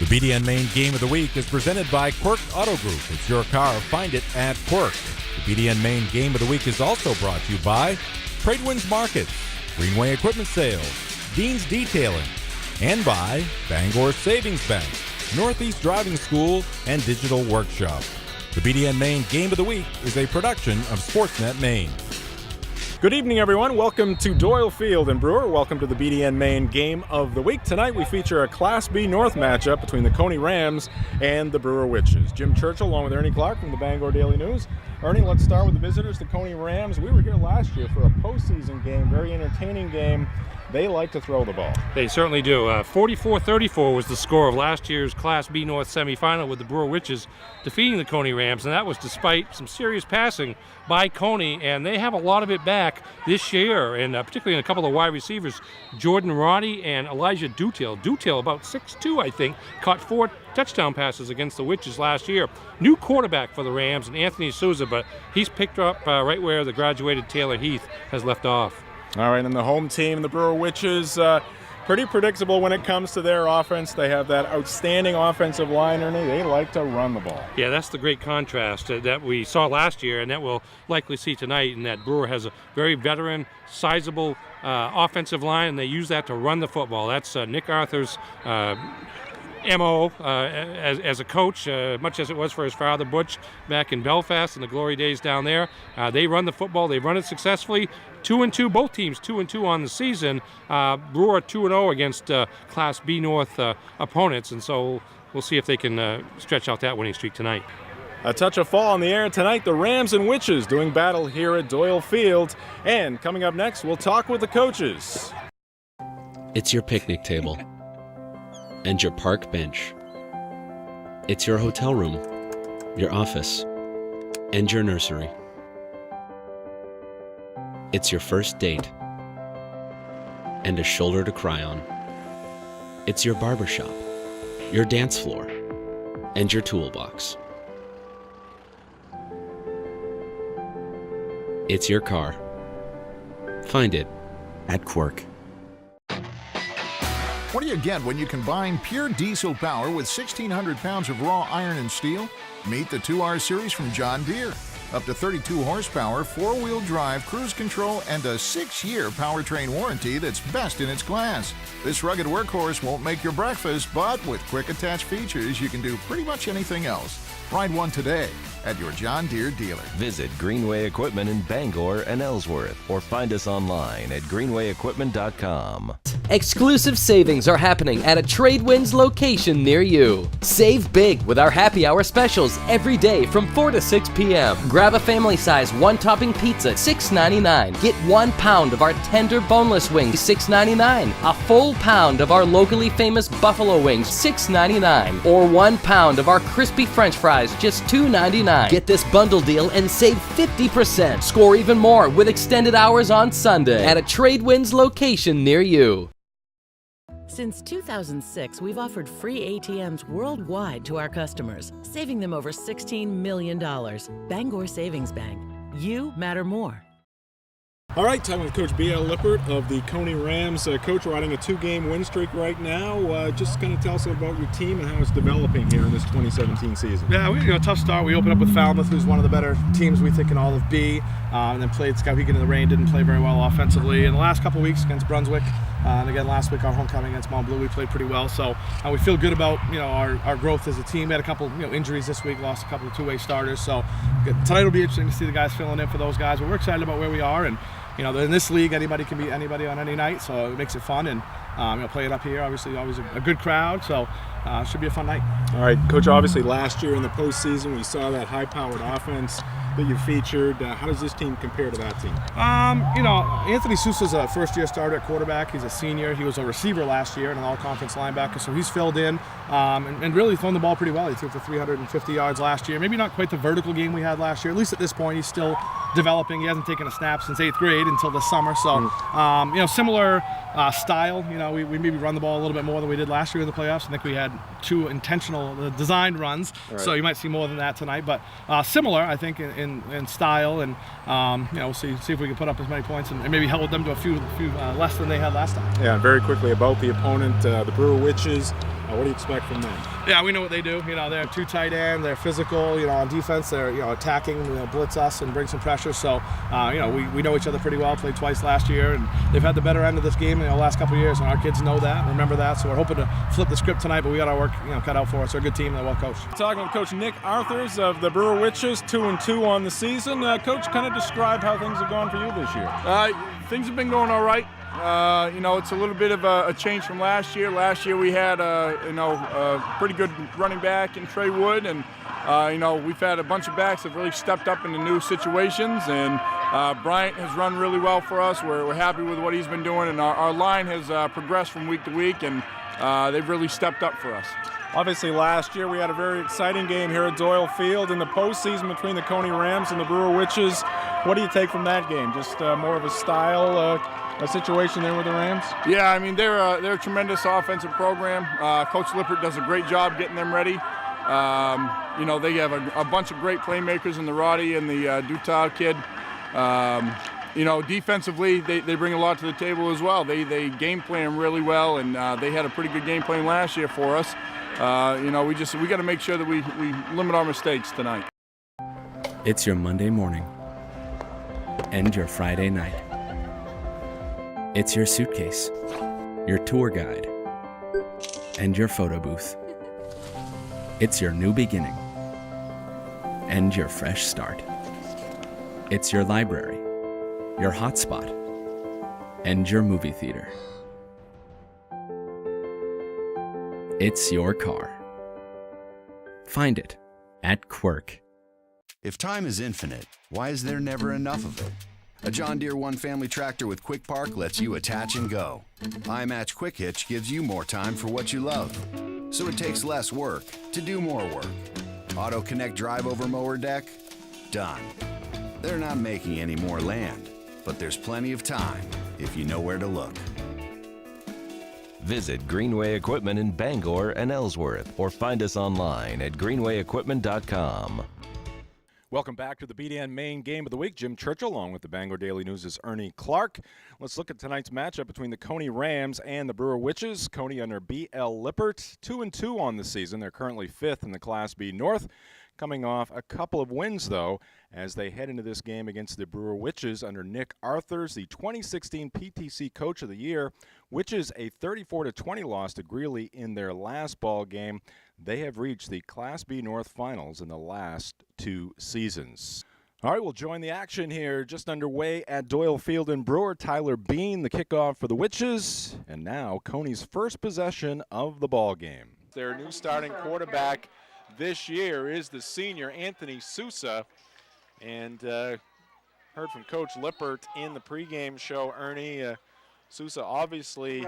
The BDN Main Game of the Week is presented by Quirk Auto Group. It's your car. Find it at Quirk. The BDN Main Game of the Week is also brought to you by Tradewinds Markets, Greenway Equipment Sales, Dean's Detailing, and by Bangor Savings Bank, Northeast Driving School, and Digital Workshop. The BDN Main Game of the Week is a production of Sportsnet Maine. Good evening, everyone. Welcome to Doyle Field and Brewer. Welcome to the BDN Main Game of the Week. Tonight we feature a Class B North matchup between the Cony Rams and the Brewer Witches. Jim Churchill along with Ernie Clark from the Bangor Daily News. Ernie, let's start with the visitors, the Cony Rams. We were here last year for a postseason game, very entertaining game. They like to throw the ball. They certainly do. 44-34 was the score of last year's Class B North semifinal with the Brewer Witches defeating the Cony Rams, and that was despite some serious passing by Cony, and they have a lot of it back this year, and particularly in a couple of wide receivers, Jordan Roddy and Elijah Dutail. Dutail, about 6'2", I think, caught 4 touchdown passes against the Witches last year. New quarterback for the Rams, and Anthony Souza, but he's picked up right where the graduated Taylor Heath has left off. All right, and the home team, the Brewer Witches, pretty predictable when it comes to their offense. They have that outstanding offensive line, Ernie. They like to run the ball. Yeah, that's the great contrast that we saw last year, and that we'll likely see tonight, and that Brewer has a very veteran, sizable offensive line, and they use that to run the football. That's Nick Arthur's MO as a coach, much as it was for his father Butch back in Belfast in the glory days down there. They run the football. They run it successfully. 2-2, both teams 2-2 on the season. Brewer 2-0 against Class B North opponents, and so we'll see if they can stretch out that winning streak tonight. A touch of fall in the air tonight. The Rams and Witches doing battle here at Doyle Field. And coming up next, we'll talk with the coaches. It's your picnic table and your park bench. It's your hotel room, your office, and your nursery. It's your first date and a shoulder to cry on. It's your barbershop, your dance floor, and your toolbox. It's your car. Find it at Quirk. What do you get when you combine pure diesel power with 1,600 pounds of raw iron and steel? Meet the 2R Series from John Deere. Up to 32 horsepower, 4-wheel drive, cruise control, and a 6-year powertrain warranty that's best in its class. This rugged workhorse won't make your breakfast, but with quick attach features, you can do pretty much anything else. Ride one today at your John Deere dealer. Visit Greenway Equipment in Bangor and Ellsworth, or find us online at greenwayequipment.com. Exclusive savings are happening at a Tradewinds location near you. Save big with our happy hour specials every day from 4 to 6 p.m. Grab a family-size one-topping pizza, $6.99. Get 1 pound of our tender boneless wings, $6.99. A full pound of our locally famous buffalo wings, $6.99. Or 1 pound of our crispy French fries, just $2.99. Get this bundle deal and save 50%. Score even more with extended hours on Sunday at a Tradewinds location near you. Since 2006, we've offered free ATMs worldwide to our customers, saving them over $16 million. Bangor Savings Bank. You matter more. All right, time with Coach B.L. Lippert of the Cony Rams. Coach, riding a 2-game win streak right now. Just kind of tell us about your team and how it's developing here in this 2017 season. Yeah, we a tough start. We opened up with Falmouth, who's one of the better teams we think in all of B, and then played Skowhegan in the rain, didn't play very well offensively. In the last couple of weeks against Brunswick, and again last week our homecoming against Mont Bleu, we played pretty well. So we feel good about our growth as a team. We had a couple injuries this week, lost a couple of two-way starters. So tonight will be interesting to see the guys filling in for those guys. But we're excited about where we are, and in this league, anybody can beat anybody on any night, so it makes it fun. And play it up here, obviously always a good crowd, so it should be a fun night. All right, Coach, obviously last year in the postseason, we saw that high-powered offense that you featured. How does this team compare to that team? Anthony Sousa's a first-year starter at quarterback. He's a senior. He was a receiver last year and an all-conference linebacker, so he's filled in and really thrown the ball pretty well. He threw for 350 yards last year. Maybe not quite the vertical game we had last year. At least at this point, he's still developing. He hasn't taken a snap since 8th grade until this summer, so similar style. We maybe run the ball a little bit more than we did last year in the playoffs. I think we had 2 intentional designed runs, right. So you might see more than that tonight. But similar, I think, in style, and we'll see if we can put up as many points and maybe hold them to a few less than they had last time. Yeah, and very quickly about the opponent, the Brewer Witches. What do you expect from them? Yeah, we know what they do. They're two tight end. They're physical. On defense, they're attacking, blitz us and bring some pressure. So, we know each other pretty well. Played twice last year, and they've had the better end of this game in the last couple of years. And our kids know that, remember that. So we're hoping to flip the script tonight, but we got our work, cut out for us. They're a good team. They're well coached. Talking with Coach Nick Arthurs of the Brewer Witches, 2-2 on the season. Coach, kind of describe how things have gone for you this year. Things have been going all right. It's a little bit of a change from last year. Last year we had a pretty good running back in Trey Wood, and we've had a bunch of backs that have really stepped up into new situations, and Bryant has run really well for us. We're happy with what he's been doing, and our line has progressed from week to week, and they've really stepped up for us. Obviously, last year we had a very exciting game here at Doyle Field in the postseason between the Cony Rams and the Brewer Witches. What do you take from that game? Just more of a style a situation there with the Rams? Yeah, I mean, they're a tremendous offensive program. Coach Lippert does a great job getting them ready. They have a bunch of great playmakers in the Roddy and the Dutal kid. Defensively, they bring a lot to the table as well. They game plan really well, and they had a pretty good game plan last year for us. We got to make sure that we limit our mistakes tonight. It's your Monday morning and your Friday night. It's your suitcase, your tour guide, and your photo booth. It's your new beginning and your fresh start. It's your library, your hotspot, and your movie theater. It's your car. Find it at Quirk. If time is infinite, why is there never enough of it? A John Deere One Family tractor with Quick Park lets you attach and go. iMatch Quick Hitch gives you more time for what you love, so it takes less work to do more work. Auto Connect Drive Over Mower Deck? Done. They're not making any more land, but there's plenty of time if you know where to look. Visit Greenway Equipment in Bangor and Ellsworth, or find us online at greenwayequipment.com. Welcome back to the BDN Main Game of the Week. Jim Churchill, along with the Bangor Daily News' Ernie Clark. Let's look at tonight's matchup between the Cony Rams and the Brewer Witches. Cony under B.L. Lippert, 2-2 on the season. They're currently 5th in the Class B North, coming off a couple of wins, though, as they head into this game against the Brewer Witches under Nick Arthurs, the 2016 PTC Coach of the Year. Witches a 34-20 loss to Greeley in their last ball game. They have reached the Class B North Finals in the last 2 seasons. All right, we'll join the action here just underway at Doyle Field in Brewer. Tyler Bean, the kickoff for the Witches, and now Cony's first possession of the ball game. Their new starting quarterback this year is the senior Anthony Sousa, and heard from Coach Lippert in the pregame show, Ernie. Sousa obviously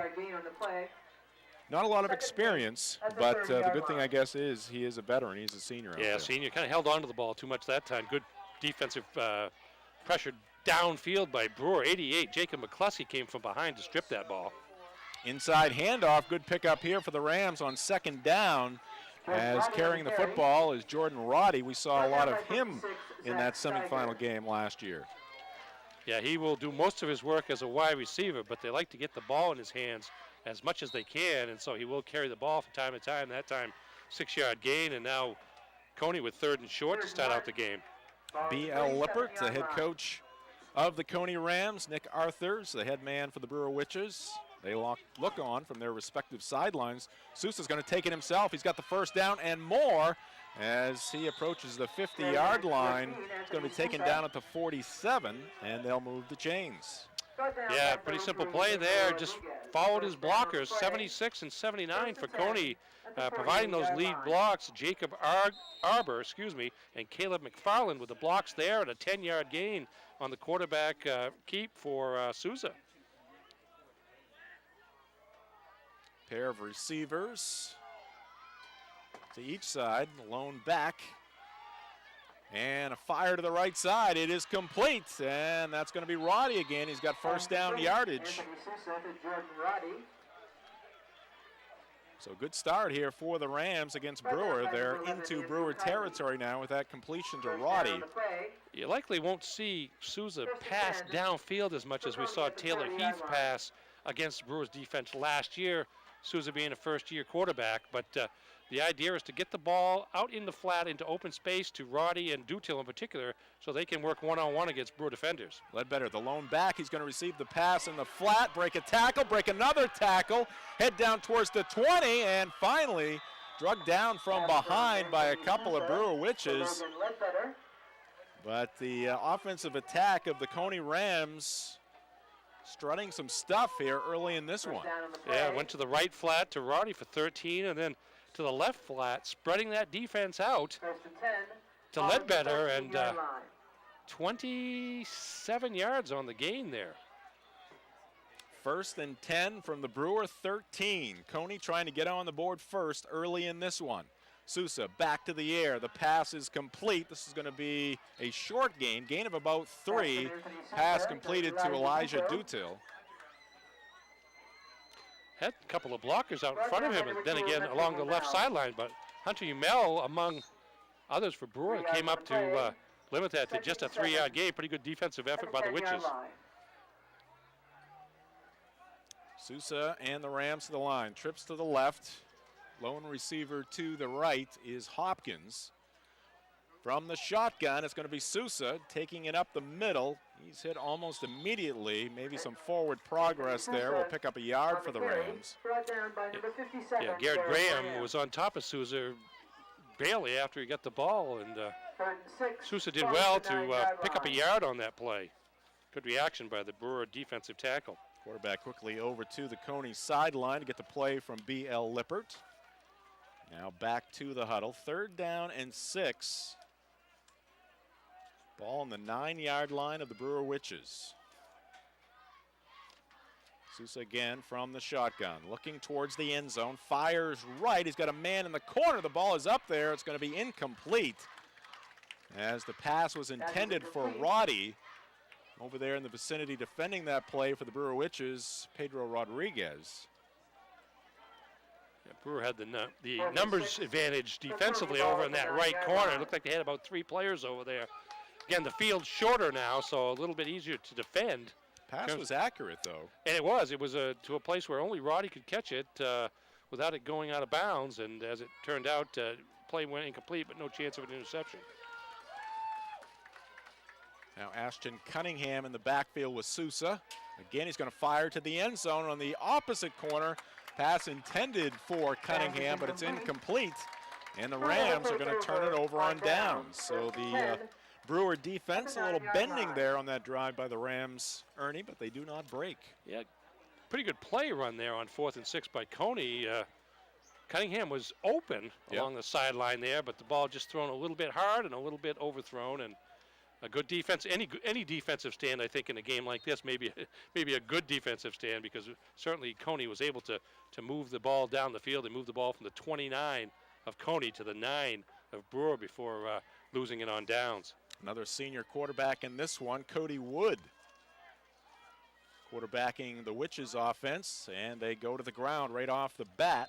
not a lot of experience, but the good thing, I guess, is he is a veteran. He's a senior. Yeah, senior. Kind of held on to the ball too much that time. Good defensive pressure downfield by Brewer. 88, Jacob McCluskey came from behind to strip that ball. Inside handoff, good pickup here for the Rams on second down. As carrying the football is Jordan Roddy. We saw a lot of him in that semifinal game last year. Yeah, he will do most of his work as a wide receiver, but they like to get the ball in his hands as much as they can, and so he will carry the ball from time to time. That time, 6-yard gain, and now Cony with 3rd and short to start out the game. B.L. Lippert, the head coach of the Cony Rams. Nick Arthurs, the head man for the Brewer Witches. They look on from their respective sidelines. Sousa's going to take it himself. He's got the first down and more as he approaches the 50-yard line. He's going to be taken down at the 47, and they'll move the chains. Yeah, pretty simple play there. Just followed his blockers, 76 and 79 for Cony, providing those lead blocks. Jacob Arbor, and Caleb McFarland with the blocks there, and a 10-yard gain on the quarterback keep for Sousa. Pair of receivers to each side, lone back, and a fire to the right side. It is complete, and that's going to be Roddy again. He's got first down yardage. So good start here for the Rams against Brewer. They're into Brewer territory now with that completion to Roddy. You likely won't see Sousa pass downfield as much as we saw Taylor Heath pass against Brewer's defense last year. Souza being a first-year quarterback, but the idea is to get the ball out in the flat into open space to Roddy and Dutil in particular so they can work one-on-one against Brewer defenders. Ledbetter, the lone back. He's going to receive the pass in the flat, break a tackle, break another tackle, head down towards the 20, and finally drugged down from behind by a couple of Brewer Witches. But the offensive attack of the Cony Rams strutting some stuff here early in this one. Yeah, went to the right flat to Roddy for 13, and then to the left flat, spreading that defense out to Ledbetter, and 27 yards on the gain there. 1st and 10 from the Brewer 13. Cony trying to get on the board first early in this one. Sousa back to the air. The pass is complete. This is going to be a short gain of about 3. Pass completed to Elijah Dutil. Had a couple of blockers out in front of him, and then again along the left sideline. But Hunter Umel, among others for Brewer, came up to limit that to just a 3-yard gain. Pretty good defensive effort by the Witches. Sousa and the Rams to the line. Trips to the left. Lone receiver to the right is Hopkins. From the shotgun, it's going to be Sousa taking it up the middle. He's hit almost immediately. Maybe some forward progress there. Will pick up a yard for the Rams. Yeah, Garrett Graham was on top of Sousa barely after he got the ball, and Sousa did well to pick up a yard on that play. Good reaction by the Brewer defensive tackle. Quarterback quickly over to the Cony sideline to get the play from B.L. Lippert. Now back to the huddle. 3rd down and 6. Ball on the 9-yard line of the Brewer Witches. Sousa again from the shotgun, looking towards the end zone, fires right. He's got a man in the corner. The ball is up there. It's going to be incomplete, as the pass was intended for Roddy. Over there in the vicinity defending that play for the Brewer Witches, Pedro Rodriguez. Yeah, Brewer had the numbers advantage defensively over in that right corner. It looked like they had about 3 players over there. Again, the field's shorter now, so a little bit easier to defend. Pass was accurate, though. And it was. It was to a place where only Roddy could catch it without it going out of bounds. And as it turned out, play went incomplete, but no chance of an interception. Now Ashton Cunningham in the backfield with Sousa. Again, he's going to fire to the end zone on the opposite corner. Pass intended for Cunningham, but it's incomplete. And the Rams are going to turn it over on downs. So the Brewer defense, a little bending there on that drive by the Rams, Ernie, but they do not break. Yeah, pretty good play run there on 4th and 6 by Cony. Cunningham was open along the sideline there, but the ball just thrown a little bit hard and a little bit overthrown. And a good defense, any defensive stand, I think, in a game like this, maybe a good defensive stand, because certainly Cony was able to move the ball down the field and move the ball from the 29 of Cony to the 9 of Brewer before losing it on downs. Another senior quarterback in this one, Cody Wood, quarterbacking the Witches offense, and they go to the ground right off the bat.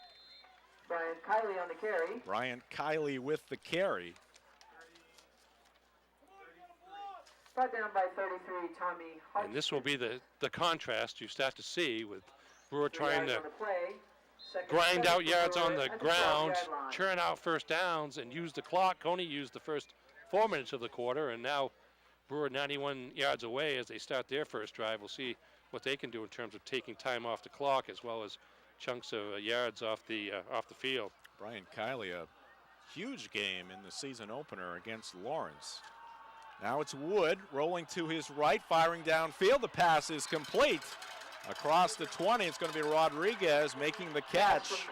Brian Kiley on the carry. Brian Kiley with the carry. Brought down by 33, Tommy Hutchinson. And this will be the contrast you start to see with Brewer trying to grind out yards on the ground, churn out first downs, and use the clock. Cony used the first 4 minutes of the quarter, and now Brewer 91 yards away as they start their first drive. We'll see what they can do in terms of taking time off the clock as well as chunks of yards off the field. Brian Kiley, a huge game in the season opener against Lawrence. Now it's Wood rolling to his right, firing downfield. The pass is complete. Across the 20, it's going to be Rodriguez making the catch.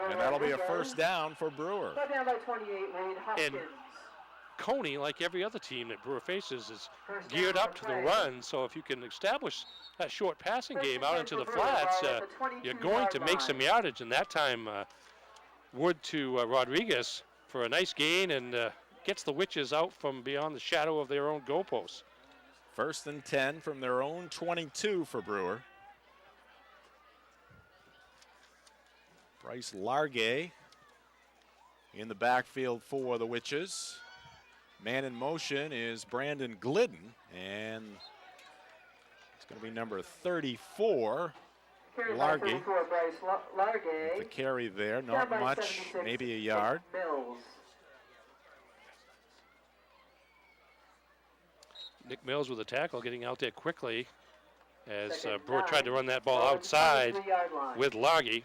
And that'll be a first down for Brewer. Brought down by 28, Wade Hopkins. And Cony, like every other team that Brewer faces, is geared up to the run. So if you can establish that short passing game out into the flats, you're going to make some yardage. And that time, Wood to Rodriguez for a nice gain, and gets the Witches out from beyond the shadow of their own goalposts. 1st and 10 from their own 22 for Brewer. Bryce Largay in the backfield for the Witches. Man in motion is Brandon Glidden, and it's going to be number 34. Largy. 34, Bryce Largy. The carry there, Down not by much, 76, maybe a yard. Mills. Nick Mills with a tackle, getting out there quickly as Second Brewer nine. tried to run that ball Ball at the outside 23-yard line. with Largy.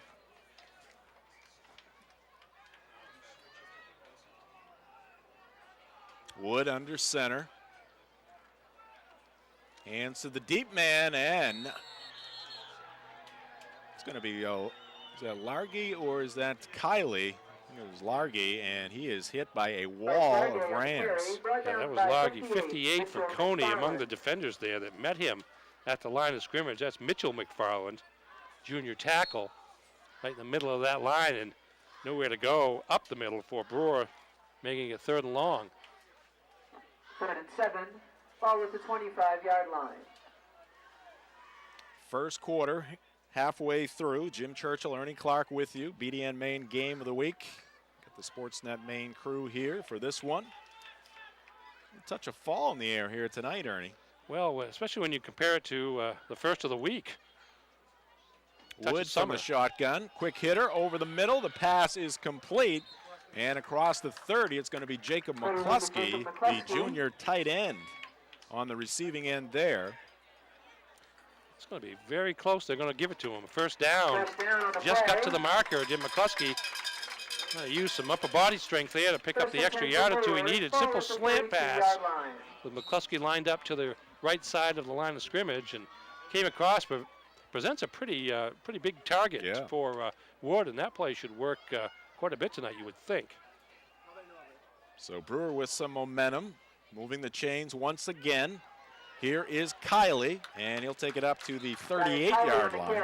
Wood under center. Hands to the deep man, and it's going to be, is that Largy or is that Kiley? I think it was Largy, and he is hit by a wall of Rams. Yeah, that was Largy, 58 for Cony, among the defenders there that met him at the line of scrimmage. That's Mitchell McFarland, junior tackle, right in the middle of that line, and nowhere to go up the middle for Brewer, making it 3rd and long. 3rd and 7, ball at the 25-yard line. First quarter, halfway through. Jim Churchill, Ernie Clark with you. BDN Maine Game of the Week. Got the Sportsnet Maine crew here for this one. A touch of fall in the air here tonight, Ernie. Well, especially when you compare it to the first of the week. Wood from the shotgun. Quick hitter over the middle. The pass is complete. And across the 30, it's going to be Jacob McCluskey, the junior tight end, on the receiving end there. It's going to be very close. They're going to give it to him. First down. Just got to the marker. Jim McCluskey used some upper body strength there to pick up the extra yard or two he needed. Simple slant pass with McCluskey lined up to the right side of the line of scrimmage and came across, but presents a pretty big target for Wood, and that play should work quite a bit tonight, you would think. So Brewer with some momentum, moving the chains once again. Here is Kiley, and he'll take it up to the 38-yard line.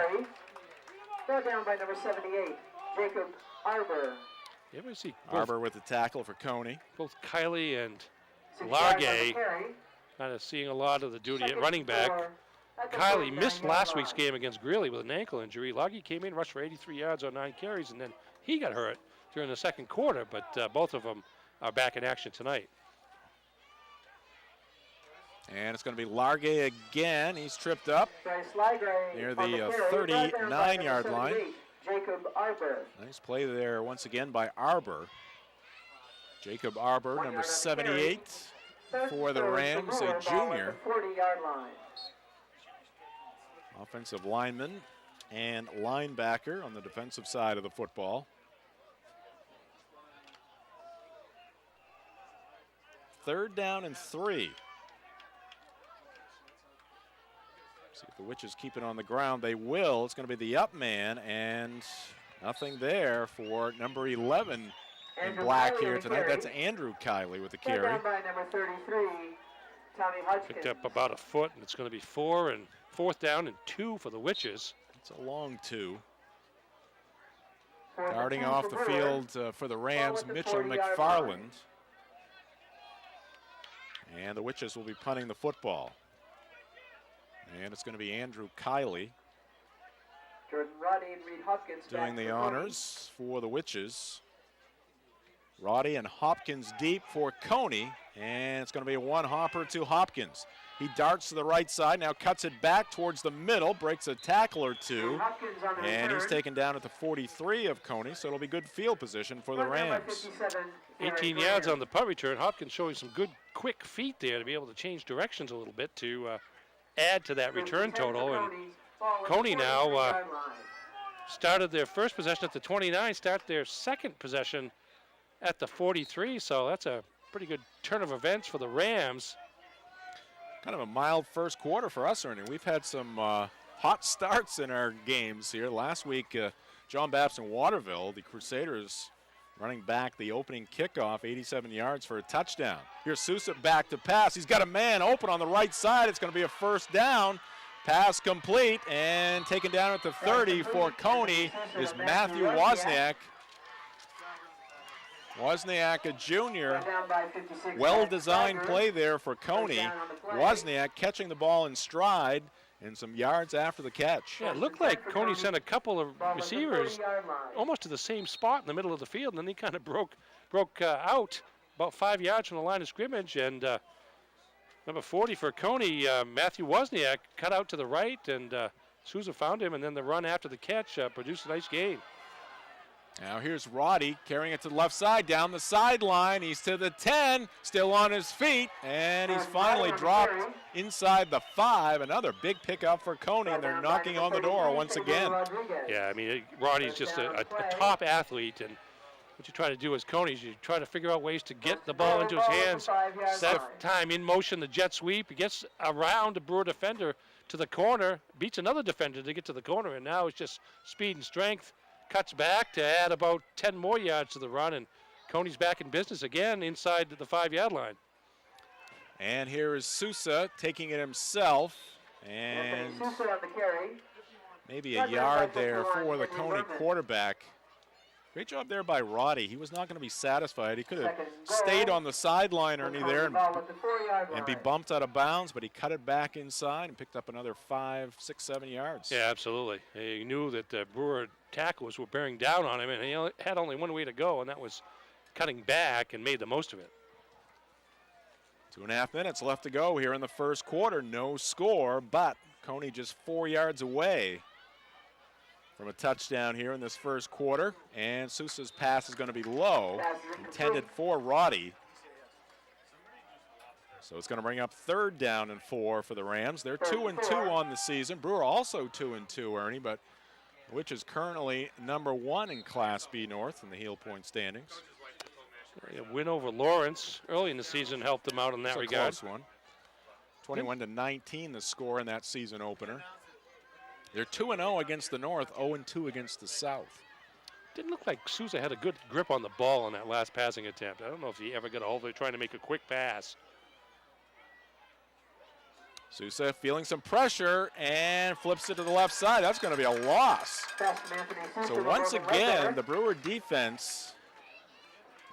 Throw down by number 78, Jacob Arbor. Yeah, we see Arbor with the tackle for Cony. Both Kiley and Largy kind of seeing a lot of the duty at running back. Kiley missed last week's game against Greeley with an ankle injury. Largy came in, rushed for 83 yards on 9 carries, and then he got hurt during the second quarter, but both of them are back in action tonight. And it's going to be Largy again. He's tripped up near the 39-yard line. Jacob Arbor. Nice play there once again by Arbor. Jacob Arbor, number 78 for the Rams, a junior. 40-yard line. Offensive lineman and linebacker on the defensive side of the football. Third down and 3. See if the Witches keep it on the ground. They will. It's going to be the up man, and nothing there for number 11 in black here tonight. That's Andrew Kiley with the carry. Down by number 33, Tommy Hudgens. Picked up about a foot, and it's going to be 4th down and 2 for the Witches. It's a long 2. Darting off the field for the Rams, Mitchell McFarland. And the Witches will be punting the football. And it's going to be Andrew Kiley Jordan Roddy and Reed Hopkins doing the honors for the Witches. Roddy and Hopkins deep for Cony, and it's going to be a one hopper to Hopkins. He darts to the right side, now cuts it back towards the middle, breaks a tackle or two, and he's taken down at the 43 of Cony, so it'll be good field position for the Rams. 18 yards on the punt return. Hopkins showing some good quick feet there to be able to change directions a little bit to add to that return total. And Cony now started their first possession at the 29, start their second possession at the 43, so that's a pretty good turn of events for the Rams. Kind of a mild first quarter for us, Ernie. We've had some hot starts in our games here. Last week, John Babson Waterville, the Crusaders, running back the opening kickoff, 87 yards for a touchdown. Here's Sousa back to pass. He's got a man open on the right side. It's going to be a first down. Pass complete and taken down at the 30 for Cony is Matthew Wozniak. Wozniak, a junior. Well-designed play there for Cony. Wozniak catching the ball in stride and some yards after the catch. Yeah, it looked like Cony sent a couple of receivers almost to the same spot in the middle of the field, and then he kind of broke out about 5 yards from the line of scrimmage. And number 40 for Cony, Matthew Wozniak, cut out to the right and Souza found him, and then the run after the catch produced a nice gain. Now here's Roddy carrying it to the left side, down the sideline. He's to the 10, still on his feet, and he's finally dropped inside the 5. Another big pickup for Cony, and they're knocking on the door once again. Yeah, I mean, Roddy's just a top athlete, and what you try to do as Cony is you try to figure out ways to get the ball into his hands. That time in motion, the jet sweep, he gets around a Brewer defender to the corner, beats another defender to get to the corner, and now it's just speed and strength. Cuts back to add about 10 more yards to the run, and Cony's back in business again inside the 5-yard line. And here is Sousa taking it himself, and maybe a yard there for the Cony quarterback. Great job there by Roddy. He was not going to be satisfied. He could have stayed on the sideline, Ernie, there and be bumped out of bounds, but he cut it back inside and picked up another 5, 6, 7 yards. Yeah, absolutely. He knew that the Brewer tackles were bearing down on him, and he had only one way to go, and that was cutting back, and made the most of it. 2.5 minutes left to go here in the first quarter. No score, but Cony just 4 yards away from a touchdown here in this first quarter. And Sousa's pass is going to be low, intended for Roddy. So it's going to bring up 3rd down and 4 for the Rams. They're 2-2 on the season. Brewer also 2-2, Ernie, but which is currently number 1 in Class B North in the Heel Point standings. A win over Lawrence early in the season helped them out in that regard. Close one. 21-19 the score in that season opener. They're 2-0 against the North, 0-2 against the South. Didn't look like Sousa had a good grip on the ball on that last passing attempt. I don't know if he ever got a hold of it trying to make a quick pass. Sousa feeling some pressure and flips it to the left side. That's going to be a loss. So once again, the Brewer defense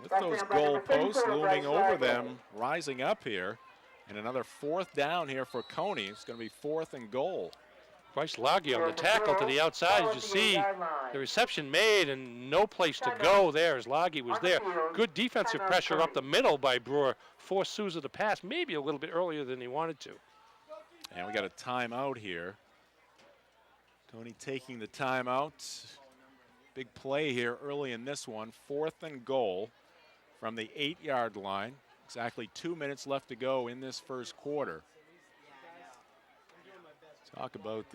with those goalposts looming over them, rising up here. And another 4th down here for Cony. It's going to be 4th and goal. Bryce Loggy on the tackle to the outside. As you see, the reception made and no place to go there as Loggy was there. Good defensive pressure up the middle by Brewer. Forced Sousa to pass maybe a little bit earlier than he wanted to. And we got a timeout here. Cony taking the timeout. Big play here early in this one. 4th and goal from the 8-yard line. Exactly 2 minutes left to go in this first quarter. Talk about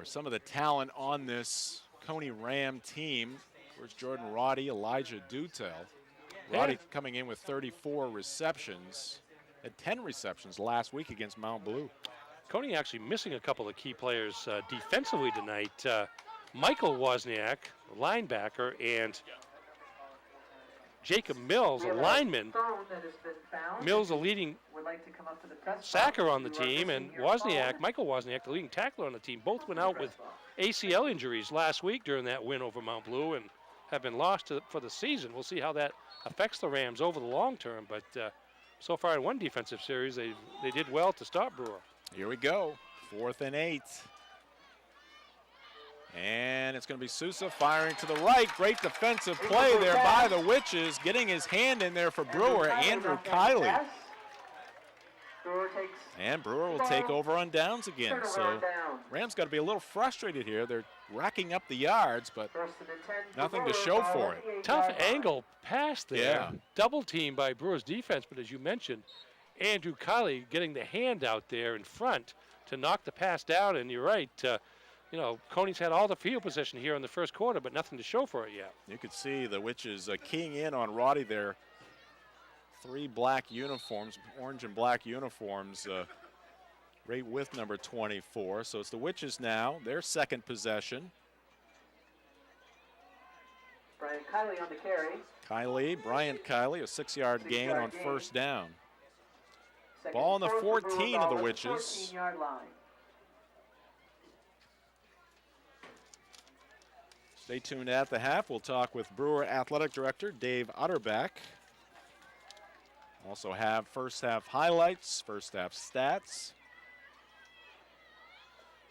some of the talent on this Cony Ram team. Of course, Jordan Roddy, Elijah Dutel. Roddy coming in with 34 receptions. Had 10 receptions last week against Mount Blue. Cony actually missing a couple of key players defensively tonight. Michael Wozniak, linebacker, and Jacob Mills, a lineman. Mills, a leading sacker on the team, and Michael Wozniak, the leading tackler on the team, both went out with ACL injuries last week during that win over Mount Blue and have been lost for the season. We'll see how that affects the Rams over the long term, but so far in one defensive series, they did well to stop Brewer. Here we go, 4th and 8. And it's going to be Sousa firing to the right. Great defensive play there by the Witches, getting his hand in there for Brewer, Andrew Kiley. And Brewer will take over on downs again. So Rams got to be a little frustrated here. They're racking up the yards, but nothing to show for it. Tough angle pass there. Yeah. Double team by Brewer's defense, but as you mentioned, Andrew Kiley getting the hand out there in front to knock the pass down, and you're right. Cony's had all the field position here in the first quarter, but nothing to show for it yet. You could see the Witches keying in on Roddy there. 3 black uniforms, orange and black uniforms, right with number 24. So it's the Witches now, their second possession. Brian Kiley on the carry. Bryant Kiley, a 6-yard gain on first down. Ball on the 14 of the Witches. 14-yard line. Stay tuned at the half. We'll talk with Brewer Athletic Director Dave Utterback. Also have first half highlights, first half stats.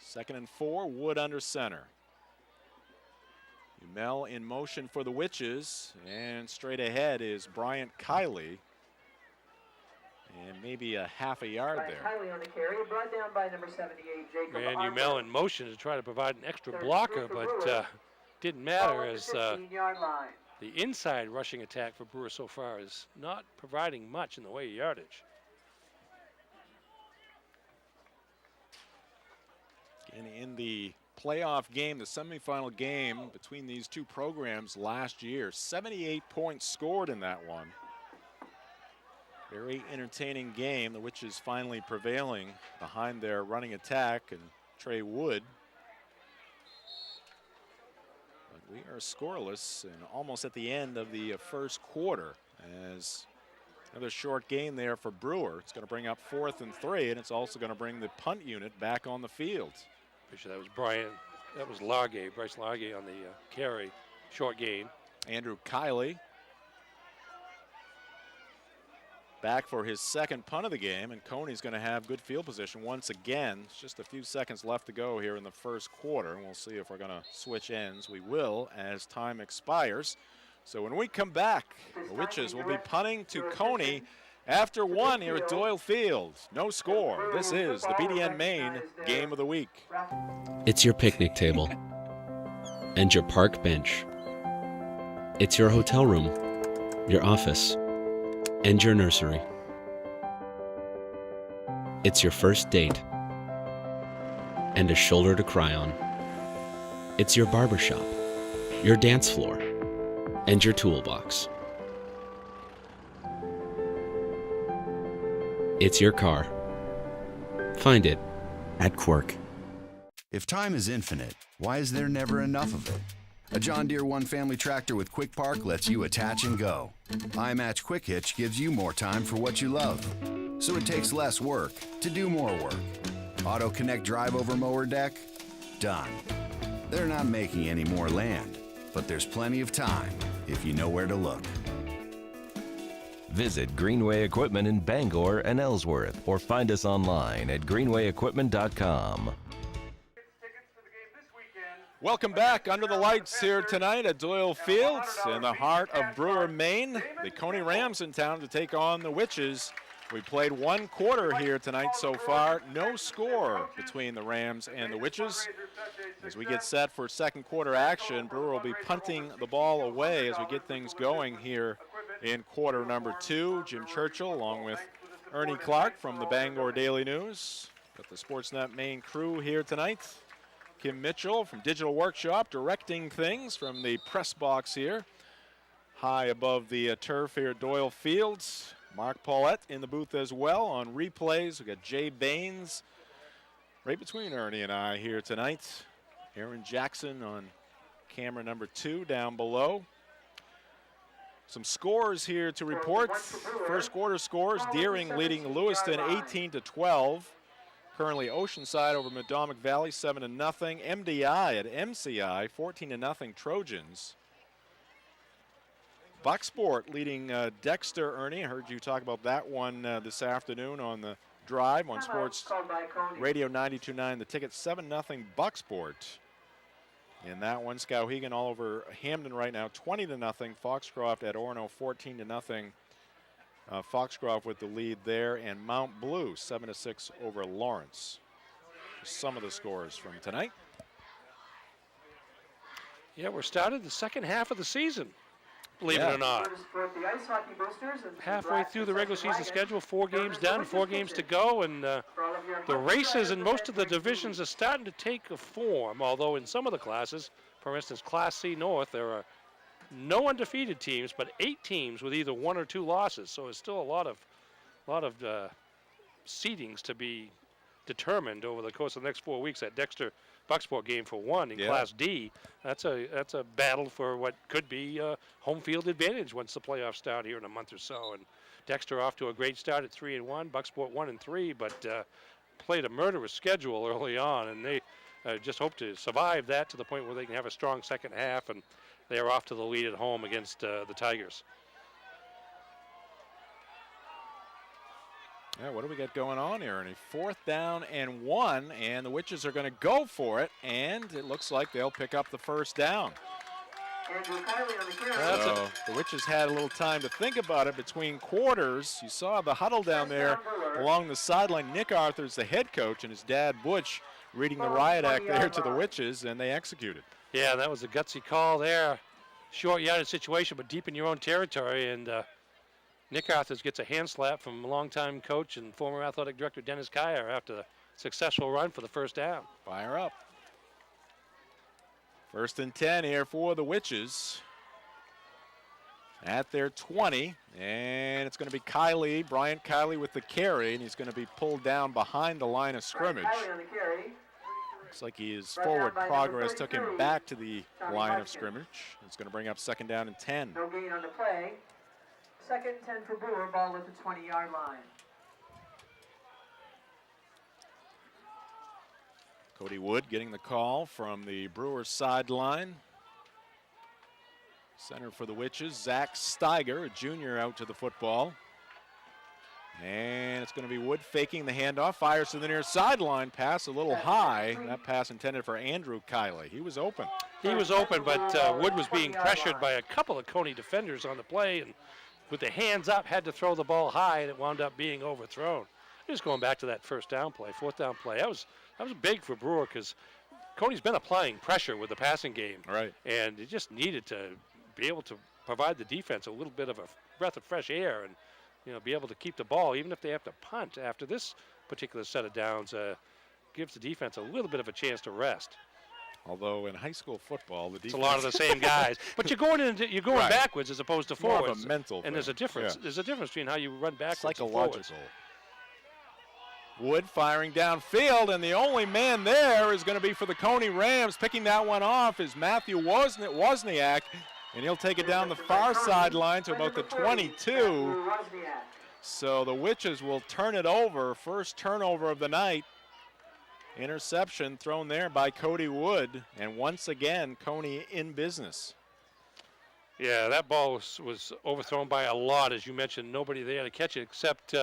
2nd and 4, Wood under center. Umel in motion for the Witches, and straight ahead is Bryant Kiley. and maybe a half a yard there. Highly on the carry, brought down by number 78, Jacob And Arthur. Umel in motion to try to provide an extra blocker, but didn't matter as the inside rushing attack for Brewer so far is not providing much in the way of yardage. And in the playoff game, the semifinal game between these two programs last year, 78 points scored in that one. Very entertaining game. The Witches finally prevailing behind their running attack and Trey Wood. But we are scoreless and almost at the end of the first quarter as another short gain there for Brewer. It's going to bring up 4th and 3, and it's also going to bring the punt unit back on the field. Pretty sure that was Bryce Largay on the carry, short gain. Andrew Kiley back for his second punt of the game, and Cony's going to have good field position once again. It's just a few seconds left to go here in the first quarter, and we'll see if we're going to switch ends. We will as time expires. So when we come back, the Witches will be punting to Cony after 1 here at Doyle Field. No score. This is the BDN Maine Game of the Week. It's your picnic table and your park bench. It's your hotel room, your office, and your nursery. It's your first date and a shoulder to cry on. It's your barbershop, your dance floor, and your toolbox. It's your car. Find it at Quirk. If time is infinite, why is there never enough of it? A John Deere One Family Tractor with Quick Park lets you attach and go. iMatch Quick Hitch gives you more time for what you love, so it takes less work to do more work. Auto Connect Drive Over Mower Deck? Done. They're not making any more land, but there's plenty of time if you know where to look. Visit Greenway Equipment in Bangor and Ellsworth, or find us online at greenwayequipment.com. Welcome back under the lights here tonight at Doyle Field in the heart of Brewer, Maine. The Cony Rams in town to take on the Witches. We played 1 quarter here tonight so far. No score between the Rams and the Witches. As we get set for second quarter action, Brewer will be punting the ball away as we get things going here in quarter number 2. Jim Churchill along with Ernie Clark from the Bangor Daily News. Got the Sportsnet Maine crew here tonight. Kim Mitchell from Digital Workshop directing things from the press box here. High above the turf here at Doyle Fields. Mark Paulette in the booth as well on replays. We got Jay Baines right between Ernie and I here tonight. Aaron Jackson on camera number 2 down below. Some scores here to report. First quarter scores, Deering leading Lewiston 18-12. Currently Oceanside over Madomic Valley 7-0. MDI at MCI 14-0 Trojans. Bucksport leading Dexter, Ernie. I heard you talk about that one this afternoon on the drive on Sports Radio 92.9. The Ticket 7-0 Bucksport. In that one, Skowhegan all over Hamden right now, 20-0. Foxcroft at Orono, 14-0. Foxcroft with the lead there, and Mount Blue 7-6 over Lawrence. Some of the scores from tonight. Yeah, we're started the second half of the season, believe it or not. Halfway through the regular season schedule, 4 games done, 4 games to go, and the races in most of the divisions are starting to take a form, although in some of the classes, for instance, Class C North, there are no undefeated teams, but 8 teams with either 1 or 2 losses. So it's still a lot of seedings to be determined over the course of the next 4 weeks. That Dexter Bucksport game for 1 in Class D. That's a battle for what could be home field advantage once the playoffs start here in a month or so. And Dexter off to a great start at 3-1. Bucksport 1-3, but played a murderous schedule early on, and they just hope to survive that to the point where they can have a strong second half, and they are off to the lead at home against the Tigers. Yeah, what do we got going on here, Ernie? 4th down and 1, and the Witches are going to go for it, and it looks like they'll pick up the first down. Andrew Kiley on the carry. So the Witches had a little time to think about it between quarters. You saw the huddle down there along the sideline. Nick Arthur's the head coach, and his dad, Butch, reading the riot act there to the Witches, and they executed. Yeah, that was a gutsy call there. Short yardage situation, but deep in your own territory. And Nick Arthurs gets a hand slap from longtime coach and former athletic director Dennis Kyer after a successful run for the first down. Fire up. 1st and 10 here for the Witches. At their 20, and it's going to be Bryant Kiley with the carry, and he's going to be pulled down behind the line of scrimmage. On the carry. Looks like his forward progress took him back to the line of scrimmage. It's going to bring up 2nd down and 10. No gain on the play. 2nd and 10 for Brewer, ball at the 20-yard line. Cody Wood getting the call from the Brewers sideline. Center for the Witches, Zach Steiger, a junior, out to the football. And it's going to be Wood faking the handoff, fires to the near sideline, pass a little high. That pass intended for Andrew Kiley. He was open. He was open, but Wood was being pressured by a couple of Cony defenders on the play, and with the hands up, had to throw the ball high, and it wound up being overthrown. Just going back to that 4th down play, that was big for Brewer because Cony's been applying pressure with the passing game. Right. And it just needed to be able to provide the defense a little bit of a breath of fresh air and, be able to keep the ball, even if they have to punt after this particular set of downs, gives the defense a little bit of a chance to rest. Although in high school football, the defense, it's a lot of the same guys, but you're going right. backwards as opposed to forwards. More of a mental and thing. there's a difference. Yeah. There's a difference between how you run backwards Psychological. and forwards. Wood firing downfield, and the only man there is going to be for the Cony Rams. Picking that one off is Matthew Wozniak, and he'll take it down the far sideline to about the 22. So the Witches will turn it over. First turnover of the night. Interception thrown there by Cody Wood, and once again, Cony in business. Yeah, that ball was overthrown by a lot, as you mentioned. Nobody there to catch it except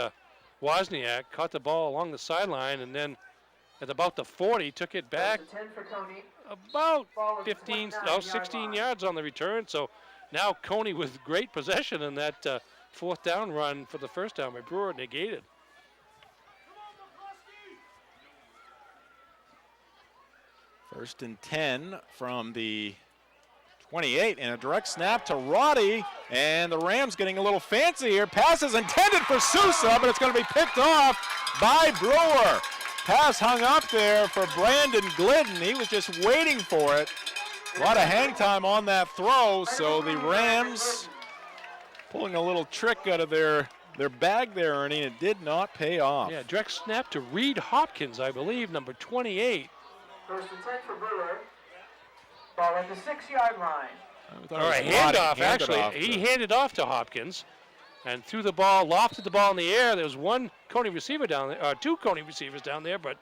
Wozniak. Caught the ball along the sideline, and then at about the 40, took it back about 16 yards on the return. So now Cony with great possession in that 4th down run for the first down by Brewer negated. First and 10 from the 28, and a direct snap to Roddy, and the Rams getting a little fancy here. Pass is intended for Sousa, but it's going to be picked off by Brewer. Pass hung up there for Brandon Glidden. He was just waiting for it. A lot of hang time on that throw, so the Rams pulling a little trick out of their bag there, Ernie, and it did not pay off. Yeah, direct snap to Reed Hopkins, I believe, number 28. 1st and 10 for Brewer. Ball at the 6-yard line. All right, handoff, actually. He handed off to Hopkins and threw the ball, lofted the ball in the air. There was one Cony receiver down there, 2 Cony receivers down there, but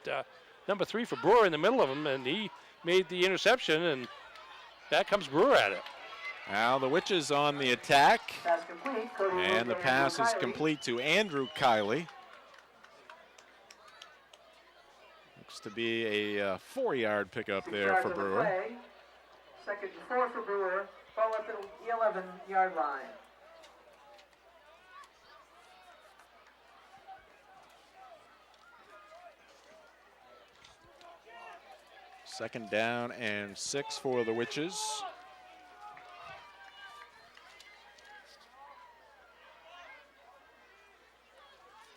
number 3 for Brewer in the middle of them, and he made the interception, and back comes Brewer at it. Now the Witches on the attack. Pass complete. And the pass is complete to Andrew Kiley. Looks to be a 4-yard pickup there for Brewer. 2nd and 4 for Brewer. Ball at the 11-yard line. Second down and 6 for the Witches.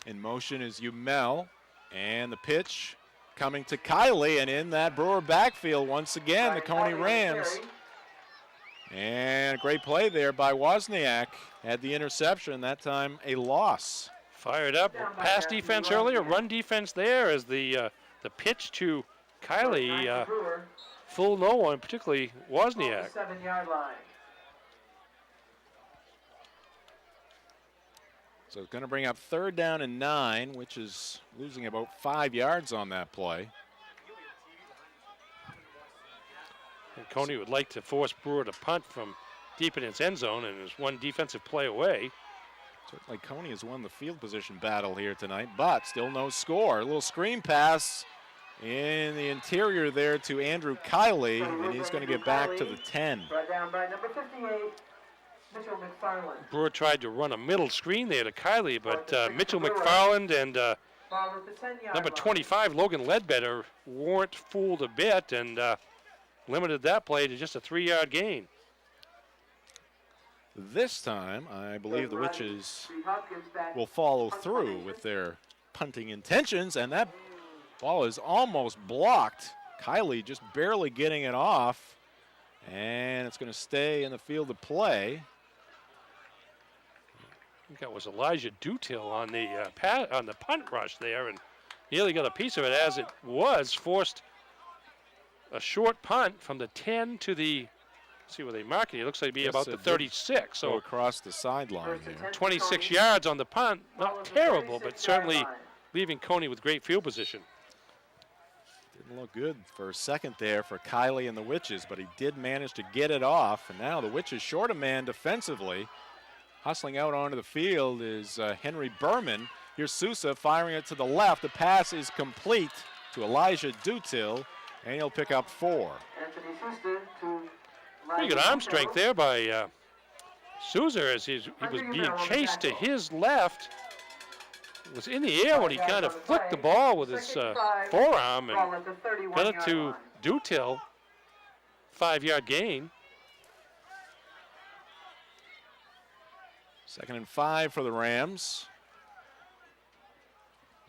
In motion is Umel, and the pitch coming to Kiley, and in that Brewer backfield once again, the Cony Rams. And a great play there by Wozniak. Had the interception, that time a loss. Fired up, pass defense earlier, run defense there as the pitch to Kiley, full no one, particularly Wozniak. 7-yard line. So it's going to bring up 3rd down and 9, which is losing about 5 yards on that play. And Cony would like to force Brewer to punt from deep in its end zone, and is one defensive play away. Certainly Cony has won the field position battle here tonight, but still no score. A little screen pass in the interior there to Andrew Kiley, and he's going to get back to the 10. Brought down by number 58, Mitchell McFarland. Brewer tried to run a middle screen there to Kiley, but Mitchell McFarland and Ball at the 10-yard number line. 25, Logan Ledbetter, weren't fooled a bit and limited that play to just a 3-yard gain. This time, I believe the Witches will follow through with their punting intentions, and that ball is almost blocked. Kiley just barely getting it off, and it's going to stay in the field of play. I think that was Elijah Dutil on the punt rush there, and nearly got a piece of it as it was. Forced a short punt from the 10 to the, see where they mark it. It looks like it'd be about the 36. So across the sideline here. 26 yards on the punt. Not terrible, but certainly leaving Cony with great field position. Didn't look good for a second there for Kiley and the Witches, but he did manage to get it off. And now the Witches short a man defensively. Hustling out onto the field is Henry Berman. Here's Sousa firing it to the left. The pass is complete to Elijah Dutil, and he'll pick up 4. Pretty good arm strength there by Sousa as he was being chased to his left. Was in the air when he kind of flicked the ball with his forearm and got it to Dutil. 5-yard gain. 2nd and 5 for the Rams.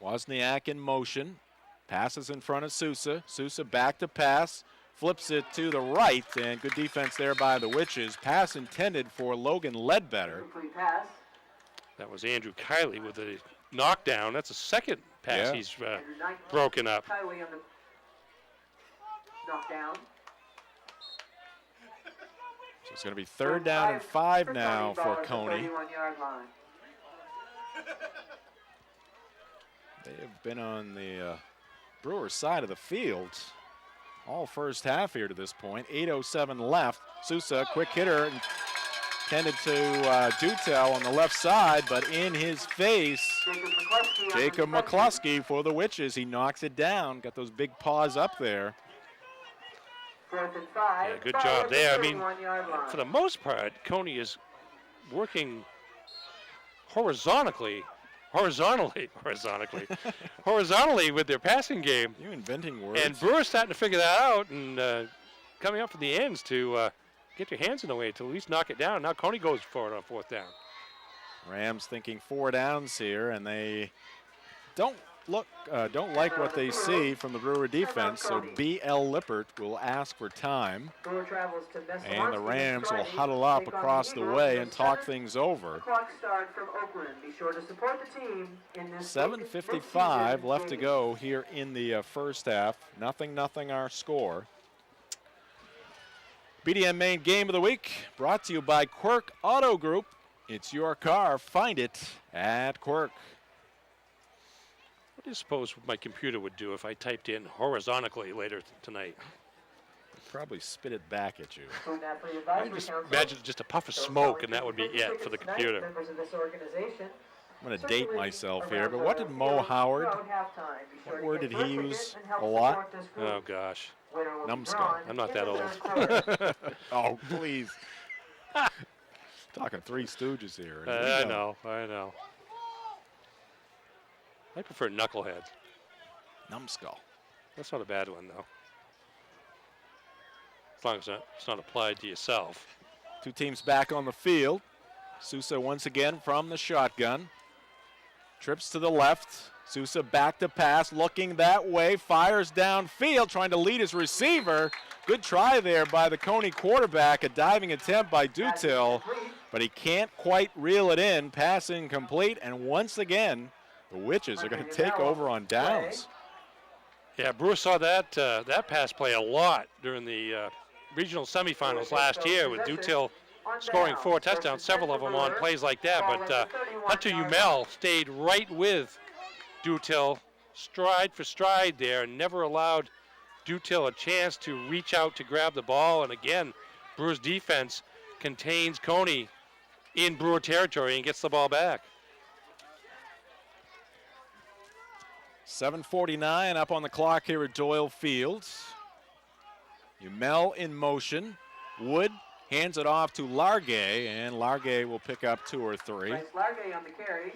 Wozniak in motion. Passes in front of Sousa. Sousa back to pass. Flips it to the right, and good defense there by the Witches. Pass intended for Logan Ledbetter. That was Andrew Kiley with a knockdown. That's the second pass he's broken up. Kiley on the knockdown. So it's going to be 3rd down and 5 now for Cony. They have been on the Brewer side of the field all first half here to this point. 8:07 left. Sousa, quick hitter, intended to Dutil on the left side, but in his face, Jacob McCluskey for the Witches. He knocks it down. Got those big paws up there. 4th and 5. Yeah, good job there. I mean, for the most part, Cony is working horizontally with their passing game. You're inventing words. And Brewer's starting to figure that out and coming up for the ends to get your hands in the way to at least knock it down. Now Cony goes for it on 4th down. Rams thinking 4 downs here, and they don't like what they see from the Brewer defense, so B.L. Lippert will ask for time. And the Rams will huddle up across the way and talk things over. 7:55 left to go here in the first half. 0-0 our score. BDN Main Game of the Week brought to you by Quirk Auto Group. It's your car. Find it at Quirk. What do you suppose my computer would do if I typed in horizontally later tonight? Probably spit it back at you. I just imagine just a puff of smoke and that would be it for the computer. I'm going to date myself here, but what did Mo Howard, what word did he use a lot? Oh, gosh. Numbskull. I'm not that old. Oh, please. Talking Three Stooges here. I know. I prefer knucklehead. Numbskull. That's not a bad one, though. As long as it's not applied to yourself. Two teams back on the field. Sousa once again from the shotgun. Trips to the left. Sousa back to pass, looking that way, fires downfield, trying to lead his receiver. Good try there by the Cony quarterback, a diving attempt by Dutil, but he can't quite reel it in. Pass incomplete, and once again, the Witches are going to take over on downs. Yeah, Brewer saw that pass play a lot during the regional semifinals last year with Dutil scoring 4 touchdowns, several of them on plays like that. But Hunter Umel stayed right with Dutil, stride for stride there, and never allowed Dutil a chance to reach out to grab the ball. And again, Brewer's defense contains Cony in Brewer territory and gets the ball back. 7:49 up on the clock here at Doyle Field. Umel in motion. Wood hands it off to Largay, and Largay will pick up 2 or 3. Bryce Largay on the carry.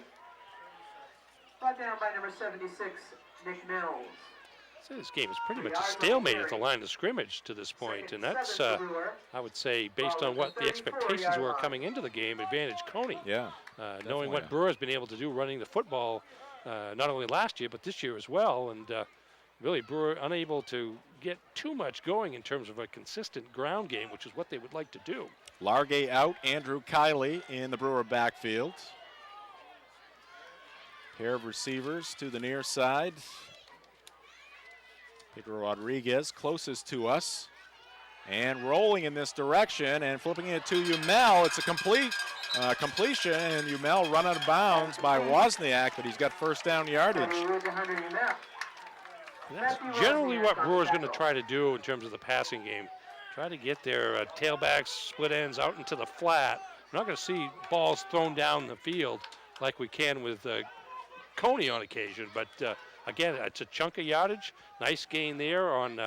Brought down by number 76, Nick Mills. So this game is pretty much a stalemate at the line of scrimmage to this point, and that's, I would say, based on what the expectations were coming into the game, advantage Cony. Yeah. Knowing what Brewer has been able to do running the football, not only last year, but this year as well, and really Brewer unable to get too much going in terms of a consistent ground game, which is what they would like to do. Largay out, Andrew Kiley in the Brewer backfield. Pair of receivers to the near side. Pedro Rodriguez closest to us. And rolling in this direction and flipping it to Umel. It's a completion, and Umel run out of bounds by Wozniak, but he's got first down yardage. That's generally what Brewer's going to try to do in terms of the passing game. Try to get their tailbacks, split ends out into the flat. We're not going to see balls thrown down the field like we can with Cony on occasion, but again, it's a chunk of yardage. Nice gain there on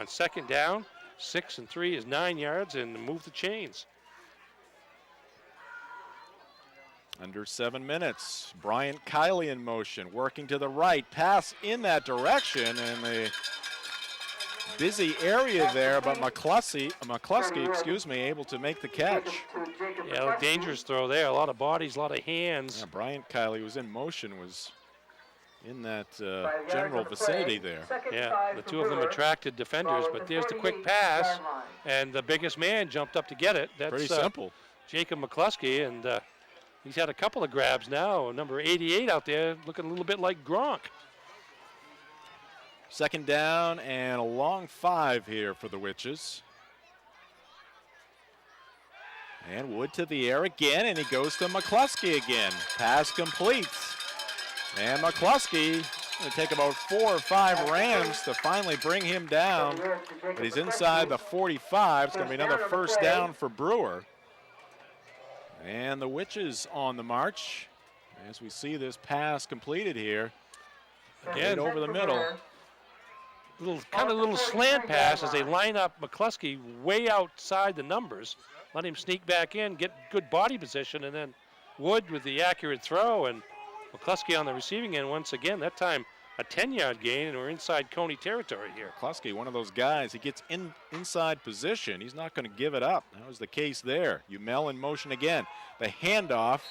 second down. 6 and 3 is 9 yards, and move the chains. Under 7 minutes. Bryant Kiley in motion, working to the right. Pass in that direction, and the busy area there, but McCluskey, able to make the catch. Yeah, a dangerous throw there. A lot of bodies, a lot of hands. Yeah, Bryant Kiley was in motion, was in that general vicinity there. Yeah, the two of them attracted defenders, but there's the quick pass, and the biggest man jumped up to get it. That's pretty simple. Jacob McCluskey, and he's had a couple of grabs now. Number 88 out there looking a little bit like Gronk. Second down and a long 5 here for the Witches. And Wood to the air again, and he goes to McCluskey again. Pass complete. And McCluskey going to take about 4 or 5 Rams to finally bring him down. But he's inside the 45. It's going to be another first down for Brewer. And the Witches on the march as we see this pass completed here. Again, over the middle. Little slant pass as they line up McCluskey way outside the numbers. Let him sneak back in, get good body position, and then Wood with the accurate throw, and McCluskey on the receiving end once again, that time a 10-yard gain, and we're inside Cony territory here. McCluskey, one of those guys, he gets inside position. He's not going to give it up. That was the case there. Umel in motion again. The handoff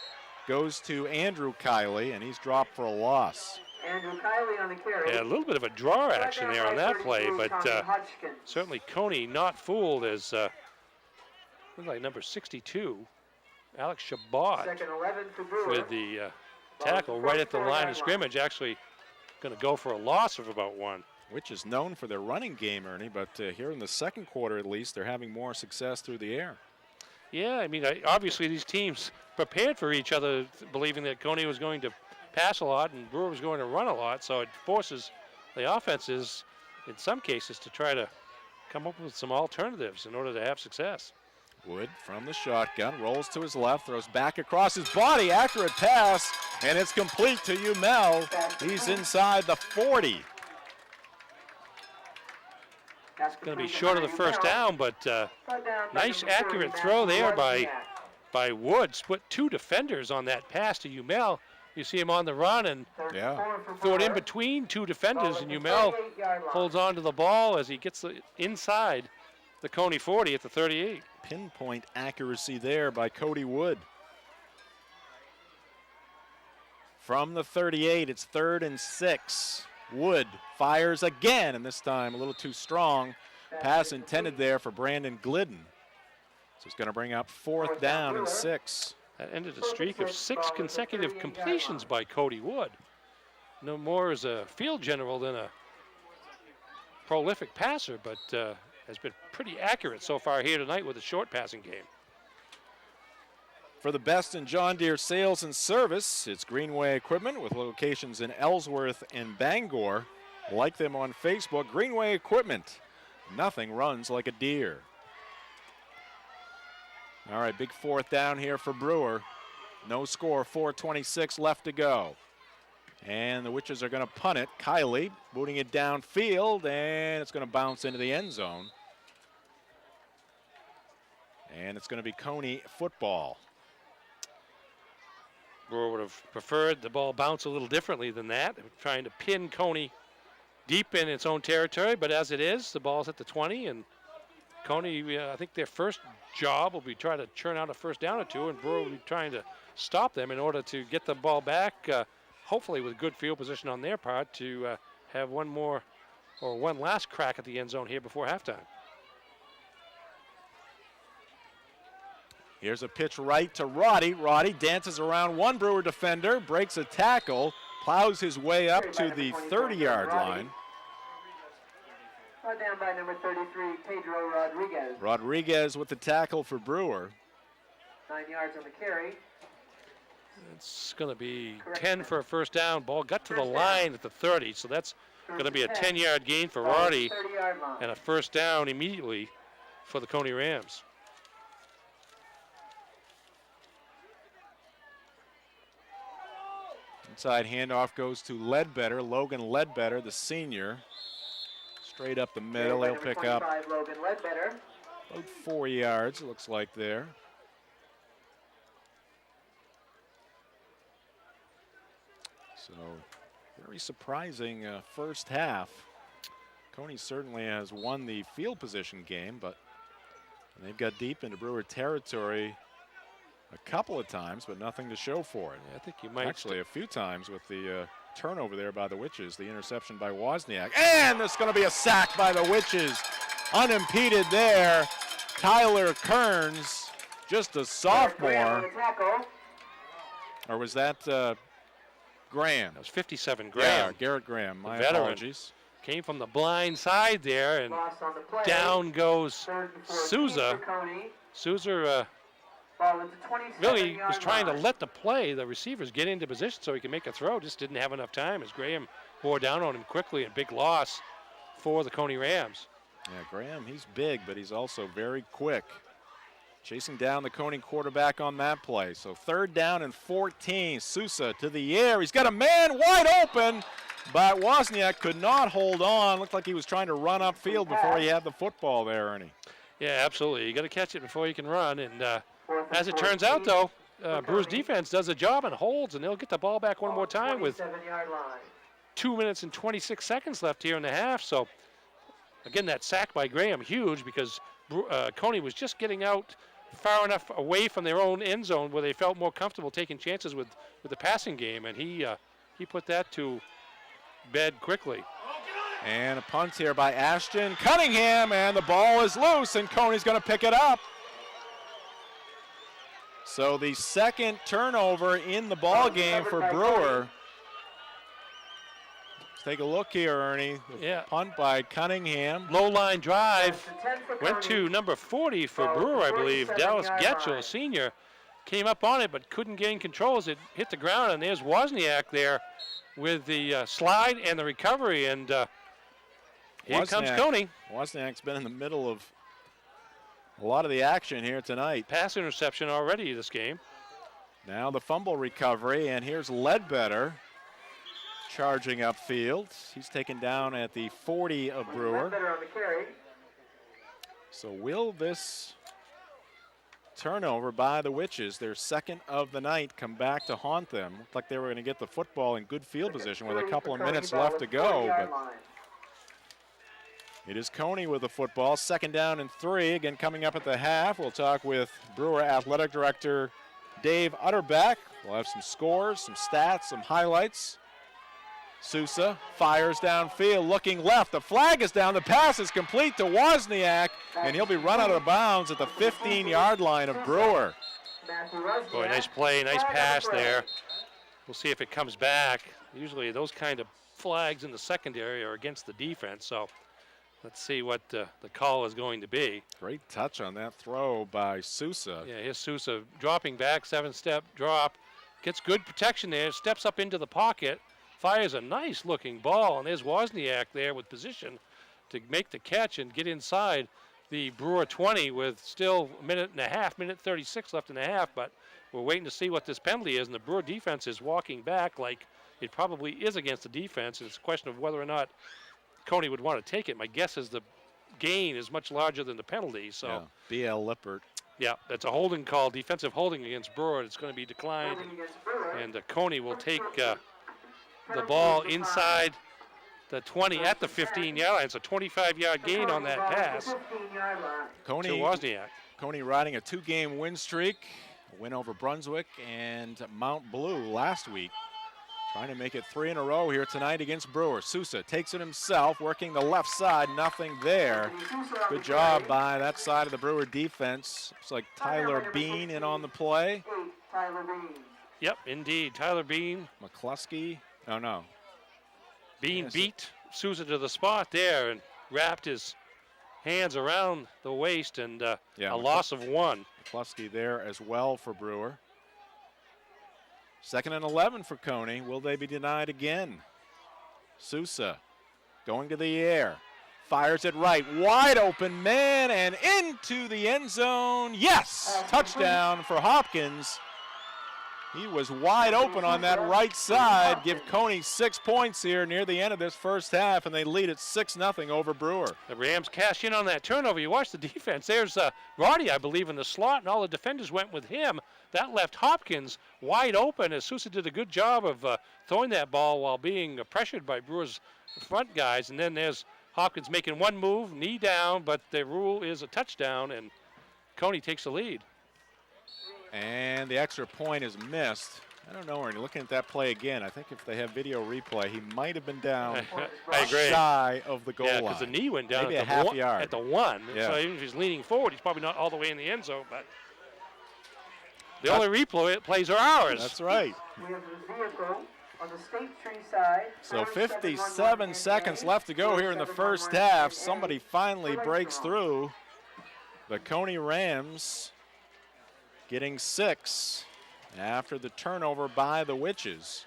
goes to Andrew Kiley, and he's dropped for a loss. Andrew Kiley on the carry. Yeah, a little bit of a draw action there on that play, but certainly Cony not fooled as looks like number 62, Alex Shabbat, with the tackle right at the line of scrimmage, actually going to go for a loss of about 1. Which is known for their running game, Ernie, but here in the second quarter at least, they're having more success through the air. Yeah, I mean, obviously these teams prepared for each other, believing that Cony was going to pass a lot and Brewer was going to run a lot, so it forces the offenses, in some cases, to try to come up with some alternatives in order to have success. Wood from the shotgun, rolls to his left, throws back across his body, accurate pass, and it's complete to Umel. He's inside the 40. It's going to be short of the first down, but nice accurate throw there by Wood. Split 2 defenders on that pass to Umel. You see him on the run and throw it in between 2 defenders, and Umel holds on to the ball as he gets inside the Cony 40 at the 38. Pinpoint accuracy there by Cody Wood. From the 38, it's 3rd and 6. Wood fires again, and this time a little too strong. Pass intended there for Brandon Glidden. So it's going to bring up 4th down and 6. That ended a streak of 6 consecutive completions by Cody Wood. No more as a field general than a prolific passer, but has been pretty accurate so far here tonight with a short passing game. For the best in John Deere sales and service, it's Greenway Equipment with locations in Ellsworth and Bangor. Like them on Facebook, Greenway Equipment. Nothing runs like a Deere. All right, big 4th down here for Brewer. No score, 4:26 left to go. And the Witches are going to punt it. Kylie booting it downfield, and it's going to bounce into the end zone. And it's going to be Cony football. Brewer would have preferred the ball bounce a little differently than that, trying to pin Cony deep in its own territory, but as it is, the ball's at the 20, and Cony, I think their first job will be try to churn out a first down or two, and Brewer will be trying to stop them in order to get the ball back, hopefully with good field position on their part to have one last crack at the end zone here before halftime. Here's a pitch right to Roddy. Roddy dances around one Brewer defender, breaks a tackle, plows his way up to the 30-yard line. Brought down by number 33, Pedro Rodriguez. Rodriguez with the tackle for Brewer. 9 yards on the carry. It's going to be 10 for a first down. Ball got to the line at the 30, so that's going to be a 10-yard gain for Roddy and a first down immediately for the Cony Rams. Inside handoff goes to Ledbetter, Logan Ledbetter, the senior. Straight up the middle, he'll pick up Logan Ledbetter. about 4 yards, it looks like there. So, very surprising first half. Cony certainly has won the field position game, but they've got deep into Brewer territory a couple of times, but nothing to show for it. Yeah, I think you might actually a few times with the turnover there by the Witches, the interception by Wozniak, and there's going to be a sack by the Witches, unimpeded there. Tyler Kearns, just a sophomore, or was that Graham? That was 57 Graham. Yeah, Garrett Graham. My veteran. apologies. Came from the blind side there, and down goes Souza. Souza really was trying to let the receivers get into position so he can make a throw. Just didn't have enough time as Graham bore down on him quickly, and big loss for the Cony Rams. Yeah, Graham, he's big, but he's also very quick. Chasing down the Cony quarterback on that play. So 3rd down and 14. Sousa to the air. He's got a man wide open, but Wozniak could not hold on. Looked like he was trying to run upfield before he had the football there, Ernie. Yeah, absolutely. You got to catch it before you can run. And as it turns out, though, Brewers defense does a job and holds, and they'll get the ball back one more time with 2 minutes and 26 seconds left here in the half. So, again, that sack by Graham, huge, because Cony was just getting out far enough away from their own end zone where they felt more comfortable taking chances with the passing game, and he put that to bed quickly. And a punt here by Ashton Cunningham, and the ball is loose, and Cony's going to pick it up. So the second turnover in the ball game for Brewer. Let's take a look here, Ernie. The punt by Cunningham. Low line drive went to number 40 for Brewer, I believe. Dallas Getchell, a senior, came up on it but couldn't gain control as it hit the ground, and there's Wozniak there with the slide and the recovery, and here comes Cony. Wozniak's been in the middle of a lot of the action here tonight. Pass interception already this game. Now the fumble recovery, and here's Ledbetter charging upfield. He's taken down at the 40 of Brewer. So will this turnover by the Witches, their second of the night, come back to haunt them? Looked like they were going to get the football in good field position with a couple of minutes left to go, but it is Cony with the football. 2nd down and 3. Again, coming up at the half, we'll talk with Brewer Athletic Director Dave Utterback. We'll have some scores, some stats, some highlights. Sousa fires downfield, looking left. The flag is down. The pass is complete to Wozniak, and he'll be run out of bounds at the 15-yard line of Brewer. Boy, nice play, nice pass there. We'll see if it comes back. Usually those kind of flags in the secondary are against the defense, so let's see what the call is going to be. Great touch on that throw by Sousa. Yeah, here's Sousa dropping back, 7-step drop. Gets good protection there, steps up into the pocket, fires a nice-looking ball, and there's Wozniak there with position to make the catch and get inside the Brewer 20 with still a minute and a half, minute 36 left in the half, but we're waiting to see what this penalty is, and the Brewer defense is walking back like it probably is against the defense, and it's a question of whether or not Cony would want to take it. My guess is the gain is much larger than the penalty, so. Yeah. B.L. Lippert. Yeah, that's a holding call, defensive holding against Brewer. It's going to be declined, and Cony will take the ball inside the 20 at the 15-yard line. It's a 25-yard gain on that pass Cony, to Wozniak. Cony riding a 2-game win streak, a win over Brunswick and Mount Blue last week. Trying to make it 3 in a row here tonight against Brewer. Sousa takes it himself, working the left side, nothing there. Good job by that side of the Brewer defense. Looks like Tyler Bean in on the play. Yep, indeed. Tyler Bean. McCluskey. No. Bean beat Sousa to the spot there and wrapped his hands around the waist, and a loss of 1. McCluskey there as well for Brewer. 2nd and 11 for Cony. Will they be denied again? Sousa going to the air. Fires it right. Wide open man and into the end zone. Yes! Touchdown for Hopkins. He was wide open on that right side. Give Cony 6 points here near the end of this first half, and they lead at 6-0 over Brewer. The Rams cash in on that turnover. You watch the defense. There's Roddy, I believe, in the slot, and all the defenders went with him. That left Hopkins wide open, as Sousa did a good job of throwing that ball while being pressured by Brewer's front guys. And then there's Hopkins making one move, knee down, but the rule is a touchdown, and Cony takes the lead. And the extra point is missed. I don't know, when you're looking at that play again, I think if they have video replay, he might have been down I agree. shy of the goal line. Yeah, because the knee went down Maybe at a the half yard. At the 1. Yeah. So even if he's leaning forward, he's probably not all the way in the end zone. But the only replay plays are ours. That's right. We have the vehicle on the State Tree side. So 57 seconds left to go here in the first half. Somebody finally breaks through. The Cony Rams getting 6 after the turnover by the Witches.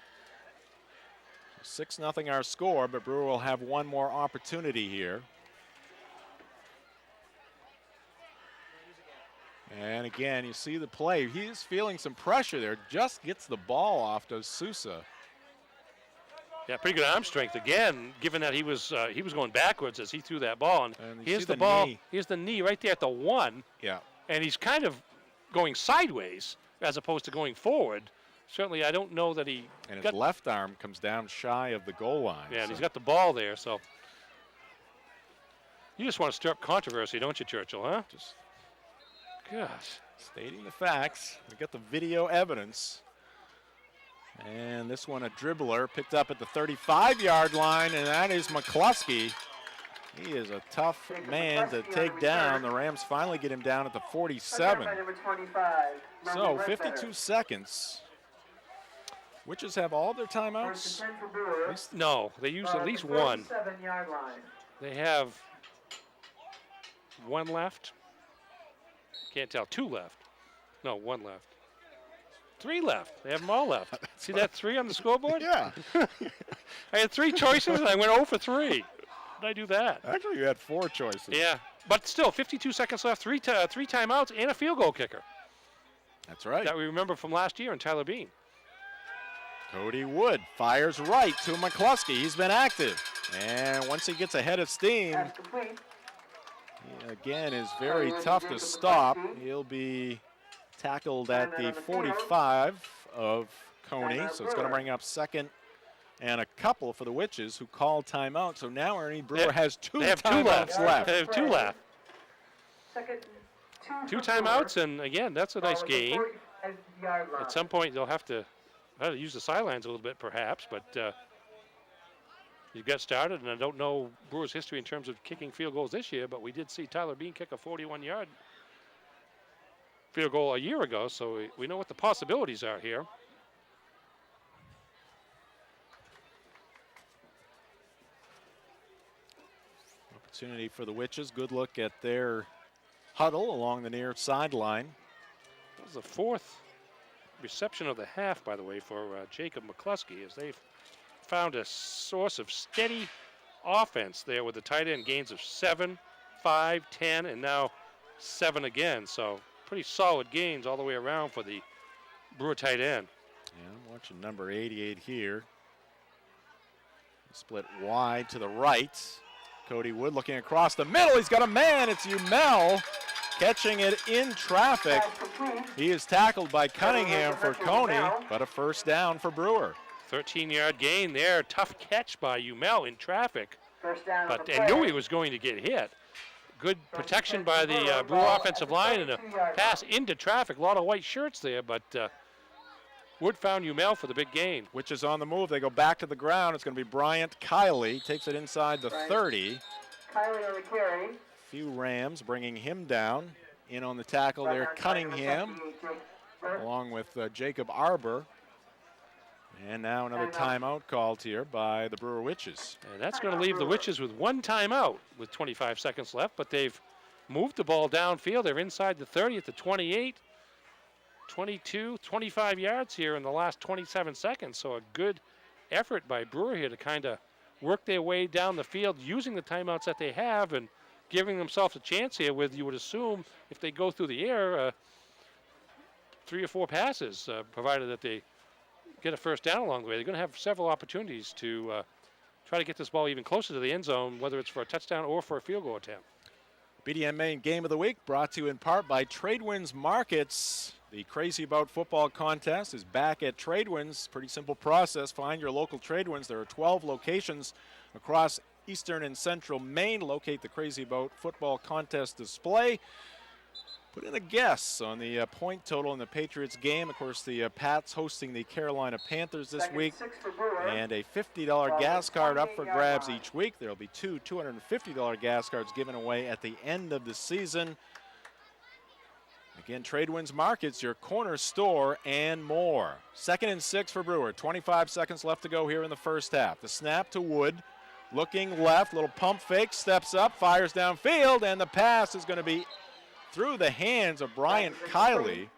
6-0 our score, but Brewer will have one more opportunity here. And again, you see the play. He's feeling some pressure there. Just gets the ball off to Sousa. Yeah, pretty good arm strength again, given that he was going backwards as he threw that ball. And here's the ball. Knee. Here's the knee right there at the 1. Yeah. And he's kind of going sideways as opposed to going forward. Certainly, I don't know that he. And his left arm comes down shy of the goal line. Yeah, and he's got the ball there. So you just want to stir up controversy, don't you, Churchill? Huh? Just gosh. Stating the facts. We got the video evidence. And this one, a dribbler picked up at the 35-yard line, and that is McCluskey. He is a tough man to take down. The Rams finally get him down at the 47. So 52 seconds. Witches have all their timeouts? No, they use at least one. They have 1 left. Can't tell. 2 left. No, 1 left. 3 left. They have them all left. See that 3 on the scoreboard? Yeah. I had 3 choices, and I went 0 for 3. How did I do that? Actually, you had 4 choices. Yeah, but still, 52 seconds left, 3 timeouts, and a field goal kicker. That's right. That we remember from last year in Tyler Bean. Cody Wood fires right to McCluskey. He's been active. And once he gets ahead of steam, he again is very tough to stop. He'll be tackled at the 45 of Cony. So it's going to bring up 2nd and a couple for the Witches, who called timeout. So now Ernie Brewer has 2 timeouts left. They have 2 left. 2 timeouts, and again, that's a nice game. At some point, they'll have to use the sidelines a little bit, perhaps, but you got started, and I don't know Brewer's history in terms of kicking field goals this year, but we did see Tyler Bean kick a 41-yard field goal a year ago, so we know what the possibilities are here. Opportunity for the Witches. Good look at their huddle along the near sideline. That was the 4th reception of the half, by the way, for Jacob McCluskey, as they've found a source of steady offense there with the tight end gains of 7 5, 10, and now 7 again. So pretty solid gains all the way around for the Brewer tight end. Yeah, I'm watching number 88 here. Split wide to the right. Cody Wood looking across the middle. He's got a man. It's Umel catching it in traffic. He is tackled by Cunningham for Cony, but a first down for Brewer. 13-yard gain there. Tough catch by Umel in traffic. But I knew he was going to get hit. Good protection by the Brewer offensive line and a pass into traffic. A lot of white shirts there, but Wood found Umel for the big gain. Which is on the move. They go back to the ground. It's going to be Bryant Kiley. Takes it inside the 30. Kiley on the carry. Few Rams bringing him down. In on the tackle there, Cunningham, along with Jacob Arbor. And now another timeout called here by the Brewer Witches. And that's going to leave the Witches with one timeout with 25 seconds left, but they've moved the ball downfield. They're inside the 30 at the 28, 22, 25 yards here in the last 27 seconds. So a good effort by Brewer here to kind of work their way down the field using the timeouts that they have and giving themselves a chance here with, you would assume, if they go through the air, 3 or 4 passes, provided that they get a first down along the way. They're going to have several opportunities to try to get this ball even closer to the end zone, whether it's for a touchdown or for a field goal attempt. BDN Maine Game of the Week brought to you in part by Tradewinds Markets. The Crazy About Football contest is back at Tradewinds. Pretty simple process. Find your local Tradewinds. There are 12 locations across eastern and central Maine. Locate the Crazy About Football contest display. Put in a guess on the point total in the Patriots game. Of course, the Pats hosting the Carolina Panthers this week. And a $50 gas card up for grabs each week. There will be 2 $250 gas cards given away at the end of the season. Again, Tradewinds Markets, your corner store and more. 2nd and 6 for Brewer. 25 seconds left to go here in the first half. The snap to Wood. Looking left, little pump fake, steps up, fires downfield, and the pass is going to be through the hands of Bryant Kiley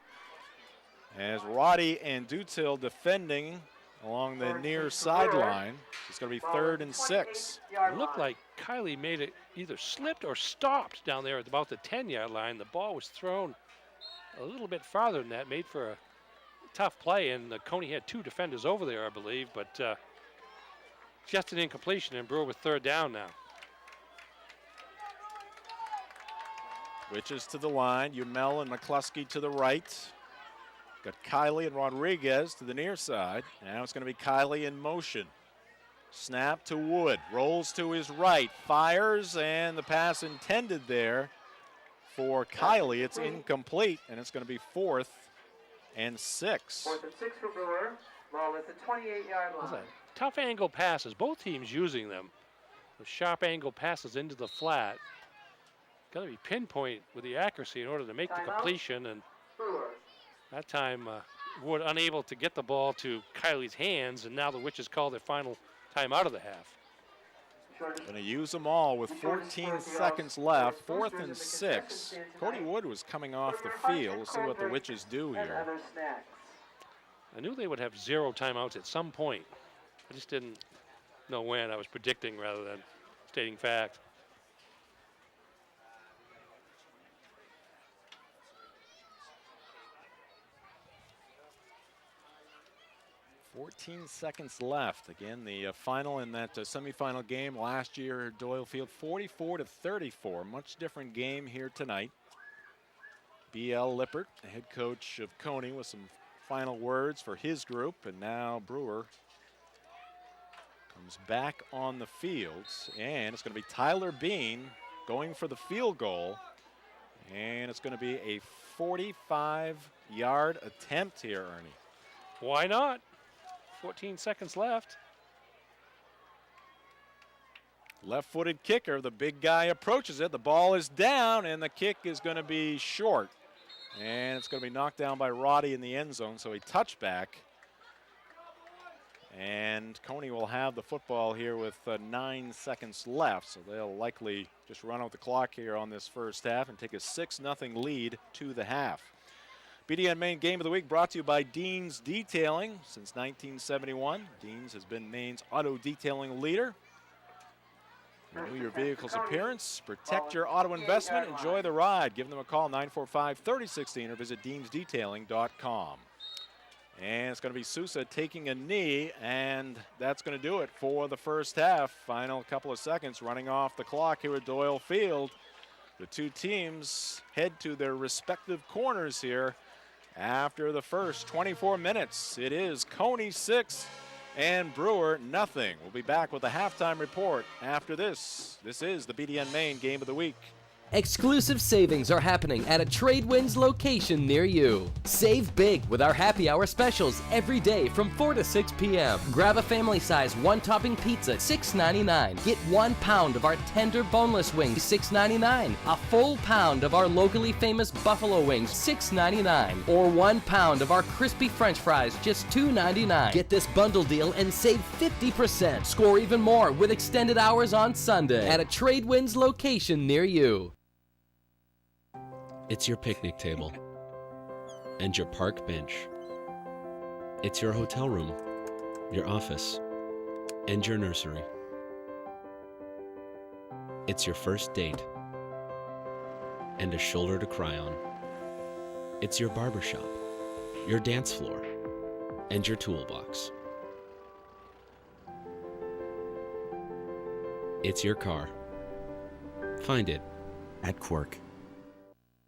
as Roddy and Dutil defending along the near sideline. It's going to be 3rd and 6. It looked like Kiley made it either slipped or stopped down there at about the 10-yard line. The ball was thrown a little bit farther than that, made for a tough play, and Cony had 2 defenders over there, I believe, but just an incompletion, and Brewer with 3rd down now. Witches to the line, Umel and McCluskey to the right. Got Kiley and Rodriguez to the near side. Now it's going to be Kiley in motion. Snap to Wood, rolls to his right, fires, and the pass intended there for Kiley. It's incomplete, and it's going to be 4th and 6. 4th and 6 for Brewer. Ball at the 28-yard line. Tough angle passes, both teams using them. The sharp angle passes into the flat. Got to be pinpoint with the accuracy in order to make the completion, and that time Wood unable to get the ball to Kiley's hands, and now the Witches call their final time out of the half. Going to use them all with 14 seconds left, 4th and 6. Cody Wood was coming off the field. We'll see what the Witches do here. I knew they would have 0 timeouts at some point. I just didn't know when. I was predicting rather than stating fact. $14 seconds left. Again, the final in that semifinal game last year at Doyle Field, 44-34. Much different game here tonight. B.L. Lippert, the head coach of Cony, with some final words for his group, and now Brewer comes back on the field, and it's going to be Tyler Bean going for the field goal, and it's going to be a 45-yard attempt here, Ernie. Why not? 14 seconds left. Left-footed kicker, the big guy approaches it. The ball is down, and the kick is going to be short. And it's going to be knocked down by Roddy in the end zone, so a touchback. And Cony will have the football here with 9 seconds left, so they'll likely just run out the clock here on this first half and take a 6-0 lead to the half. BDN Maine Game of the Week brought to you by Dean's Detailing. Since 1971, Dean's has been Maine's auto detailing leader. Renew your vehicle's appearance, protect your auto investment, enjoy the ride. Give them a call, 945-3016, or visit deansdetailing.com. And it's going to be Sousa taking a knee, and that's going to do it for the first half. Final couple of seconds running off the clock here at Doyle Field. The two teams head to their respective corners here after the first 24 minutes. It is Cony 6 and Brewer nothing. We'll be back with a halftime report after this. This is the BDN Maine Game of the Week. Exclusive savings are happening at a Tradewinds location near you. Save big with our happy hour specials every day from 4 to 6 p.m. Grab a family size one-topping pizza, $6.99. Get 1 pound of our tender boneless wings, $6.99. A full pound of our locally famous buffalo wings, $6.99. Or 1 pound of our crispy french fries, just $2.99. Get this bundle deal and save 50%. Score even more with extended hours on Sunday at a Tradewinds location near you. It's your picnic table and your park bench. It's your hotel room, your office, and your nursery. It's your first date and a shoulder to cry on. It's your barbershop, your dance floor, and your toolbox. It's your car. Find it at Quirk.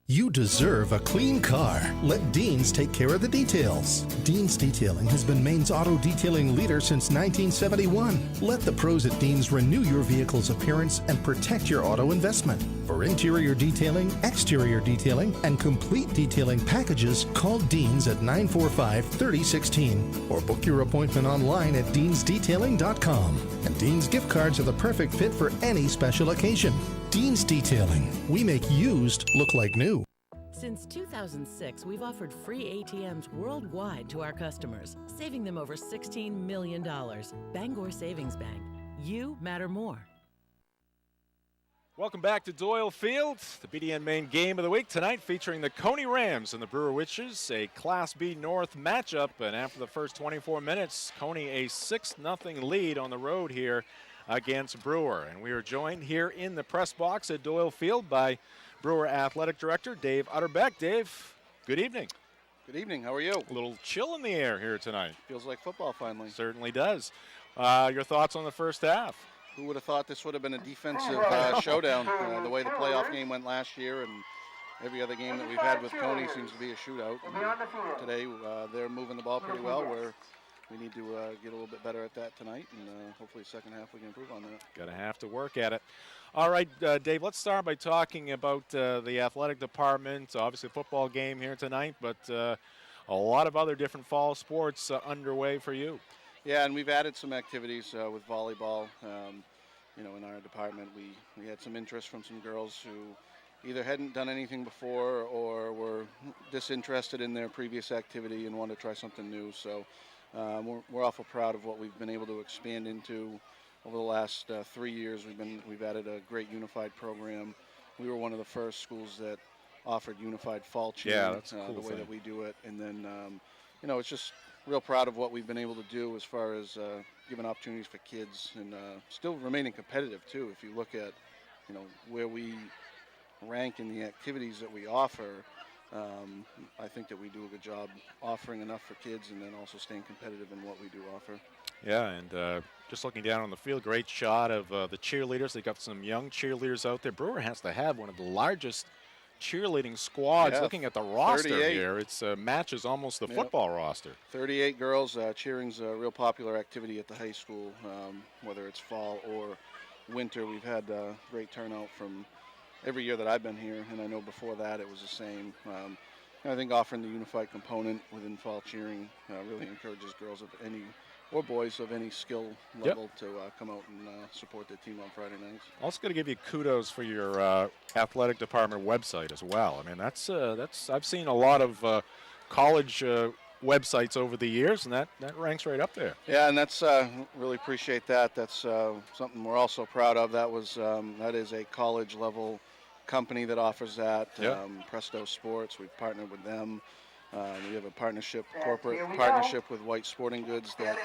You deserve a clean car. Let Dean's take care of the details. Dean's Detailing has been Maine's auto detailing leader since 1971. Let the pros at Dean's renew your vehicle's appearance and protect your auto investment. For interior detailing, exterior detailing, and complete detailing packages, call Dean's at 945-3016 or book your appointment online at deansdetailing.com. And Dean's gift cards are the perfect fit for any special occasion. Dean's Detailing. We make used look like new. Since 2006, we've offered free ATMs worldwide to our customers, saving them over $16 million. Bangor Savings Bank. You matter more. Welcome back to Doyle Field, the BDN Maine Game of the Week tonight, featuring the Cony Rams and the Brewer Witches, a Class B North matchup. And after the first 24 minutes, Cony a 6-0 lead on the road here against Brewer. And we are joined here in the press box at Doyle Field by Brewer Athletic Director Dave Utterbeck. Dave, good evening. Good evening. How are you? A little chill in the air here tonight. Feels like football finally. Certainly does. Your thoughts on the first half? Who would have thought this would have been a defensive showdown? The way the playoff game went last year, and every other game that we've had with Cony seems to be a shootout. And today they're moving the ball pretty well, where we need to get a little bit better at that tonight, and hopefully second half we can improve on that. Going to have to work at it. All right, Dave, let's start by talking about the athletic department. Obviously a football game here tonight, but a lot of other different fall sports underway for you. Yeah, and we've added some activities with volleyball. In our department, we had some interest from some girls who either hadn't done anything before or were disinterested in their previous activity and wanted to try something new. So we're awful proud of what we've been able to expand into over the last 3 years. We've added a great unified program. We were one of the first schools that offered unified fall cheer. Yeah, that's a cool the way thing. that we do it, and then it's just real proud of what we've been able to do as far as giving opportunities for kids and still remaining competitive too. If you look at where we rank in the activities that we offer, I think that we do a good job offering enough for kids and then also staying competitive in what we do offer. Yeah, and just looking down on the field, great shot of the cheerleaders. They got some young cheerleaders out there. Brewer has to have one of the largest cheerleading squads. Yeah, looking at the roster 38. here, it's matches almost the football roster. 38 girls. Cheering's a real popular activity at the high school, whether it's fall or winter. We've had great turnout from every year that I've been here, and I know before that it was the same. I think offering the unified component within fall cheering really encourages girls of any or boys of any skill level to come out and support their team on Friday nights. Also going to give you kudos for your athletic department website as well. I mean, that's I've seen a lot of college websites over the years, and that ranks right up there. Yeah, and that's really appreciate that. That's something we're also proud of. That is a college level company that offers that. Presto Sports, we've partnered with them. We have a corporate partnership with White Sporting Goods that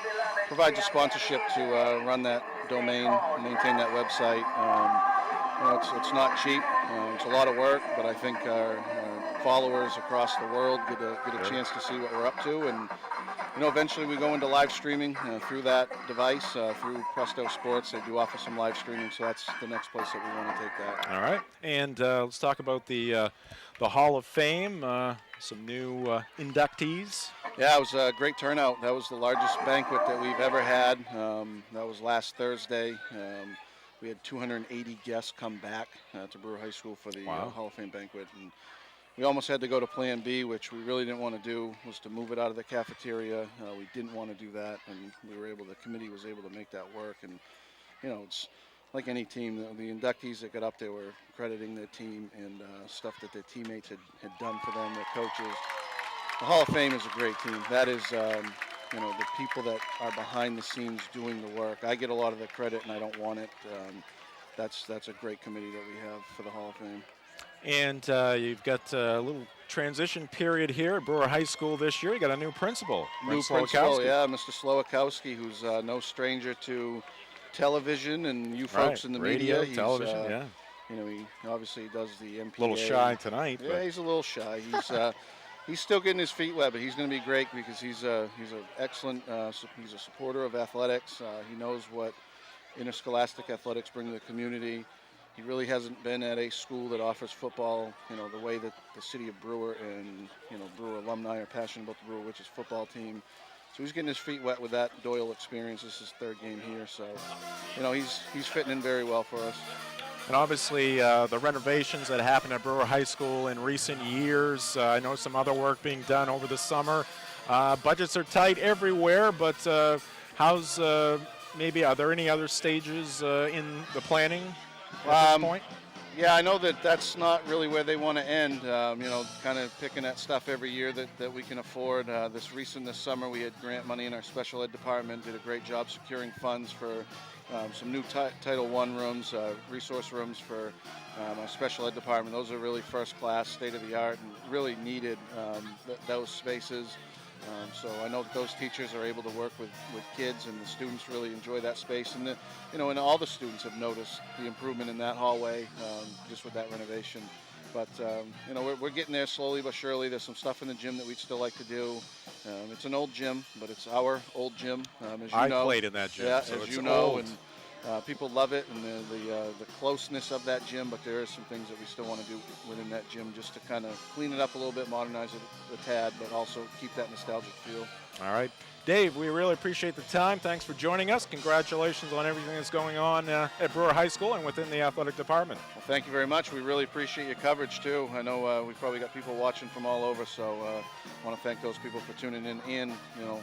provides a sponsorship to run that domain, maintain that website. It's not cheap. It's a lot of work, but I think our followers across the world get a chance to see what we're up to, and eventually we go into live streaming through that device, through Presto Sports. They do offer some live streaming, so that's the next place that we want to take that. All right, and let's talk about the Hall of Fame. Some new inductees. Yeah, it was a great turnout. That was the largest banquet that we've ever had. That was last Thursday. We had 280 guests come back to Brewer High School for the Hall of Fame banquet, and we almost had to go to Plan B, which we really didn't want to do, was to move it out of the cafeteria. We didn't want to do that, and the committee was able to make that work. And it's like any team, the inductees that got up there were crediting their team and stuff that their teammates had done for them, their coaches. The Hall of Fame is a great team. That is, the people that are behind the scenes doing the work. I get a lot of the credit, and I don't want it. That's a great committee that we have for the Hall of Fame. And you've got a little transition period here at Brewer High School this year. You got a new principal. New principal, yeah, Mr. Slowakowski, who's no stranger to television and you folks in the radio, media. Television, yeah. He obviously does the MPA. A little shy tonight. Yeah, he's a little shy. He's still getting his feet wet, but he's going to be great because he's an excellent. He's a supporter of athletics. He knows what interscholastic athletics bring to the community. He really hasn't been at a school that offers football, the way that the city of Brewer and, Brewer alumni are passionate about the Brewer Witches football team. So he's getting his feet wet with that Doyle experience. This is his third game here. So, he's fitting in very well for us. And obviously the renovations that happened at Brewer High School in recent years. I know some other work being done over the summer. Budgets are tight everywhere, but are there any other stages in the planning at this point? Yeah, I know that's not really where they want to end, kind of picking at stuff every year that we can afford. This summer we had grant money in our special ed department, did a great job securing funds for some new Title I rooms, resource rooms for our special ed department. Those are really first class, state of the art, and really needed those spaces. So I know that those teachers are able to work with kids, and the students really enjoy that space. And and all the students have noticed the improvement in that hallway just with that renovation. But we're getting there slowly but surely. There's some stuff in the gym that we'd still like to do. It's an old gym, but it's our old gym, as you know. I played in that gym, yeah, so as it's you know, old. and people love it, and the closeness of that gym. But there are some things that we still want to do within that gym, just to kind of clean it up a little bit, modernize it a tad, but also keep that nostalgic feel. All right. Dave, we really appreciate the time. Thanks for joining us. Congratulations on everything that's going on at Brewer High School and within the athletic department. Well, thank you very much. We really appreciate your coverage, too. I know we've probably got people watching from all over, so I want to thank those people for tuning in and,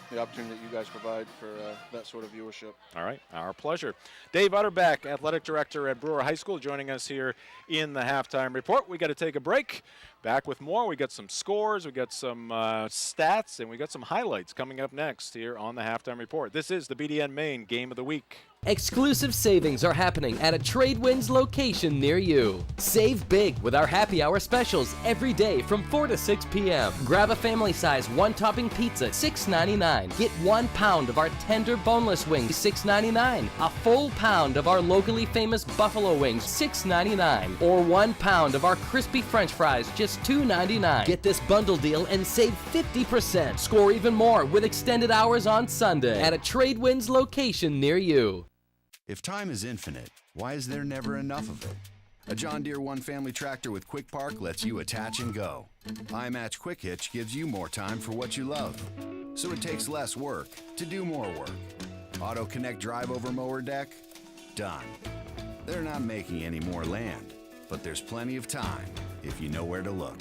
the opportunity that you guys provide for that sort of viewership. All right. Our pleasure. Dave Utterback, athletic director at Brewer High School, joining us here in the Halftime Report. We got to take a break. Back with more. We got some scores, we got some stats, and we got some highlights coming up next here on the Halftime Report. This is the BDN Maine Game of the Week. Exclusive savings are happening at a Tradewinds location near you. Save big with our happy hour specials every day from 4 to 6 p.m. Grab a family size one-topping pizza, $6.99. Get 1 pound of our tender boneless wings, $6.99. A full pound of our locally famous buffalo wings, $6.99. Or 1 pound of our crispy french fries, just $2.99. Get this bundle deal and save 50%. Score even more with extended hours on Sunday at a Tradewinds location near you. If time is infinite, why is there never enough of it? A John Deere One Family Tractor with Quick Park lets you attach and go. iMatch Quick Hitch gives you more time for what you love, so it takes less work to do more work. Auto Connect Drive Over Mower Deck? Done. They're not making any more land, but there's plenty of time if you know where to look.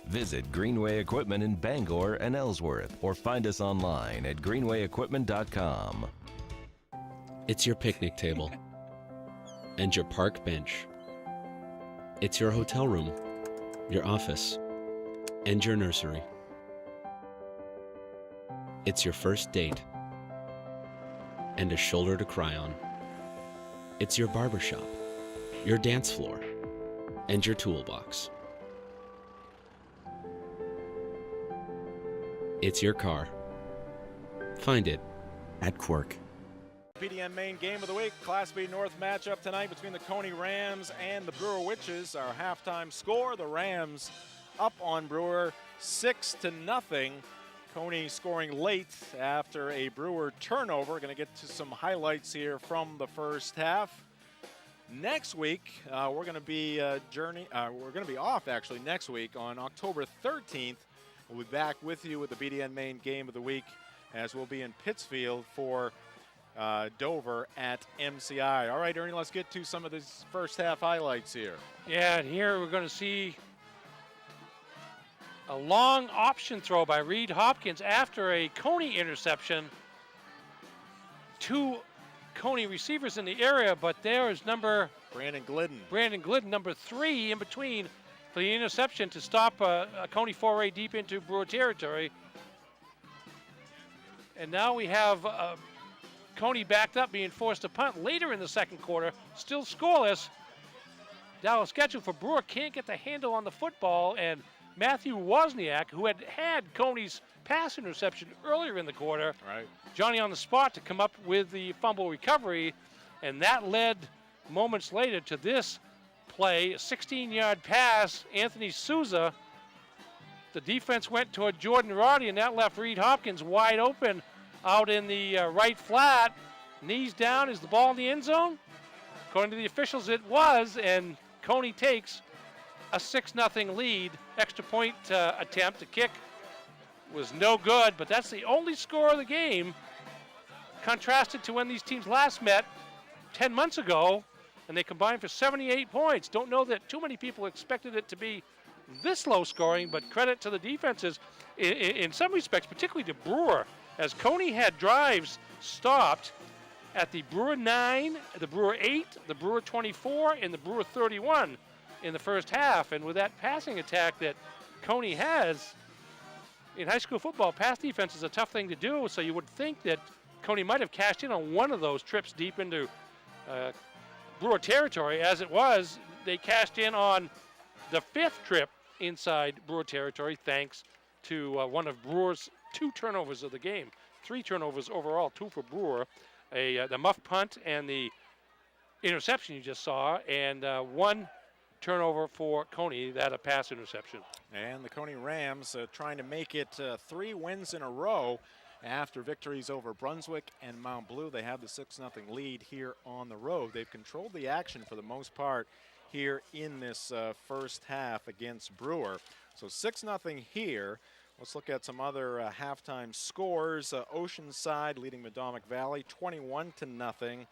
Visit Greenway Equipment in Bangor and Ellsworth, or find us online at greenwayequipment.com. It's your picnic table and your park bench. It's your hotel room, your office, and your nursery. It's your first date and a shoulder to cry on. It's your barbershop, your dance floor, and your toolbox. It's your car. Find it at Quirk. BDN Main Game of the Week, Class B North matchup tonight between the Cony Rams and the Brewer Witches. Our halftime score, the Rams up on Brewer 6-0. Cony scoring late after a Brewer turnover. Going to get to some highlights here from the first half. Next week, we're going to be off actually next week on October 13th. We'll be back with you with the BDN Main Game of the Week as we'll be in Pittsfield for Dover at MCI. All right, Ernie, let's get to some of these first half highlights here. Yeah, and here we're going to see a long option throw by Reed Hopkins after a Cony interception. Two Cony receivers in the area, but there is Brandon Glidden. Number 3 in between for the interception to stop a Cony foray deep into Brewer territory. And now we have Cony backed up, being forced to punt later in the second quarter, still scoreless. Dallas scheduled for Brewer can't get the handle on the football, and Matthew Wozniak, who had Cony's pass interception earlier in the quarter, right, Johnny on the spot to come up with the fumble recovery, and that led moments later to this play, a 16-yard pass, Anthony Souza. The defense went toward Jordan Roddy, and that left Reed Hopkins wide open out in the right flat. Knees down. Is the ball in the end zone? According to the officials, it was, and Cony takes a 6-0 lead. Extra point attempt. The kick was no good, but that's the only score of the game. Contrasted to when these teams last met 10 months ago, and they combined for 78 points. Don't know that too many people expected it to be this low scoring, but credit to the defenses in some respects, particularly to Brewer, as Cony had drives stopped at the Brewer 9, the Brewer 8, the Brewer 24, and the Brewer 31 in the first half. And with that passing attack that Cony has, in high school football, pass defense is a tough thing to do, so you would think that Cony might have cashed in on one of those trips deep into Brewer territory. As it was, they cashed in on the 5th trip inside Brewer territory, thanks to one of Brewer's 2 turnovers of the game. 3 turnovers overall, 2 for Brewer. The muff punt and the interception you just saw, and 1 turnover for Cony, that a pass interception. And the Cony Rams trying to make it 3 wins in a row after victories over Brunswick and Mount Blue. They have the 6-0 lead here on the road. They've controlled the action for the most part here in this first half against Brewer. So 6-0 here. Let's look at some other halftime scores. Oceanside leading Madomic Valley 21-0.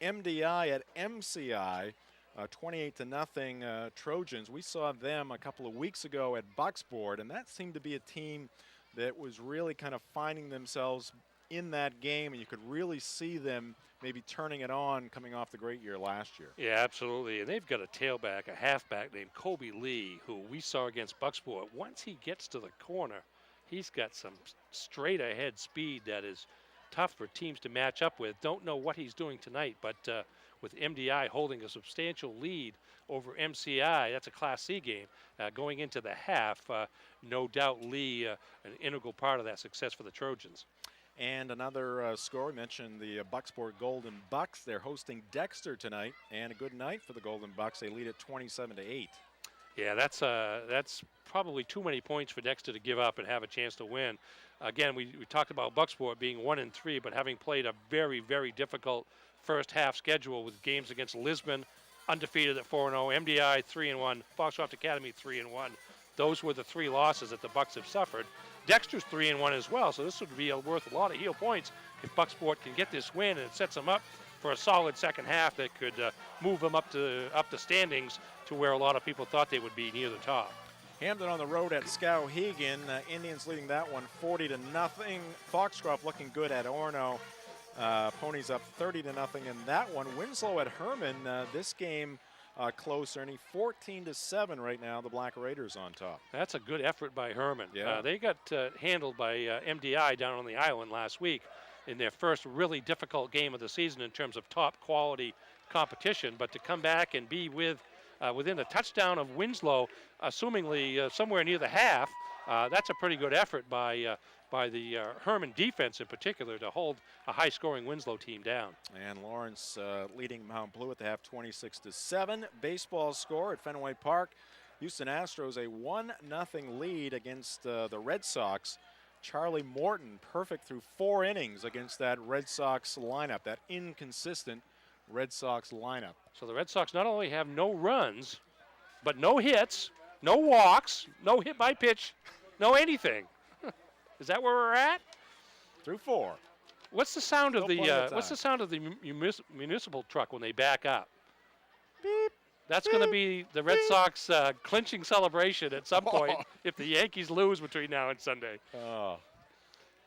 MDI at MCI 28-0 Trojans. We saw them a couple of weeks ago at Bucksport, and that seemed to be a team that was really kind of finding themselves in that game, and you could really see them maybe turning it on coming off the great year last year. Yeah, absolutely. And they've got a tailback, a halfback named Kobe Lee, who we saw against Bucksport. Once he gets to the corner, he's got some straight ahead speed that is tough for teams to match up with. Don't know what he's doing tonight, but with MDI holding a substantial lead over MCI, that's a Class C game. Going into the half, no doubt Lee, an integral part of that success for the Trojans. And another score, we mentioned the Bucksport Golden Bucks. They're hosting Dexter tonight, and a good night for the Golden Bucks. They lead at 27-8. Yeah, that's probably too many points for Dexter to give up and have a chance to win. Again, we talked about Bucksport being 1-3, but having played a very, very difficult first half schedule with games against Lisbon, undefeated at 4-0, MDI 3-1, Foxcroft Academy 3-1. Those were the 3 losses that the Bucks have suffered. Dexter's 3-1 as well, so this would be worth a lot of heel points if Bucksport can get this win, and it sets them up for a solid second half that could move them up the standings to where a lot of people thought they would be near the top. Hamden on the road at Skowhegan. Indians leading that one 40-0. Foxcroft looking good at Orono. Ponies up 30-0 in that one. Winslow at Herman. This game close, Ernie. 14-7 right now. The Black Raiders on top. That's a good effort by Herman. Yeah. They got handled by MDI down on the island last week in their first really difficult game of the season in terms of top quality competition. But to come back and be within a touchdown of Winslow, assumingly somewhere near the half, that's a pretty good effort by the Herman defense in particular to hold a high-scoring Winslow team down. And Lawrence leading Mount Blue at the half 26-7. Baseball score at Fenway Park. Houston Astros a 1-0 lead against the Red Sox. Charlie Morton perfect through 4 innings against that Red Sox lineup, that inconsistent Red Sox lineup. So the Red Sox not only have no runs, but no hits, no walks, no hit by pitch, no anything. Is that where we're at? Through 4. What's the sound of What's the sound of the municipal truck when they back up? Beep. That's going to be the Red Sox clinching celebration at some point if the Yankees lose between now and Sunday. Oh.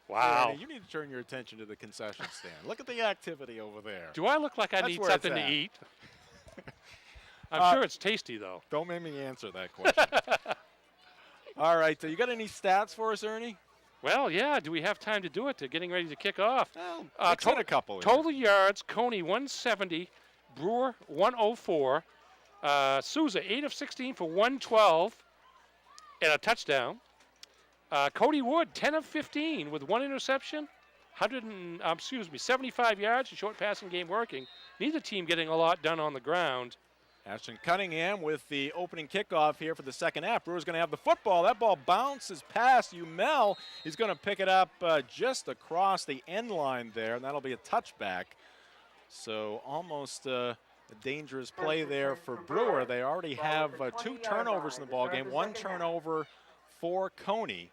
Wow. Danny, you need to turn your attention to the concession stand. Look at the activity over there. Do I look like I need something to eat? I'm sure it's tasty, though. Don't make me answer that question. All right. So you got any stats for us, Ernie? Well, yeah. Do we have time to do it? To getting ready to kick off. Well, mix in a couple. Total yards, Cony 170, Brewer 104. Souza, 8 of 16 for 112 and a touchdown. Cody Wood, 10 of 15 with 1 interception, 75 yards, a short passing game working. Neither team getting a lot done on the ground. Ashton Cunningham with the opening kickoff here for the second half. Brewer's going to have the football. That ball bounces past Umel. He's going to pick it up just across the end line there, and that'll be a touchback. So almost a dangerous play there for Brewer. They already have 2 turnovers in the ball game, 1 turnover for Cony.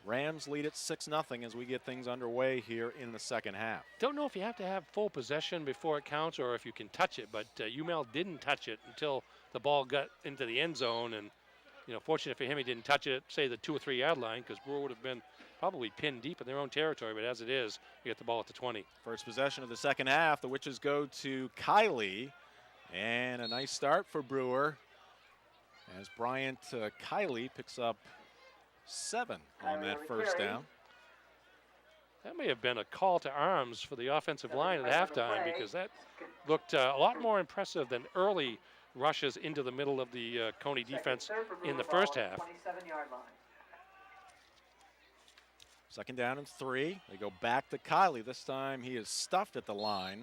Rams lead it 6-0 as we get things underway here in the second half. Don't know if you have to have full possession before it counts or if you can touch it, but Umel didn't touch it until the ball got into the end zone. And, fortunate for him, he didn't touch it, say, the 2 or 3 yard line, because Brewer would have been probably pinned deep in their own territory. But as it is, you get the ball at the 20. First possession of the second half. The Witches go to Kiley. And a nice start for Brewer as Bryant Kiley picks up 7 on that first down. That may have been a call to arms for the offensive line at halftime, because that looked a lot more impressive than early rushes into the middle of the Cony defense in the first half. Second down and 3. They go back to Kiley. This time he is stuffed at the line.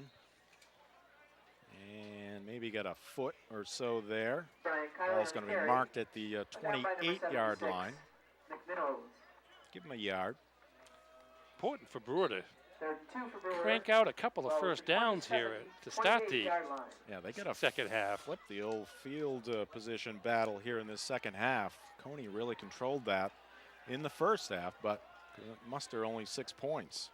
And maybe got a foot or so there. Ball's going to be marked at the 28-yard line. Give him a yard. Important for Brewer to crank out a couple of first downs here to start the they got to second half. Flip the old field position battle here in this second half. Cony really controlled that in the first half, but muster only 6 points.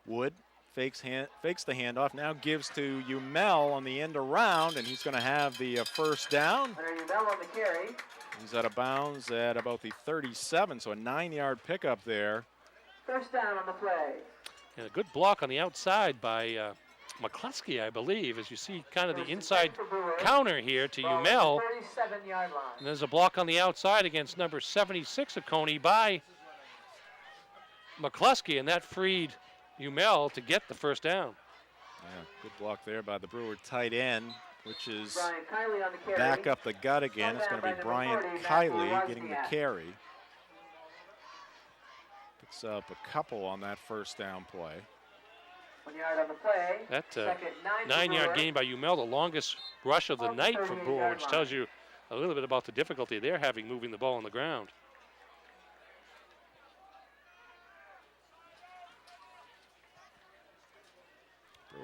Wood fakes the handoff, now gives to Umel on the end around, and he's going to have the first down. Umel on the carry. He's out of bounds at about the 37, so a 9-yard pickup there. First down on the play. And a good block on the outside by McCluskey, I believe, as you see kind of the inside counter here to Umel. 37-yard line. And there's a block on the outside against number 76 of Cony by McCluskey, and that freed Umel to get the first down. Yeah, good block there by the Brewer tight end, which is Kiley on the carry. Back up the gut again. It's going to be Bryant Kiley getting the carry. Picks up a couple on that first down play. 1 yard on the play. That 9-yard gain by Umel, the longest rush of the night for Brewer, which tells you a little bit about the difficulty they're having moving the ball on the ground.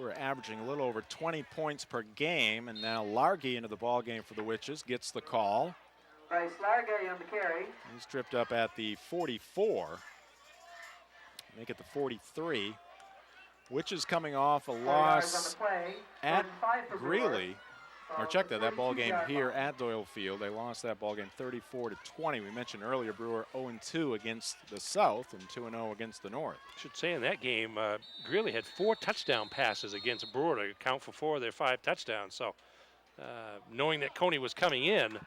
We're averaging a little over 20 points per game, and now Largy into the ball game for the Witches gets the call. Bryce Largy on the carry. He's tripped up at the 44. Make it the 43. Witches coming off a loss at Greeley. Or check that ball game here at Doyle Field. They lost that ball game 34-20. We mentioned earlier Brewer 0-2 against the South and 2-0 against the North. I should say in that game, Greeley had 4 touchdown passes against Brewer to account for 4 of their 5 touchdowns. So knowing that Cony was coming in,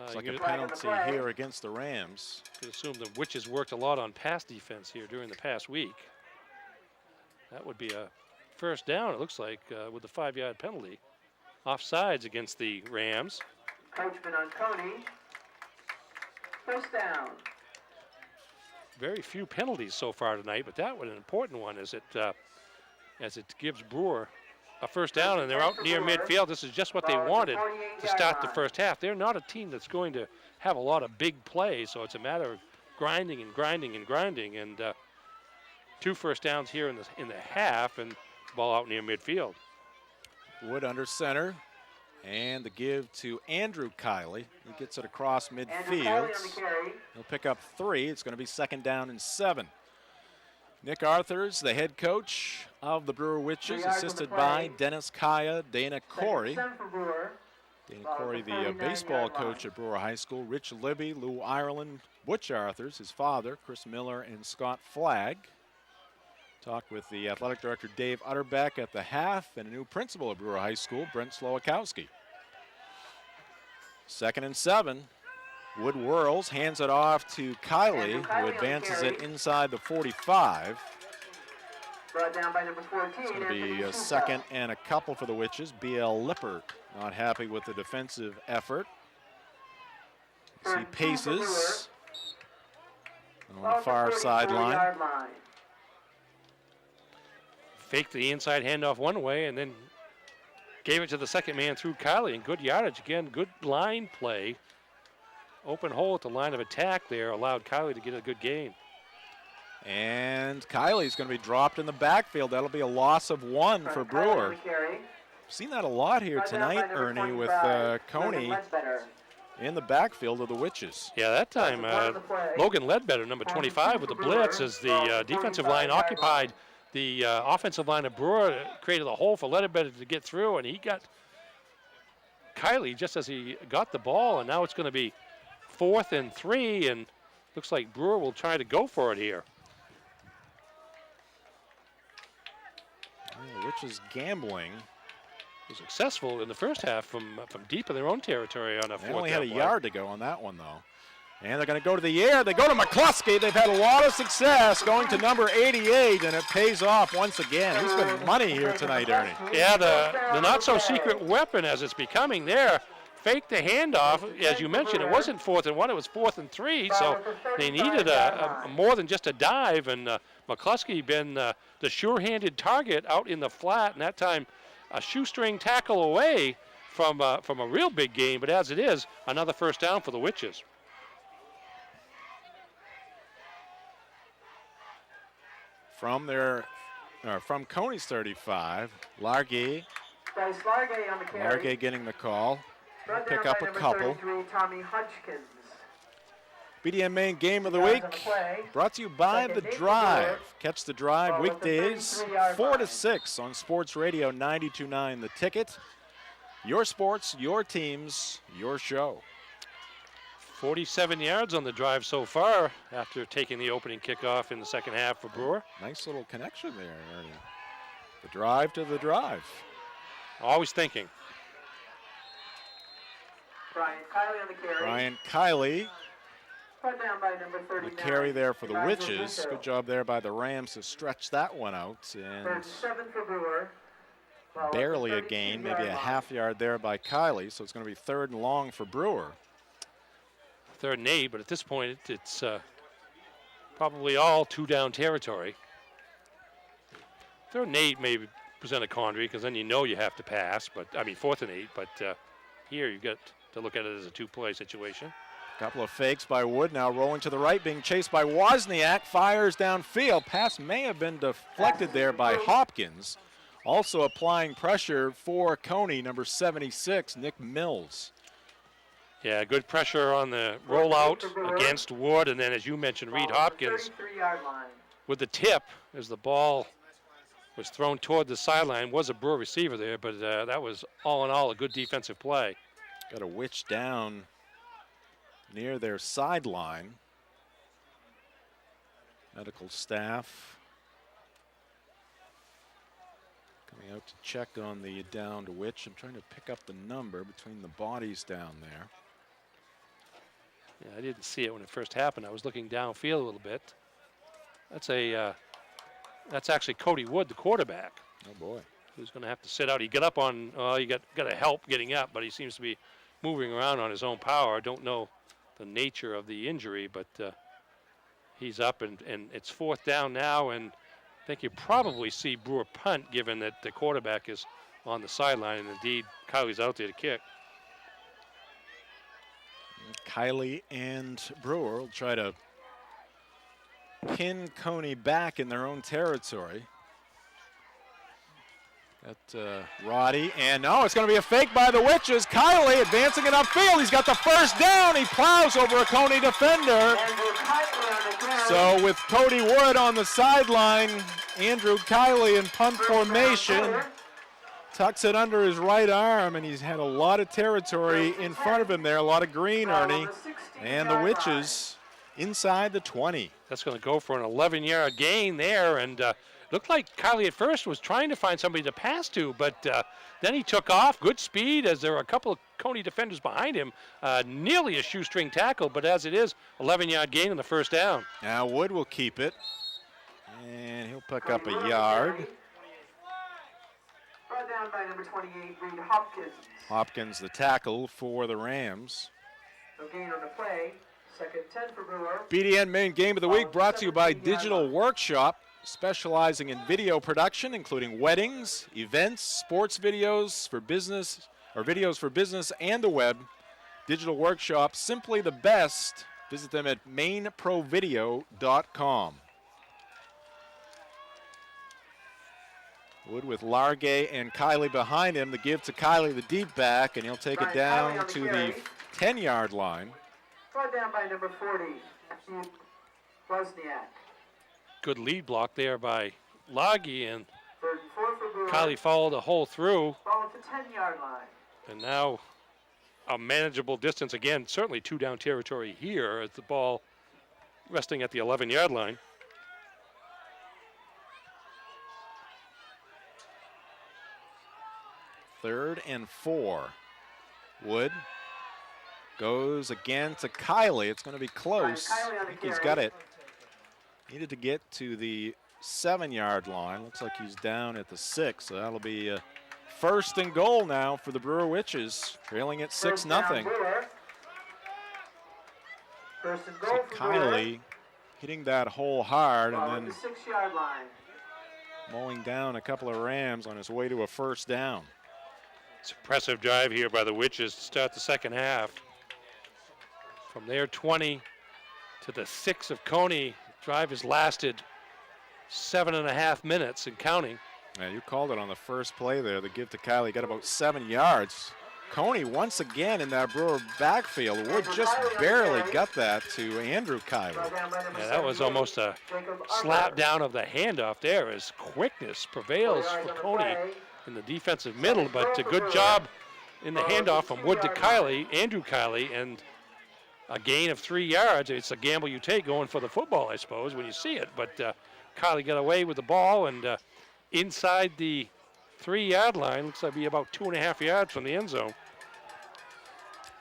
it's like a penalty here against the Rams. You assume the Witches worked a lot on pass defense here during the past week. That would be a first down, it looks like, with the 5-yard penalty. Offsides against the Rams. Coachman on Cony. First down. Very few penalties so far tonight, but that was an important one as it gives Brewer a first down, and they're out near midfield. This is just what they wanted to start the first half. They're not a team that's going to have a lot of big plays, so it's a matter of grinding and grinding and grinding. And 2 first downs here in the half, and ball out near midfield. Wood under center, and the give to Andrew Kiley. He gets it across midfield. He'll pick up 3. It's going to be 2nd down and 7. Nick Arthurs, the head coach of the Brewer Witches, assisted by Dennis Kaya, Dana Corey. Dana Corey, the baseball coach at Brewer High School. Rich Libby, Lou Ireland, Butch Arthurs, his father, Chris Miller, and Scott Flagg. Talked with the athletic director, Dave Utterbeck, at the half, and a new principal at Brewer High School, Brent Slowakowski. 2nd and 7. Wood whirls, hands it off to Kiley, who advances it inside the 45. Brought down by number 14. It's going to be a 2nd and a couple for the Witches. B.L. Lippert not happy with the defensive effort. You see paces on the far sideline. Faked the inside handoff one way and then gave it to the second man through Kiley, and good yardage again, good line play. Open hole at the line of attack there allowed Kiley to get a good gain. And Kiley's going to be dropped in the backfield. That'll be a loss of 1 for Brewer. Seen that a lot here tonight, Ernie, with Cony in the backfield of the Witches. Yeah, that time Logan Ledbetter, number 25, with the blitz as the defensive line occupied the offensive line of Brewer, created a hole for Ledbetter to get through, and he got Kiley just as he got the ball, and now it's going to be 4th and 3, and looks like Brewer will try to go for it here. Witches gambling. Was successful in the first half from deep in their own territory on a 4th down. They only had a yard to go on that one, though. And they're going to go to the air. They go to McCluskey. They've had a lot of success going to number 88, and it pays off once again. He's been money here tonight, Ernie. Yeah, the not-so-secret weapon as it's becoming there. Faked the handoff. As you mentioned, it wasn't 4th and 1, it was 4th and 3, so they needed a more than just a dive, and McCluskey been the sure-handed target out in the flat, and that time a shoestring tackle away from a real big game, but as it is, another first down for the Witches. From Cony's 35, Largay. Largay getting the call. He'll pick up a couple. Tommy Hodgkins. BDN Main Game of the Week brought to you by The Drive. Catch The Drive weekdays 4 to 6 on Sports Radio 92.9 The Ticket. Your sports, your teams, your show. 47 yards on the drive so far after taking the opening kickoff in the second half for Brewer. Nice little connection there, Ernie. The drive to the drive. Always thinking. Brian Kiley on the carry. Brian Kiley. Put down by number 39. The carry there for the Witches. Good job there by the Rams to stretch that one out. And 7 for Brewer. Barely a gain, maybe a half yard there by Kiley. So it's going to be 3rd and long for Brewer. 3rd and 8, but at this point it's probably all 2-down territory. 3rd and 8 may present a quandary because then you know you have to pass, but I mean 4th and 8, but here you've got to look at it as a 2-play situation. Couple of fakes by Wood, now rolling to the right, being chased by Wozniak, fires downfield. Pass may have been deflected there by Hopkins. Also applying pressure for Cony, number 76, Nick Mills. Yeah, good pressure on the rollout against Wood, and then as you mentioned, Reed Hopkins with the tip as the ball was thrown toward the sideline. Was a Brewer receiver there, but that was all in all a good defensive play. Got a witch down near their sideline. Medical staff coming out to check on the downed witch. I'm trying to pick up the number between the bodies down there. Yeah, I didn't see it when it first happened. I was looking downfield a little bit. That's actually Cody Wood, the quarterback. Oh boy. Who's going to have to sit out. He got up on, he got to help getting up, but he seems to be moving around on his own power. I don't know the nature of the injury, but he's up, and it's 4th down now, and I think you probably see Brewer punt, given that the quarterback is on the sideline, and indeed Kylie's out there to kick. Kylie and Brewer will try to pin Cony back in their own territory. Got Roddy, and it's going to be a fake by the Witches. Kylie advancing it upfield. He's got the first down. He plows over a Cony defender. So with Cody Wood on the sideline, Andrew Kylie in punt formation tucks it under his right arm, and he's had a lot of territory in front of him there, a lot of green, Ernie. And the Witches inside the 20. That's going to go for an 11-yard gain there, and looked like Kylie at first was trying to find somebody to pass to, but then he took off, good speed, as there were a couple of Cony defenders behind him. Nearly a shoestring tackle, but as it is, 11-yard gain on the first down. Now Wood will keep it, and he'll pick up a yard. Brought down by number 28, Reed Hopkins. Hopkins, the tackle for the Rams. No gain on the play. 2nd 10 for Brewer. BDN Main Game of the Week brought to you by Digital Workshop, specializing in video production, including weddings, events, sports videos for business, or videos for business and the web. Digital Workshop, simply the best. Visit them at mainprovideo.com. Wood with Largay and Kylie behind him. The give to Kylie, the deep back, and he'll take it down to the 10-yard line. Brought down by number 40, Matthew Wozniak. Good lead block there by Loggy, and 3rd and 4 for Brewer. Kylie followed the hole through. Ball at the 10-yard line. And now a manageable distance again, certainly 2-down territory here as the ball resting at the 11-yard line. Third and 4. Wood goes again to Kylie. It's going to be close. I think he's got it. Needed to get to the 7-yard line. Looks like he's down at the 6, so that'll be a 1st and goal now for the Brewer Witches, trailing at 6-0. First and goal for Kylie hitting that hole hard, and then the 6-yard line. mowing down a couple of Rams on his way to a 1st down. It's an impressive drive here by the Witches to start the second half. From their 20 to the 6 of Cony, drive has lasted 7.5 minutes and counting. Yeah, you called it on the first play there. The give to Kylie got about 7 yards. Cony once again in that Brewer backfield. Wood just barely got that to Andrew Kylie. Yeah, that was almost a slap down of the handoff there as quickness prevails for Cony in the defensive middle, but a good job in the handoff from Wood to Kylie, Andrew Kylie, and a gain of 3 yards. It's a gamble you take going for the football, I suppose, when you see it, but Kylie got away with the ball, and inside the 3-yard line, looks like be about 2.5 yards from the end zone.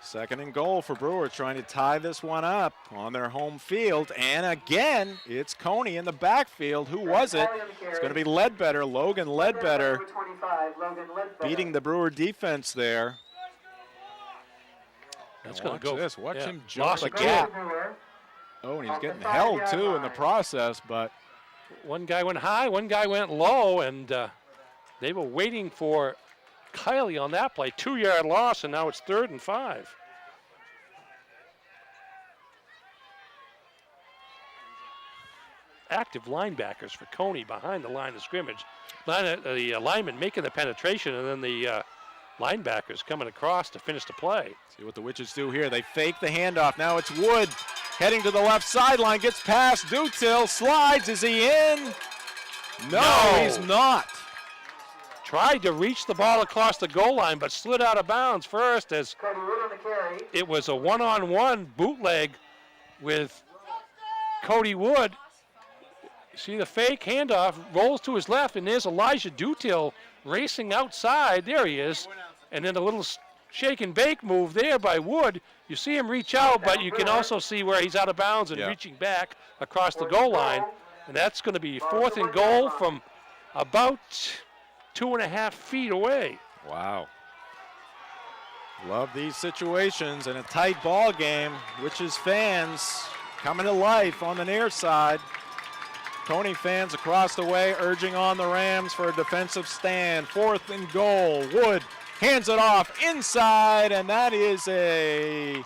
2nd and goal for Brewer, trying to tie this one up on their home field. And again, it's Cony in the backfield. Who was it? It's going to be Ledbetter, Logan Ledbetter, beating the Brewer defense there. That's going to go. This. Watch yeah. him jump a gap. Oh, and he's getting held too in the process, but one guy went high, one guy went low, and they were waiting for Kylie on that play. 2-yard loss, and now it's 3rd and 5. Active linebackers for Cony behind the line of scrimmage. The lineman making the penetration, and then the linebackers coming across to finish the play. See what the Witches do here. They fake the handoff. Now it's Wood heading to the left sideline. Gets past Dutil. Slides. Is he in? No, he's not. Tried to reach the ball across the goal line, but slid out of bounds first as it was a one-on-one bootleg with Cody Wood. See the fake handoff, rolls to his left, and there's Elijah Dutil racing outside. There he is. And then a little shake and bake move there by Wood. You see him reach out, but you can also see where he's out of bounds and reaching back across the goal line. And that's going to be 4th and goal from about 2.5 feet away. Wow. Love these situations in a tight ball game. Witches fans coming to life on the near side. Cony fans across the way urging on the Rams for a defensive stand. 4th and goal. Wood hands it off inside, and that is a...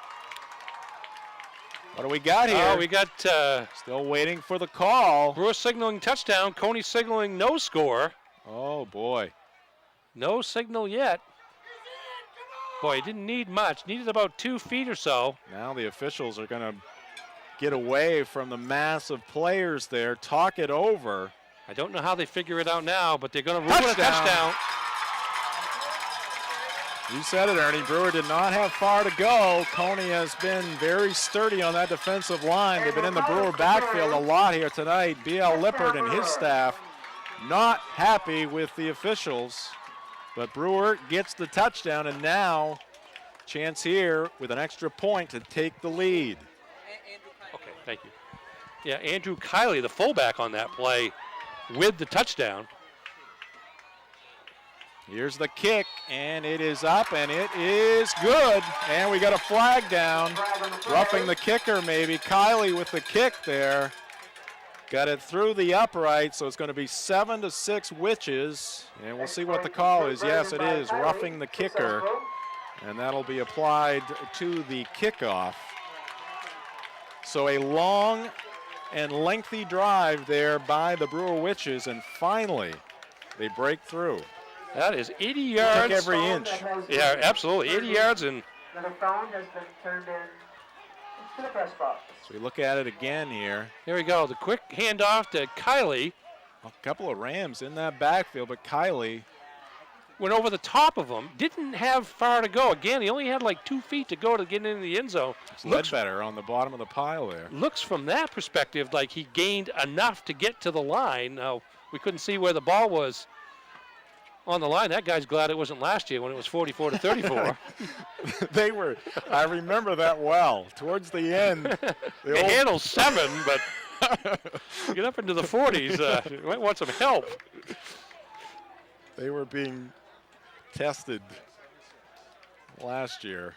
What do we got here? We got... Still waiting for the call. Brewer signaling touchdown. Cony signaling no score. Oh, boy. No signal yet. Boy, he didn't need much. Needed about 2 feet or so. Now the officials are going to get away from the mass of players there, talk it over. I don't know how they figure it out now, but they're going to rule a touchdown. You said it, Ernie. Brewer did not have far to go. Cony has been very sturdy on that defensive line. They've been in the Brewer backfield a lot here tonight. B.L. Lippert and his staff not happy with the officials. But Brewer gets the touchdown, and now chance here with an extra point to take the lead. Okay, thank you. Yeah, Andrew Kiley, the fullback on that play with the touchdown. Here's the kick, and it is up, and it is good. And we got a flag down. Roughing the kicker maybe. Kiley with the kick there. Got it through the upright, so it's going to be 7-6 Witches. And we'll see what the call is. Yes, it is roughing the kicker. And that'll be applied to the kickoff. So a long and lengthy drive there by the Brewer Witches, and finally they break through. That is 80 yards. Took every inch. Yeah, absolutely. 80 yards and... The phone has been turned in to the press box. So we look at it again here. Here we go. The quick handoff to Kiley. A couple of Rams in that backfield, but Kiley went over the top of him. Didn't have far to go. Again, he only had like 2 feet to go to get into the end zone. Looks better on the bottom of the pile there. Looks from that perspective like he gained enough to get to the line. Now, we couldn't see where the ball was on the line. That guy's glad it wasn't last year when it was 44-34. They were, I remember that well. Towards the end. They handled 7, but get up into the 40s. You might want some help. They were being tested last year.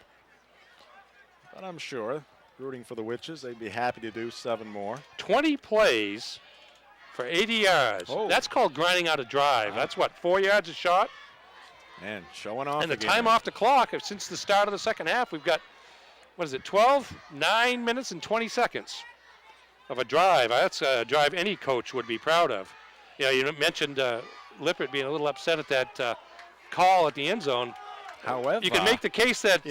But I'm sure, rooting for the Witches, they'd be happy to do 7 more. 20 plays for 80 yards. Oh. That's called grinding out a drive. That's what, 4 yards a shot? And showing off And the again. time off the clock, since the start of the second half, we've got, 9 minutes and 20 seconds of a drive. That's a drive any coach would be proud of. Yeah, you mentioned Lippert being a little upset at that call at the end zone. However, you can make the case that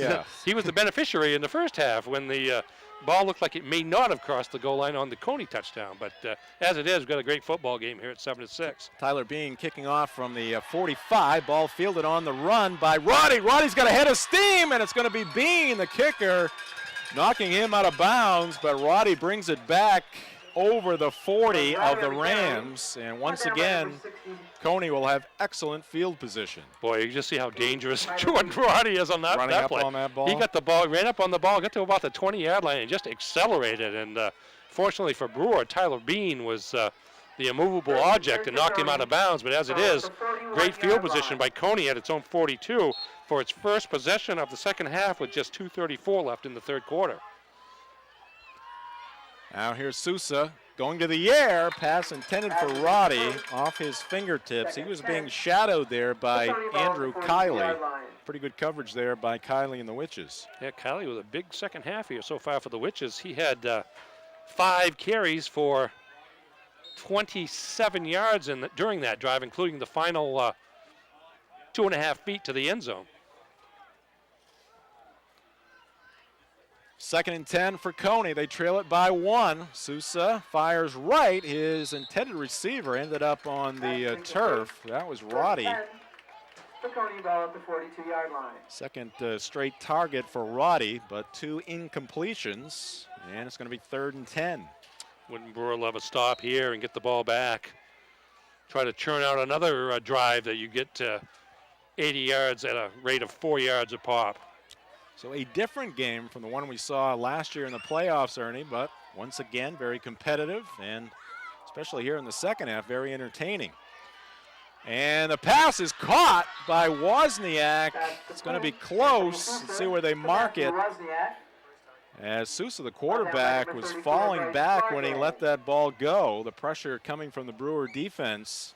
he was the beneficiary in the first half when the ball looked like it may not have crossed the goal line on the Cony touchdown. But as it is, we've got a great football game here at 7-6. Tyler Bean kicking off from the 45. Ball fielded on the run by Roddy. Roddy's got a head of steam, and it's going to be Bean, the kicker, knocking him out of bounds. But Roddy brings it back over the 40 of the Rams. And once again, Cony will have excellent field position. Boy, you just see how dangerous Jordan Roddy is on that play. Running up on that ball. He got the ball, ran up on the ball, got to about the 20-yard line, and just accelerated. And fortunately for Brewer, Tyler Bean was the immovable object and knocked him out of bounds. But as it is, great field position by Cony at its own 42 for its first possession of the second half with just 2:34 left in the third quarter. Now here's Sousa going to the air. Pass intended for Roddy off his fingertips. He was being shadowed there by Andrew Kiley. Pretty good coverage there by Kiley and the Witches. Yeah, Kiley with a big second half here so far for the Witches. He had 5 carries for 27 yards during that drive, including the final 2.5 feet to the end zone. 2nd and 10 for Cony. They trail it by 1. Sousa fires right. His intended receiver ended up on the turf. That was Roddy. The Cony ball at the 42-yard line. Second straight target for Roddy, but 2 incompletions. And it's going to be 3rd and 10. Wouldn't Brewer love a stop here and get the ball back? Try to churn out another drive that you get to 80 yards at a rate of 4 yards a pop. So a different game from the one we saw last year in the playoffs, Ernie, but once again, very competitive, and especially here in the second half, very entertaining. And the pass is caught by Wozniak. It's going to be close. Let's see where they mark it. As Sousa, the quarterback, was falling back when he let that ball go. The pressure coming from the Brewer defense.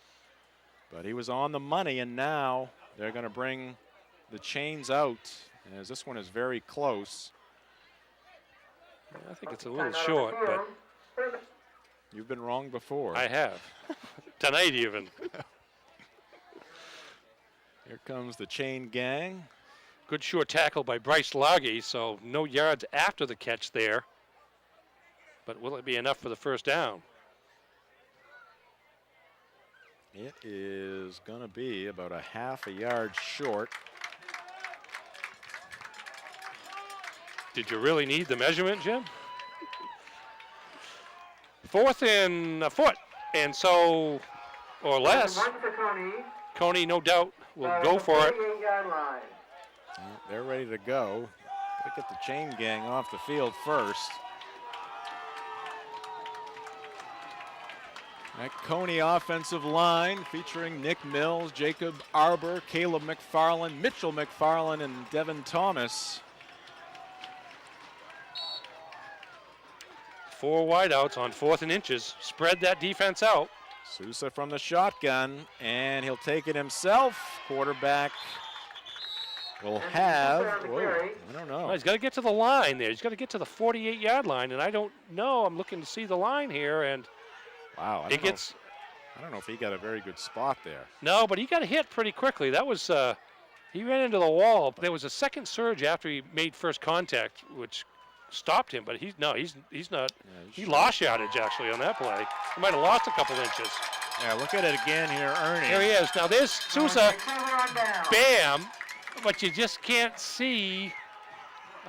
But he was on the money, and now they're going to bring the chains out, as this one is very close. I think it's a little short, but you've been wrong before. I have. Tonight even. Here comes the chain gang. Good short tackle by Bryce Largy, so no yards after the catch there. But will it be enough for the first down? It is going to be about a half a yard short. Did you really need the measurement, Jim? 4th and a foot, and so, or less. Cony, no doubt, will go for it. Well, they're ready to go. Gotta get the chain gang off the field first. That Cony offensive line featuring Nick Mills, Jacob Arbor, Caleb McFarland, Mitchell McFarland, and Devin Thomas. 4 wideouts on 4th and inches. Spread that defense out. Sousa from the shotgun, and he'll take it himself. Quarterback will have, whoa, I don't know. Well, he's got to get to the line there. He's got to get to the 48-yard line, and I don't know. I'm looking to see the line here, and wow, I don't know if he got a very good spot there. No, but he got hit pretty quickly. That was, he ran into the wall. There was a second surge after he made first contact, which stopped him, but he's not. Yeah, he lost yardage actually on that play. He might have lost a couple inches. Yeah, look at it again here, Ernie. Here he is. Now there's Sousa. Bam! But you just can't see.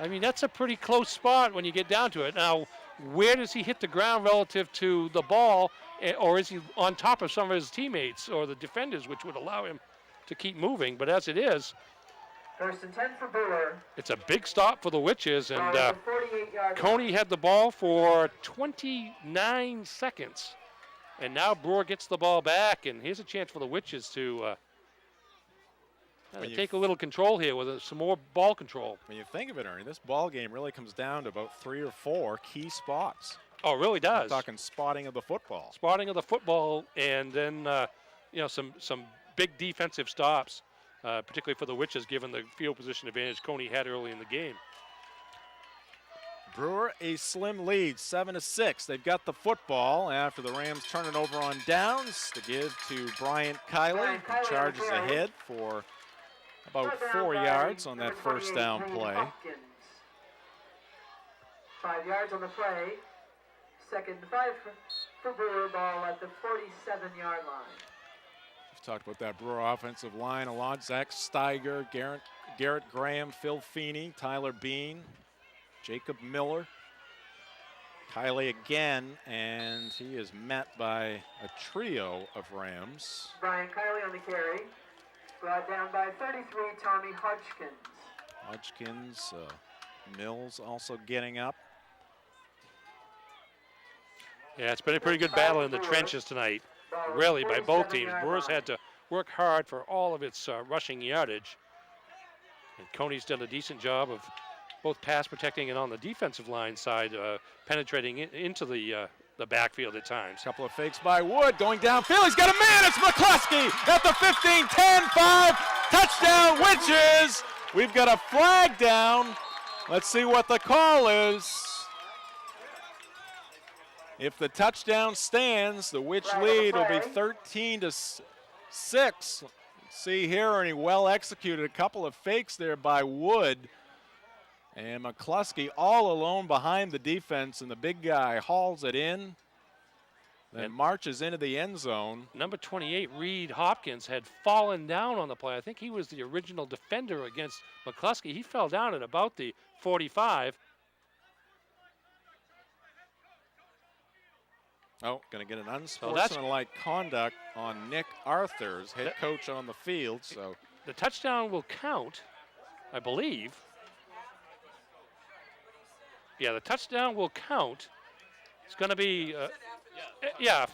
I mean, that's a pretty close spot when you get down to it. Now, where does he hit the ground relative to the ball, or is he on top of some of his teammates or the defenders, which would allow him to keep moving? But as it is, 1st and 10 for Brewer. it's a big stop for the Witches, and Cony had the ball for 29 seconds. And now Brewer gets the ball back, and here's a chance for the Witches to take a little control here with some more ball control. When you think of it, Ernie, this ball game really comes down to about 3 or 4 key spots. Oh, it really does. I'm talking spotting of the football. Spotting of the football, and then some big defensive stops, particularly for the Witches, given the field position advantage Cony had early in the game. Brewer a slim lead, 7-6. They've got the football after the Rams turn it over on downs to give to Bryant Kiley, who charges ahead for about 4 yards on that first down play. 5 yards on the play. 2nd and 5 for Brewer, ball at the 47-yard line. We've talked about that Brewer offensive line a lot. Zach Steiger, Garrett Graham, Phil Feeney, Tyler Bean, Jacob Miller. Kiley again, and he is met by a trio of Rams. Brian Kiley on the carry. Brought down by 33, Tommy Hodgkins. Mills also getting up. Yeah, it's been a pretty good battle in the trenches tonight, really, by both teams. Brewer's had to work hard for all of its rushing yardage. And Cony's done a decent job of both pass protecting and on the defensive line side, penetrating into the backfield at times. Couple of fakes by Wood, going downfield. He's got a man. It's McCluskey at the 15, 10, 5. Touchdown, Witches. We've got a flag down. Let's see what the call is. If the touchdown stands, the Witch lead will be 13-6. See here, and he well executed a couple of fakes there by Wood. And McCluskey all alone behind the defense, and the big guy hauls it in, then marches into the end zone. Number 28, Reed Hopkins, had fallen down on the play. I think he was the original defender against McCluskey. He fell down at about the 45. Oh, going to get an unsportsmanlike conduct on Nick Arthurs, head coach on the field. So the touchdown will count, I believe. Yeah, the touchdown will count. It's going to be, a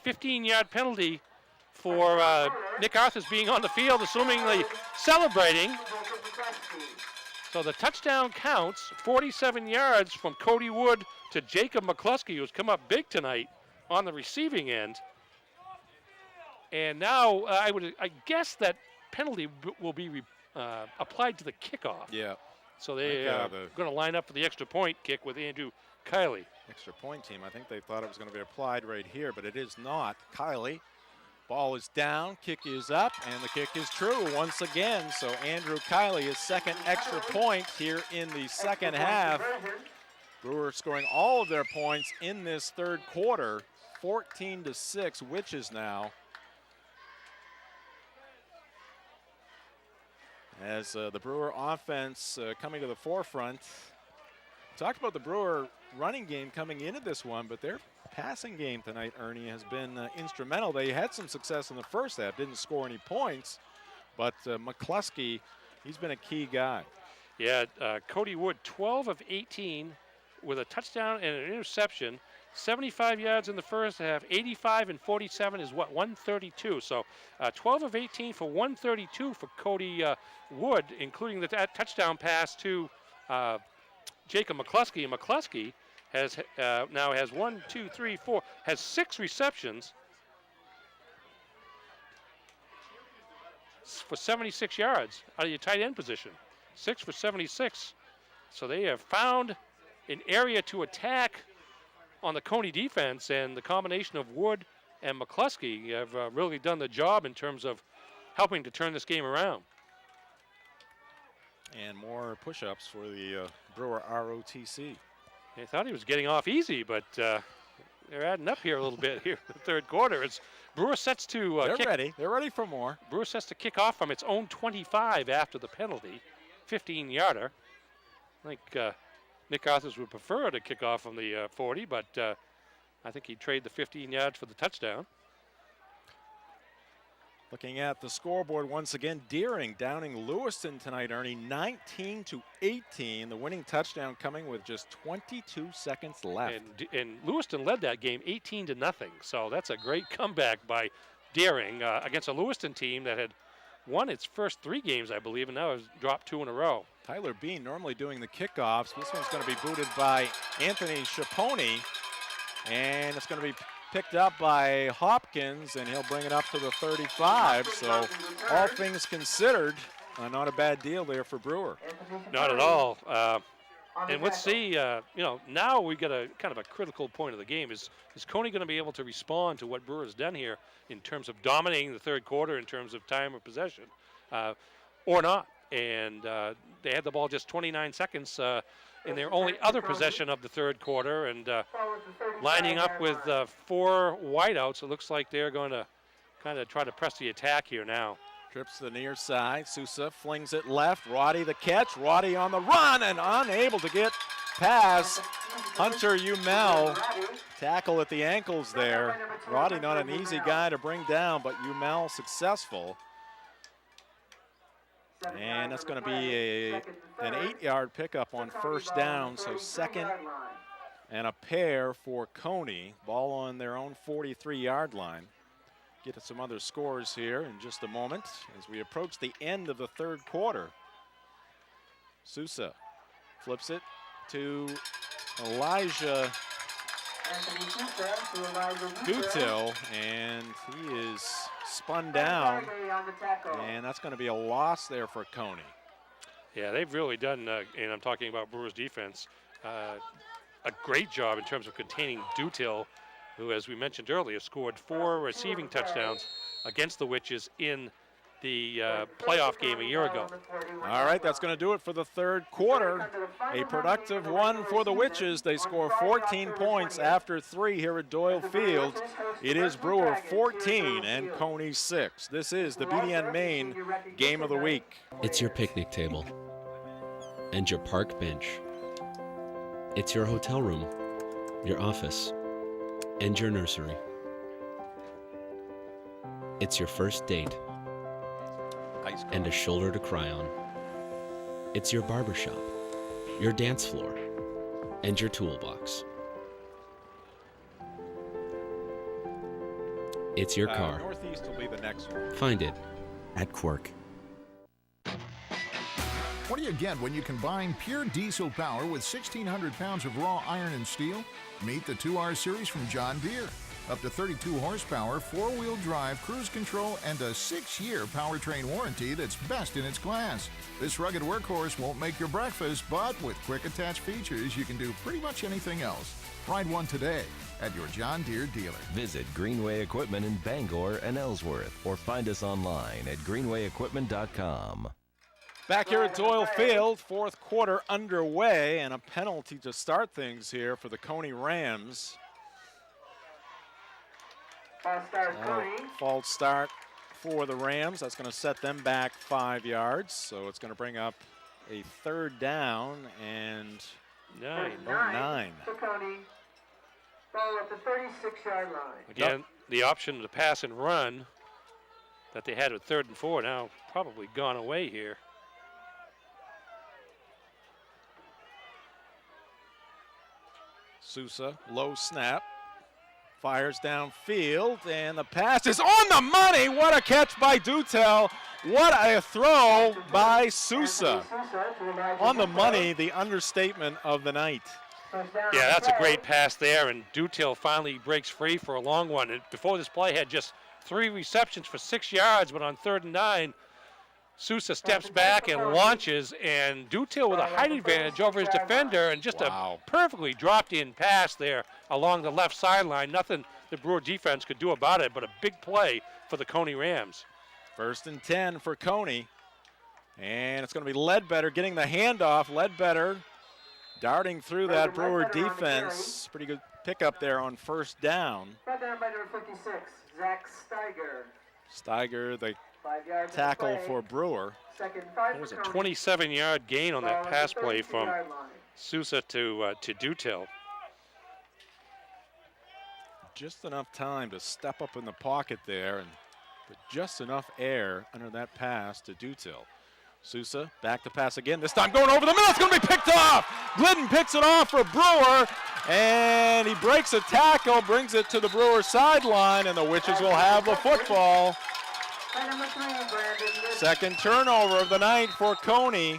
15-yard penalty for Nick Arthurs being on the field, assumingly celebrating. So the touchdown counts, 47 yards from Cody Wood to Jacob McCluskey, who's come up big tonight on the receiving end. And now I guess that penalty will be applied to the kickoff. Yeah. So they are going to line up for the extra point kick with Andrew Kiley. Extra point team. I think they thought it was going to be applied right here, but it is not. Kiley, ball is down, kick is up, and the kick is true once again. So Andrew Kiley, his second extra point here in the second half. Brewer scoring all of their points in this third quarter, 14-6, Witches now. As the Brewer offense coming to the forefront. Talked about the Brewer running game coming into this one, but their passing game tonight, Ernie, has been instrumental. They had some success in the first half, didn't score any points, but McCluskey, he's been a key guy. Yeah, Cody Wood, 12 of 18 with a touchdown and an interception. 75 yards in the first half, 85 and 47 is 132. So 12 of 18 for 132 for Cody Wood, including the touchdown pass to Jacob McCluskey. And McCluskey has now has 6 receptions for 76 yards out of your tight end position. 6 for 76. So they have found an area to attack on the Cony defense, and the combination of Wood and McCluskey have really done the job in terms of helping to turn this game around. And more push-ups for the Brewer ROTC. They thought he was getting off easy, but they're adding up here a little bit here in the third quarter. It's Brewer sets to they're ready. They're ready for more. Brewer sets to kick off from its own 25 after the penalty, 15-yarder. I think Nick Arthurs would prefer to kick off from the 40, but I think he'd trade the 15 yards for the touchdown. Looking at the scoreboard once again, Deering downing Lewiston tonight, Ernie, 19-18. The winning touchdown coming with just 22 seconds left. And Lewiston led that game 18-0. So that's a great comeback by Deering against a Lewiston team that had won its first 3 games, I believe, and now has dropped 2 in a row. Tyler Bean normally doing the kickoffs. This one's going to be booted by Anthony Schaponi, and it's going to be picked up by Hopkins, and he'll bring it up to the 35. So all things considered, not a bad deal there for Brewer. Not at all. And let's see, now we get a kind of a critical point of the game. Is Cony going to be able to respond to what Brewer has done here in terms of dominating the third quarter in terms of time of possession or not? And they had the ball just 29 seconds in their only other possession of the third quarter, and lining up with 4 wideouts, it looks like they're going to kind of try to press the attack here now. Trips to the near side. Sousa flings it left. Roddy the catch. Roddy on the run and unable to get past Hunter Umel. Tackle at the ankles there. Roddy not an easy guy to bring down, but Umel successful. And that's going to be an 8-yard pickup on first down. So second and a pair for Cony. Ball on their own 43-yard line. Get to some other scores here in just a moment as we approach the end of the third quarter. Sousa flips it to Elijah Gutil, and he is spun down, and that's going to be a loss there for Cony. Yeah, they've really done, and I'm talking about Brewers defense, a great job in terms of containing Dutil, who, as we mentioned earlier, scored 4 receiving touchdowns against the Witches in the playoff game a year ago. All right, that's going to do it for the third quarter. A productive one for the Witches. They score 14 points after 3 here at Doyle Field. It is Brewer 14 and Cony 6. This is the BDN Maine Game of the Week. It's your picnic table and your park bench. It's your hotel room, your office, and your nursery. It's your first date and a shoulder to cry on. It's your barbershop, your dance floor, and your toolbox. It's your car. Northeast will be the next one. Find it at Quirk. What do you get when you combine pure diesel power with 1,600 pounds of raw iron and steel? Meet the 2R series from John Deere. Up to 32 horsepower, four-wheel drive, cruise control, and a 6-year powertrain warranty that's best in its class. This rugged workhorse won't make your breakfast, but with quick attach features, you can do pretty much anything else. Ride one today at your John Deere dealer. Visit Greenway Equipment in Bangor and Ellsworth, or find us online at greenwayequipment.com. Back here at Doyle Field, fourth quarter underway, and a penalty to start things here for the Cony Rams. False start for the Rams. That's going to set them back 5 yards. So it's going to bring up a third down and 9. For Cony. Ball at the 36-yard line. Again, the option to pass and run that they had with 3rd and 4 now probably gone away here. Sousa, low snap. Fires downfield, and the pass is on the money. What a catch by Dutel. What a throw by Sousa. On the money, the understatement of the night. Yeah, that's a great pass there, and Dutil finally breaks free for a long one. And before this play, had just 3 receptions for 6 yards, but on 3rd and 9, Sousa steps back and launches, and Dutil with a height advantage over his defender, and just a perfectly dropped-in pass there along the left sideline. Nothing the Brewer defense could do about it, but a big play for the Cony Rams. 1st and 10 for Cony, and it's going to be Ledbetter getting the handoff. Ledbetter darting through that Brewer defense. Pretty good pickup there on 1st down. Brought down by number 56, Zach Steiger. Steiger, the tackle for Brewer. It was a 27-yard gain on that pass play from Sousa to Dutil. Just enough time to step up in the pocket there and put just enough air under that pass to Dutil. Sousa back to pass again, this time going over the middle. It's going to be picked off. Glidden picks it off for Brewer, and he breaks a tackle, brings it to the Brewer sideline, and the Witches will have the football. Second turnover of the night for Cony.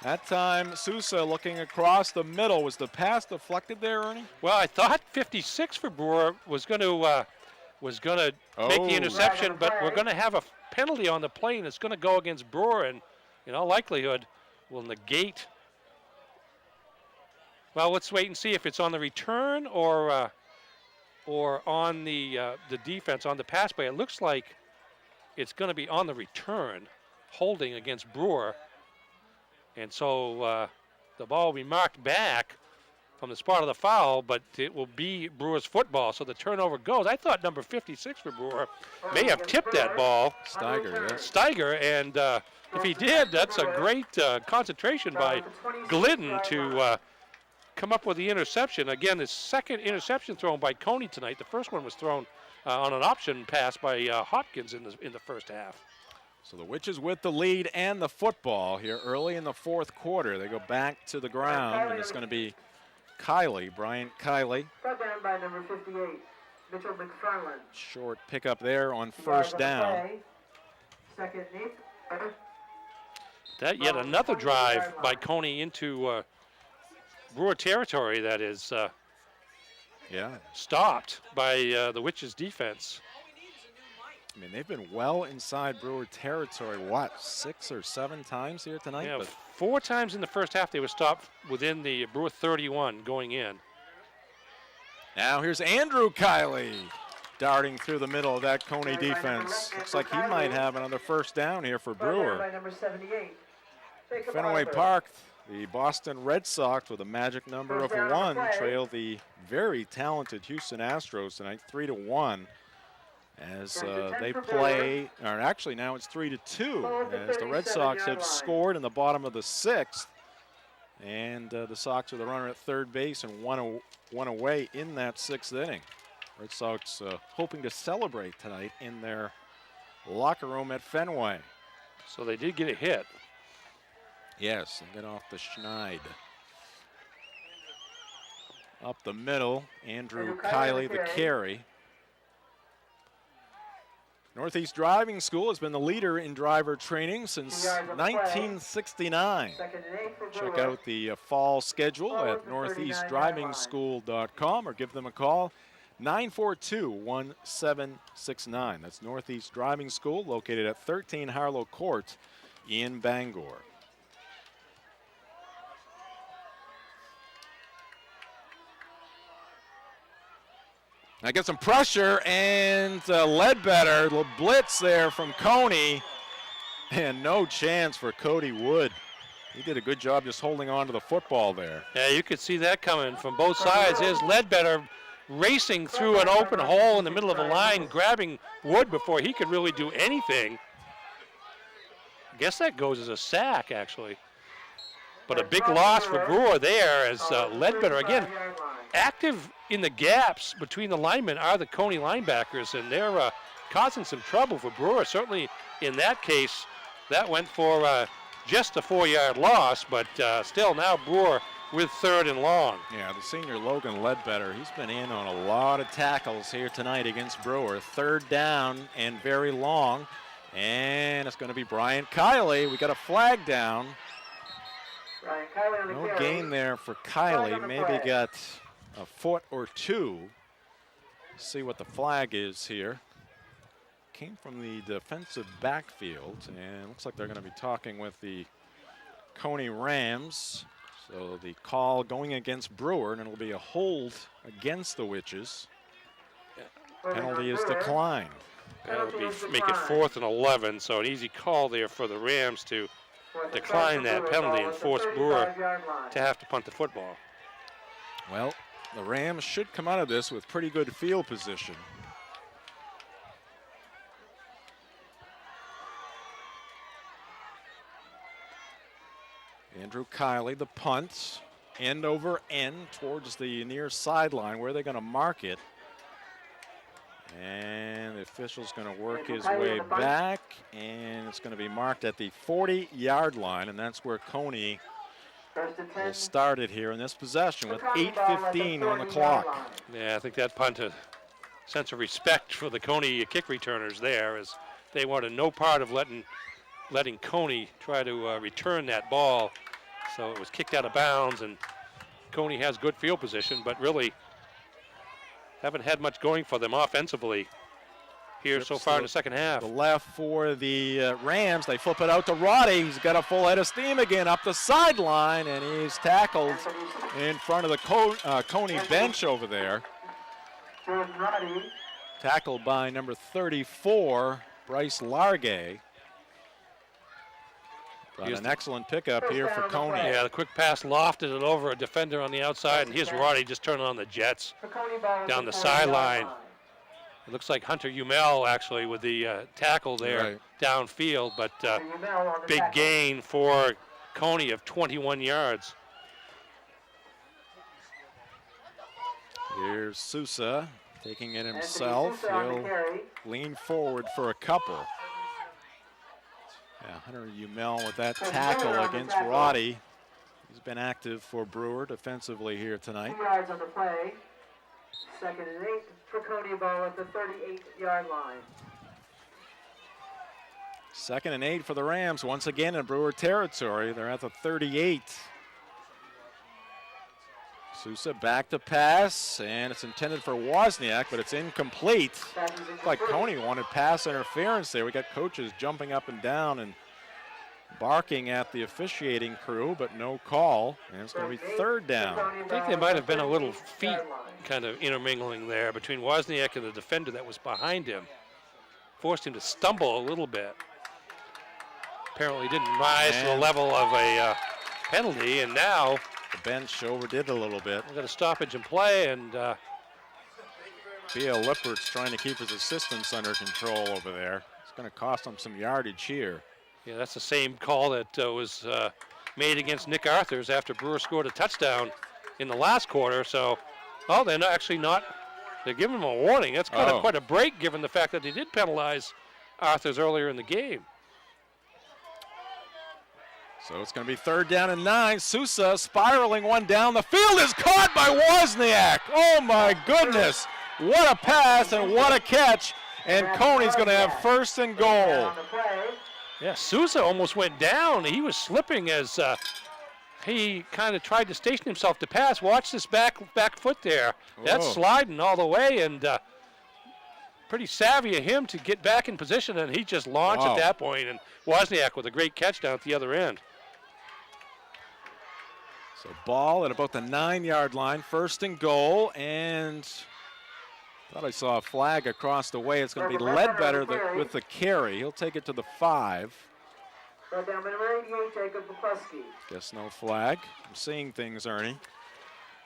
That time, Sousa looking across the middle. Was the pass deflected there, Ernie? Well, I thought 56 for Brewer was going to make the interception, but we're going to have a penalty on the play, and it's going to go against Brewer, and in all likelihood will negate. Well, let's wait and see if it's on the return or on the defense on the pass play. It looks like it's going to be on the return, holding against Brewer. And so the ball will be marked back from the spot of the foul, but it will be Brewer's football. So the turnover goes. I thought number 56 for Brewer may have tipped that ball. Steiger, and if he did, that's a great concentration by Glidden to come up with the interception. Again, the second interception thrown by Cony tonight. The first one was thrown on an option pass by Hopkins in the first half. So the Witches with the lead and the football here early in the fourth quarter. They go back to the ground, and it's going to be Bryant Kiley. Brought down by number 58, Mitchell McFarland. Short pickup there on 1st down. Second knee. That yet another drive by Cony into Brewer territory that is stopped by the Witches defense. I mean, they've been well inside Brewer territory, 6 or 7 times here tonight? Yeah, 4 times in the first half they were stopped within the Brewer 31 going in. Now here's Andrew Kiley darting through the middle of that Cony defense. Looks like he might have another 1st down here for Brewer. By number 78. Fenway Park, the Boston Red Sox with a magic number of 1 trail the very talented Houston Astros tonight, 3-1. As they play, or actually now it's 3-2, as the Red Sox have scored in the bottom of the 6th. And the Sox with a runner at 3rd base and one away in that 6th inning. Red Sox hoping to celebrate tonight in their locker room at Fenway. So they did get a hit. Yes, and get off the schneid. Up the middle, Andrew Kiley, the carry. Northeast Driving School has been the leader in driver training since 1969. Check out the fall schedule at northeastdrivingschool.com or give them a call, 942-1769. That's Northeast Driving School, located at 13 Harlow Court in Bangor. I get some pressure, and Ledbetter, the blitz there from Cony, and no chance for Cody Wood. He did a good job just holding on to the football there. Yeah, you could see that coming from both sides. There's Ledbetter racing through an open hole in the middle of a line, grabbing Wood before he could really do anything. I guess that goes as a sack, actually. But a big loss for Brewer there as Ledbetter, again, active in the gaps between the linemen are the Cony linebackers, and they're causing some trouble for Brewer. Certainly in that case, that went for just a 4-yard loss, but still now Brewer with 3rd and long. Yeah, the senior Logan Ledbetter, he's been in on a lot of tackles here tonight against Brewer. 3rd down and very long, and it's going to be Brian Kiley. We got a flag down. No gain there for Kiley. Maybe got a foot or two. See what the flag is here. Came from the defensive backfield, and looks like they're going to be talking with the Cony Rams. So the call going against Brewer, and it'll be a hold against the Witches. Penalty is declined. That would make it 4th and 11, so an easy call there for the Rams to decline that penalty and force Brewer to have to punt the football. Well, the Rams should come out of this with pretty good field position. Andrew Kiley, the punt, end over end towards the near sideline. Where are they going to mark it? And the official's going to work his way back, and it's going to be marked at the 40-yard line, and that's where Cony will start it here in this possession with 8:15 on the clock. Yeah, I think that punt a sense of respect for the Cony kick returners there, as they wanted no part of letting Cony try to return that ball. So it was kicked out of bounds, and Cony has good field position, but really haven't had much going for them offensively here so far in the second half. The left for the Rams. They flip it out to Roddy. He's got a full head of steam again up the sideline, and he's tackled in front of the Cony bench over there. Tackled by number 34, Bryce Largay. But an excellent pickup here for Cony. Yeah, the quick pass lofted it over a defender on the outside, and here's Roddy just turning on the jets down the sideline. It looks like Hunter Umel actually with the tackle there downfield, but big gain for Cony of 21 yards. Here's Sousa taking it himself. He'll lean forward for a couple. Yeah, Hunter Umel with that tackle against Roddy. He's been active for Brewer defensively here tonight. 2 yards on the play. 2nd and 8 for Cony ball at the 38-yard line. 2nd and 8 for the Rams, once again in Brewer territory. They're at the 38. Sousa back to pass, and it's intended for Wozniak, but it's incomplete. Looks like Cony wanted pass interference there. We got coaches jumping up and down and barking at the officiating crew, but no call, and it's going to be 3rd down. I think there might have been a little feet kind of intermingling there between Wozniak and the defender that was behind him. Forced him to stumble a little bit. Apparently didn't rise to the level of a penalty, and now the bench overdid a little bit. We've got a stoppage in play, and B.L. Lippert's trying to keep his assistants under control over there. It's going to cost him some yardage here. Yeah, that's the same call that was made against Nick Arthurs after Brewer scored a touchdown in the last quarter. So, they're not actually not. They're giving him a warning. That's kind of quite a break, given the fact that they did penalize Arthurs earlier in the game. So it's going to be 3rd down and 9. Sousa spiraling one down the field is caught by Wozniak. Oh my goodness. What a pass and what a catch. and Cony's going to have first and goal. Yeah, Sousa almost went down. He was slipping as he kind of tried to station himself to pass. Watch this back foot there. That's sliding all the way, and pretty savvy of him to get back in position, and he just launched at that point, and Wozniak with a great catch down at the other end. So ball at about the 9-yard line, first and goal, and thought I saw a flag across the way. It's going to be Ledbetter with the carry. He'll take it to the 5. Guess no flag. I'm seeing things, Ernie.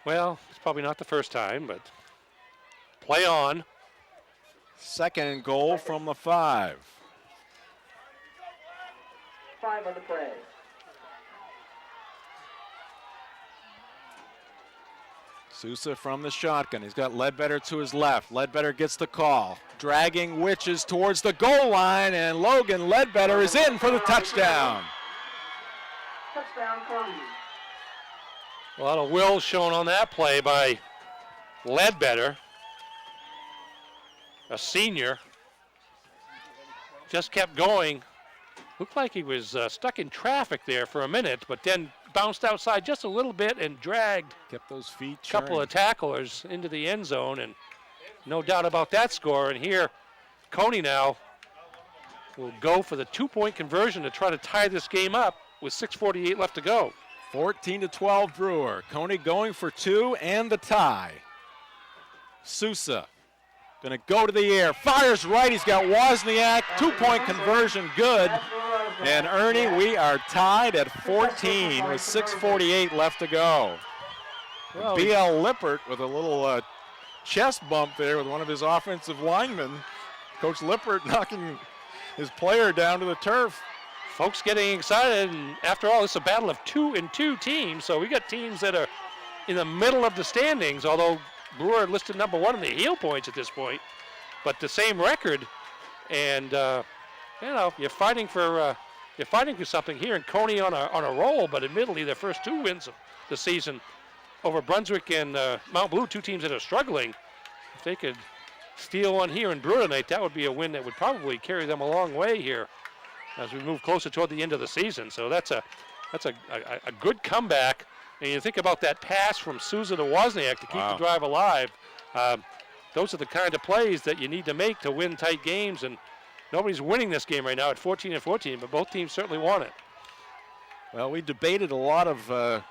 Well, it's probably not the first time, but play on. Second and goal from the 5. 5 on the play. Sousa from the shotgun. He's got Ledbetter to his left. Ledbetter gets the call. Dragging Witches towards the goal line, and Logan Ledbetter is in for the touchdown. Touchdown, Cony. A lot of will shown on that play by Ledbetter, a senior. Just kept going. Looked like he was stuck in traffic there for a minute, but then bounced outside just a little bit and dragged kept those feet a couple of tacklers into the end zone, and no doubt about that score. And here, Cony now will go for the 2-point conversion to try to tie this game up with 6:48 left to go. 14-12 Brewer. Cony going for 2 and the tie. Sousa going to go to the air, fires right. He's got Wozniak, 2-point conversion, good. And Ernie, we are tied at 14 with 6:48 left to go. Well, B.L. Lippert with a little chest bump there with one of his offensive linemen. Coach Lippert knocking his player down to the turf. Folks getting excited, and after all, it's a battle of 2-2 teams, so we got teams that are in the middle of the standings, although Brewer listed number 1 in the heel points at this point, but the same record, and you know, you're fighting for something here, and Cony on a roll, but admittedly their first 2 wins of the season over Brunswick and Mount Blue, 2 teams that are struggling. If they could steal one here in Brewer tonight, that would be a win that would probably carry them a long way here as we move closer toward the end of the season. So that's a good comeback. And you think about that pass from Sousa to Wozniak to keep the drive alive. Those are the kind of plays that you need to make to win tight games, and nobody's winning this game right now at 14-14, but both teams certainly want it. Well, we debated a lot of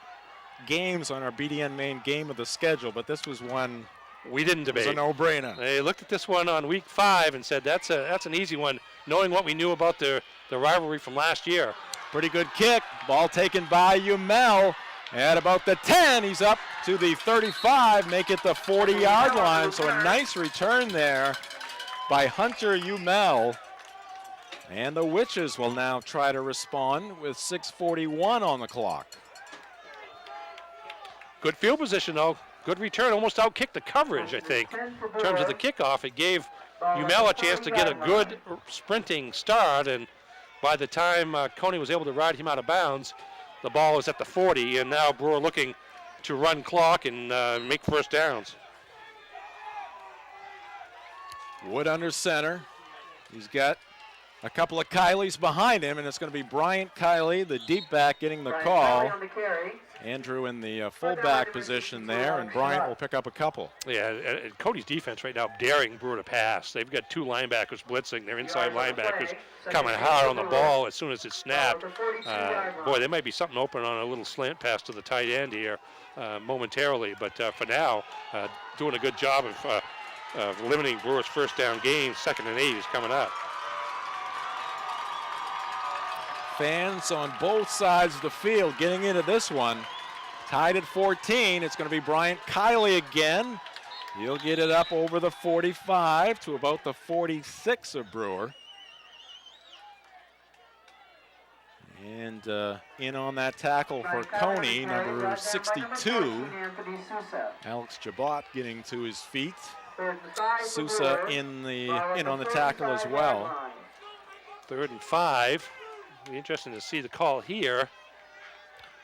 games on our BDN main game of the schedule, but this was one we didn't debate. It was a no-brainer. They looked at this one on week 5 and said that's an easy one, knowing what we knew about the rivalry from last year. Pretty good kick. Ball taken by Umel. At about the 10, he's up to the 35, make it the 40-yard line. So a nice return there by Hunter Umel. And the Witches will now try to respond with 6:41 on the clock. Good field position, though. Good return. Almost outkicked the coverage, I think. In terms of the kickoff, it gave Umel a chance to get a good sprinting start. And by the time Cony was able to ride him out of bounds, the ball is at the 40. And now Brewer looking to run clock and make first downs. Wood under center. He's got a couple of Kileys behind him, and it's going to be Bryant Kiley, the deep back, getting the call. Andrew in the fullback position there, and Bryant will pick up a couple. Yeah, and Cody's defense right now daring Brewer to pass. They've got 2 linebackers blitzing. Their inside linebackers coming hard on the ball as soon as it's snapped. Boy, there might be something open on a little slant pass to the tight end here momentarily, but for now, doing a good job of limiting Brewer's first down gain. 2nd and 8 is coming up. Fans on both sides of the field getting into this one. Tied at 14. It's going to be Bryant Kiley again. He'll get it up over the 45 to about the 46 of Brewer. And in on that tackle for Cony, number 62. Alex Jabot getting to his feet. Sousa in on the tackle as well. 3rd and 5. Be interesting to see the call here.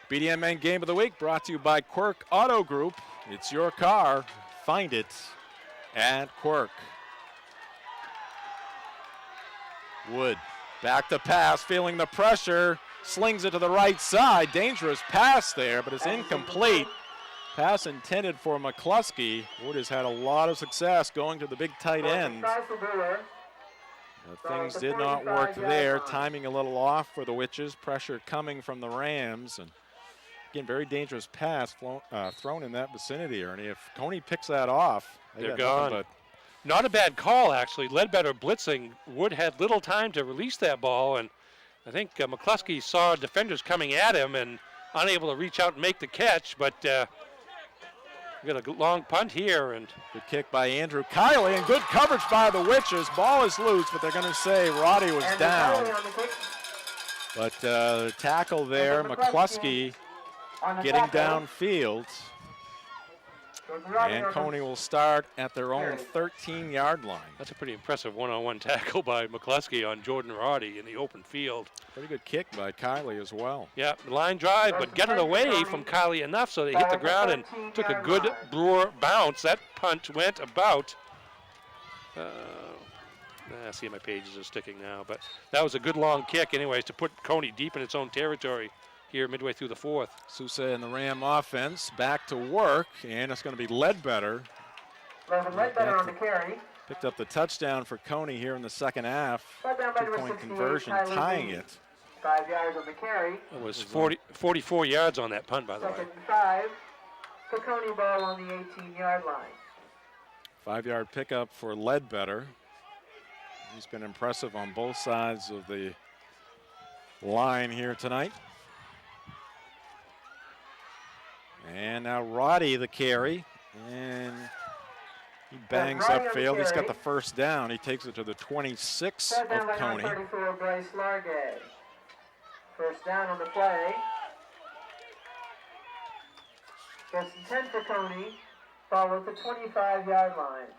BDN Main Game of the Week brought to you by Quirk Auto Group. It's your car. Find it at Quirk. Wood back to pass, feeling the pressure, slings it to the right side. Dangerous pass there, but it's incomplete. Pass intended for McCluskey. Wood has had a lot of success going to the big tight end. But things did not work there. Timing a little off for the Witches. Pressure coming from the Rams. And again, very dangerous pass thrown in that vicinity, Ernie. If Cony picks that off, they're gone. Not a bad call, actually. Ledbetter blitzing. Wood had little time to release that ball, and I think McCluskey saw defenders coming at him and unable to reach out and make the catch, but we got a long punt here. And good kick by Andrew Kiley, and good coverage by the Witches. Ball is loose, but they're going to say Roddy was down. But the tackle there, McCluskey getting downfield. And Cony will start at their own 13-yard line. That's a pretty impressive one-on-one tackle by McCluskey on Jordan Roddy in the open field. Pretty good kick by Kiley as well. Yeah, line drive, but get it away from Kiley enough so they hit the ground and took a good Brewer bounce. That punt went about, I see my pages are sticking now, but that was a good long kick anyways to put Cony deep in its own territory here midway through the fourth. Sousa and the Ram offense back to work, and it's going to be Ledbetter. Ledbetter on the carry. Picked up the touchdown for Cony here in the second half. Two-point conversion, tying it. 5 yards on the carry. It was 44 yards on that punt, by the way. Second and 5. For Cony, ball on the 18-yard line. 5-yard pickup for Ledbetter. He's been impressive on both sides of the line here tonight. And now Roddy the carry, and he bangs upfield. He's got the first down. He takes it to the 26 of Cony. 34, Bryce Largay. First down on the play. First and 10 for Cony. Ball at the 25-yard line.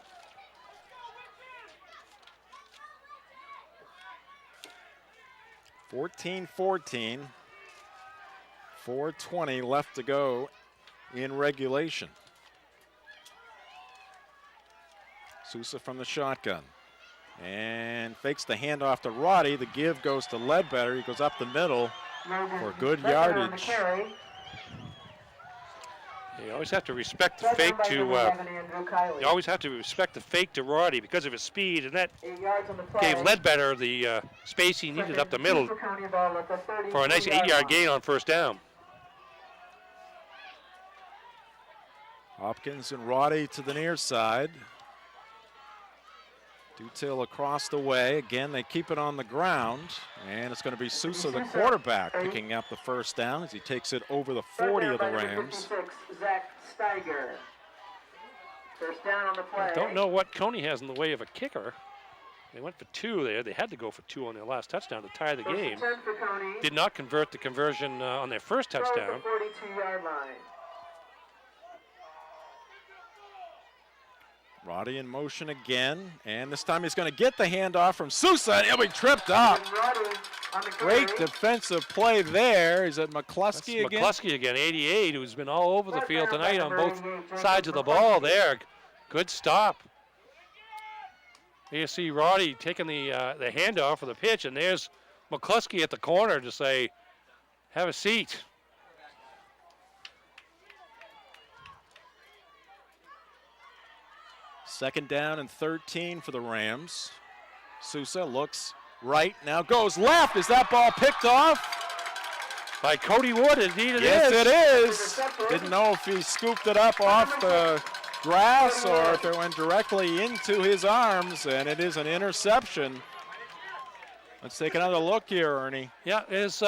(14-14). 4:20 left to go in regulation. Sousa from the shotgun. And fakes the handoff to Roddy. The give goes to Ledbetter. He goes up the middle for good yardage. You always have to respect the fake to. You always have to respect the fake to Roddy because of his speed, and that gave Ledbetter the space he needed up the middle for a nice 8-yard gain on first down. Hopkins and Roddy to the near side. Dutill across the way. Again, they keep it on the ground. And it's going to be Sousa, the quarterback, picking up the first down as he takes it over the 40 of the Rams. Zach Steiger. First down on the play. I don't know what Cony has in the way of a kicker. They went for 2 there. They had to go for 2 on their last touchdown to tie the game. Did not convert the conversion on their first touchdown. 42-yard line. Roddy in motion again, and this time he's going to get the handoff from Sousa, and he'll be tripped up. Great defensive play there. Is it McCluskey again? McCluskey again, 88, who's been all over the field tonight on both sides of the ball there. Good stop. Here you see Roddy taking the handoff for the pitch, and there's McCluskey at the corner to say, have a seat. Second down and 13 for the Rams. Sousa looks right, now goes left. Is that ball picked off? By Cody Wood, indeed it is. Yes, it is. Didn't know if he scooped it up off the grass or if it went directly into his arms, and it is an interception. Let's take another look here, Ernie. Yeah, it's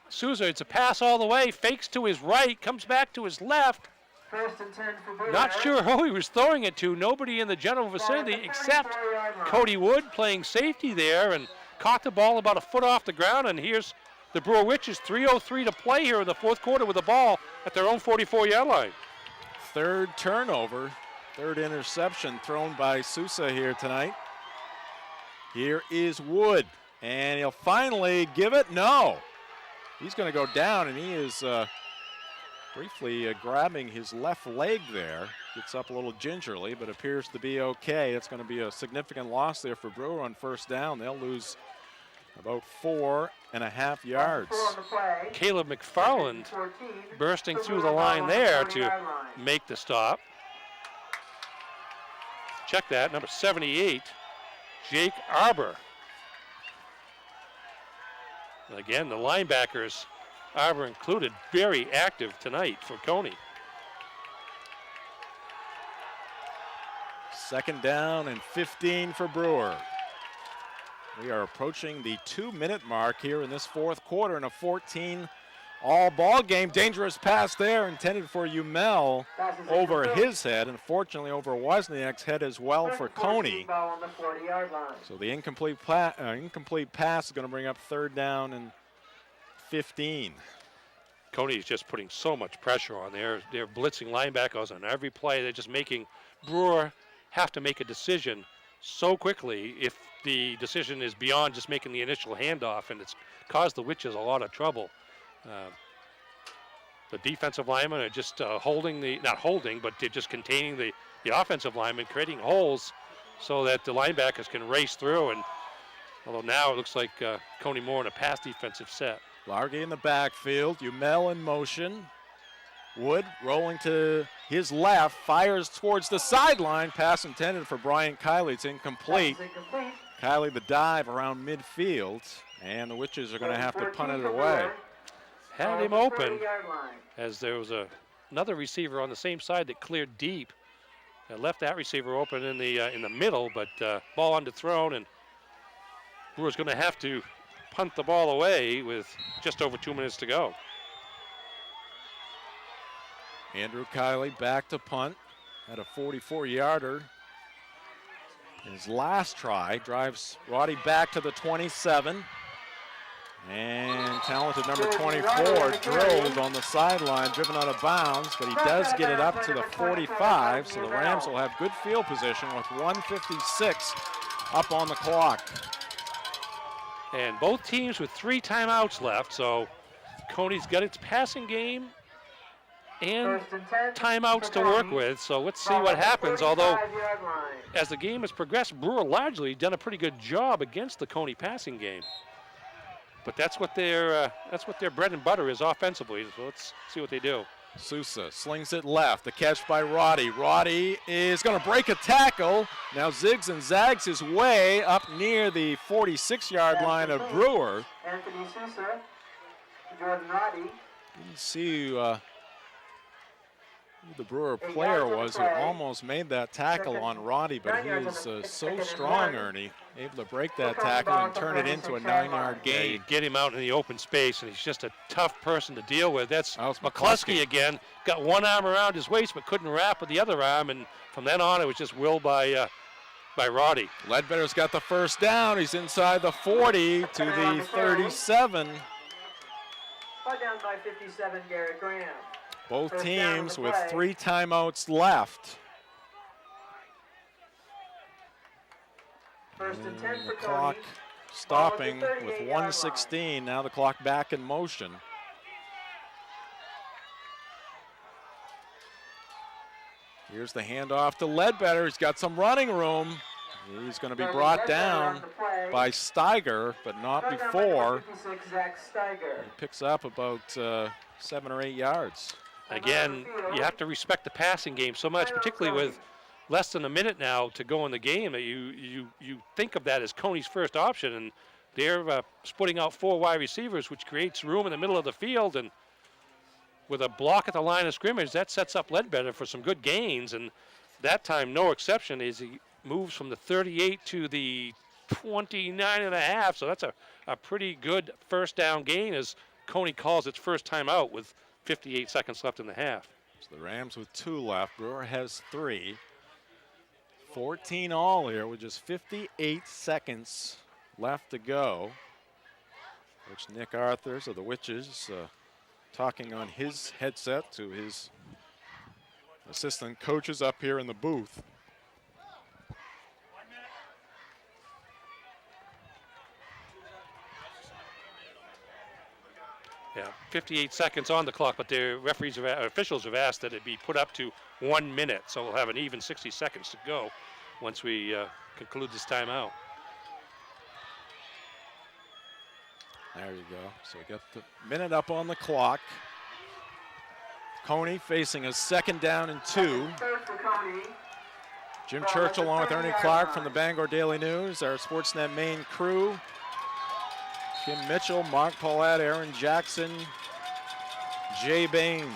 Sousa. It's a pass all the way, fakes to his right, comes back to his left. First and 10 for Brewer. Not sure who he was throwing it to. Nobody in the general vicinity except Cody Wood playing safety there, and caught the ball about a foot off the ground. And here's the Brewer Witches, 3:03 to play here in the fourth quarter with the ball at their own 44-yard line. Third turnover, third interception thrown by Sousa here tonight. Here is Wood, and he'll finally give it. No, he's going to go down, and he is briefly grabbing his left leg there. Gets up a little gingerly, but appears to be okay. It's going to be a significant loss there for Brewer on first down. They'll lose about 4.5 yards. Caleb McFarland bursting through the line there to make the stop. Check that, number 78, Jake Arbor. And again, the linebackers, Arbor included, very active tonight for Cony. Second down and 15 for Brewer. We are approaching the 2-minute mark here in this fourth quarter in a 14-all ball game. Dangerous pass there intended for Umel over his head. Unfortunately, over Wozniak's head as well for Cony. So the incomplete pass is going to bring up third down and 15. Cony's just putting so much pressure on. They're blitzing linebackers on every play. They're just making Brewer have to make a decision so quickly if the decision is beyond just making the initial handoff, and it's caused the Witches a lot of trouble. The defensive linemen are just not holding, but they're just containing the offensive linemen, creating holes so that the linebackers can race through. And although now it looks like Cony more in a pass defensive set. Largy in the backfield, Umel in motion. Wood rolling to his left, fires towards the sideline. Pass intended for Brian Kiley. It's incomplete. Kiley the dive around midfield, and the Witches are going to have to punt it away. Had him open, as there was another receiver on the same side that cleared deep. Left that receiver open in the middle, but ball underthrown, and Brewer's going to have to punt the ball away with just over 2 minutes to go. Andrew Kiley back to punt at a 44-yarder. His last try drives Roddy back to the 27. And talented number 24 drilled on the sideline, driven out of bounds, but he does get it up to the 45, so the Rams will have good field position with 1:56 up on the clock. And both teams with 3 timeouts left, so Cony's got its passing game and timeouts to work with, so let's see what happens. Although, as the game has progressed, Brewer largely done a pretty good job against the Cony passing game. But that's what their bread and butter is offensively, so let's see what they do. Sousa slings it left, the catch by Roddy. Roddy is going to break a tackle. Now zigs and zags his way up near the 46-yard line of Brewer. Anthony Sousa, Jordan Roddy. Didn't see who the Brewer player was who almost made that tackle on Roddy, but he is so strong, Ernie, able to break that tackle and turn it into a 9-yard gain. Yeah, you get him out in the open space, and he's just a tough person to deal with. That's McCluskey again. Got one arm around his waist, but couldn't wrap with the other arm, and from then on, it was just willed by Roddy. Ledbetter's got the first down. He's inside the 40 to the 37. Brought down by 57, Garrett Graham. Both teams with 3 timeouts left. First and 10 for the clock stopping with 1:16. Now the clock back in motion. Here's the handoff to Ledbetter. He's got some running room. He's going to be brought down by Steiger, but not before. He picks up about 7 or 8 yards. Again, you have to respect the passing game so much, particularly with less than a minute now to go in the game. You think of that as Cony's first option, and they're splitting out 4 wide receivers, which creates room in the middle of the field. And with a block at the line of scrimmage, that sets up Ledbetter for some good gains. And that time, no exception, is he moves from the 38 to the 29.5. So that's a pretty good first down gain as Cony calls its first time out with 58 seconds left in the half. So the Rams with 2 left. Brewer has 3. 14 all here with just 58 seconds left to go. Coach Nick Arthurs of the Witches talking on his headset to his assistant coaches up here in the booth. Yeah, 58 seconds on the clock, but the officials have asked that it be put up to 1 minute, so we'll have an even 60 seconds to go once we conclude this timeout. There you go. So we got the minute up on the clock. Cony facing a 2nd down and 2. Jim Churchill along with Ernie Clark from the Bangor Daily News, our Sportsnet Maine crew. Kim Mitchell, Mark Paulette, Aaron Jackson, Jay Baines.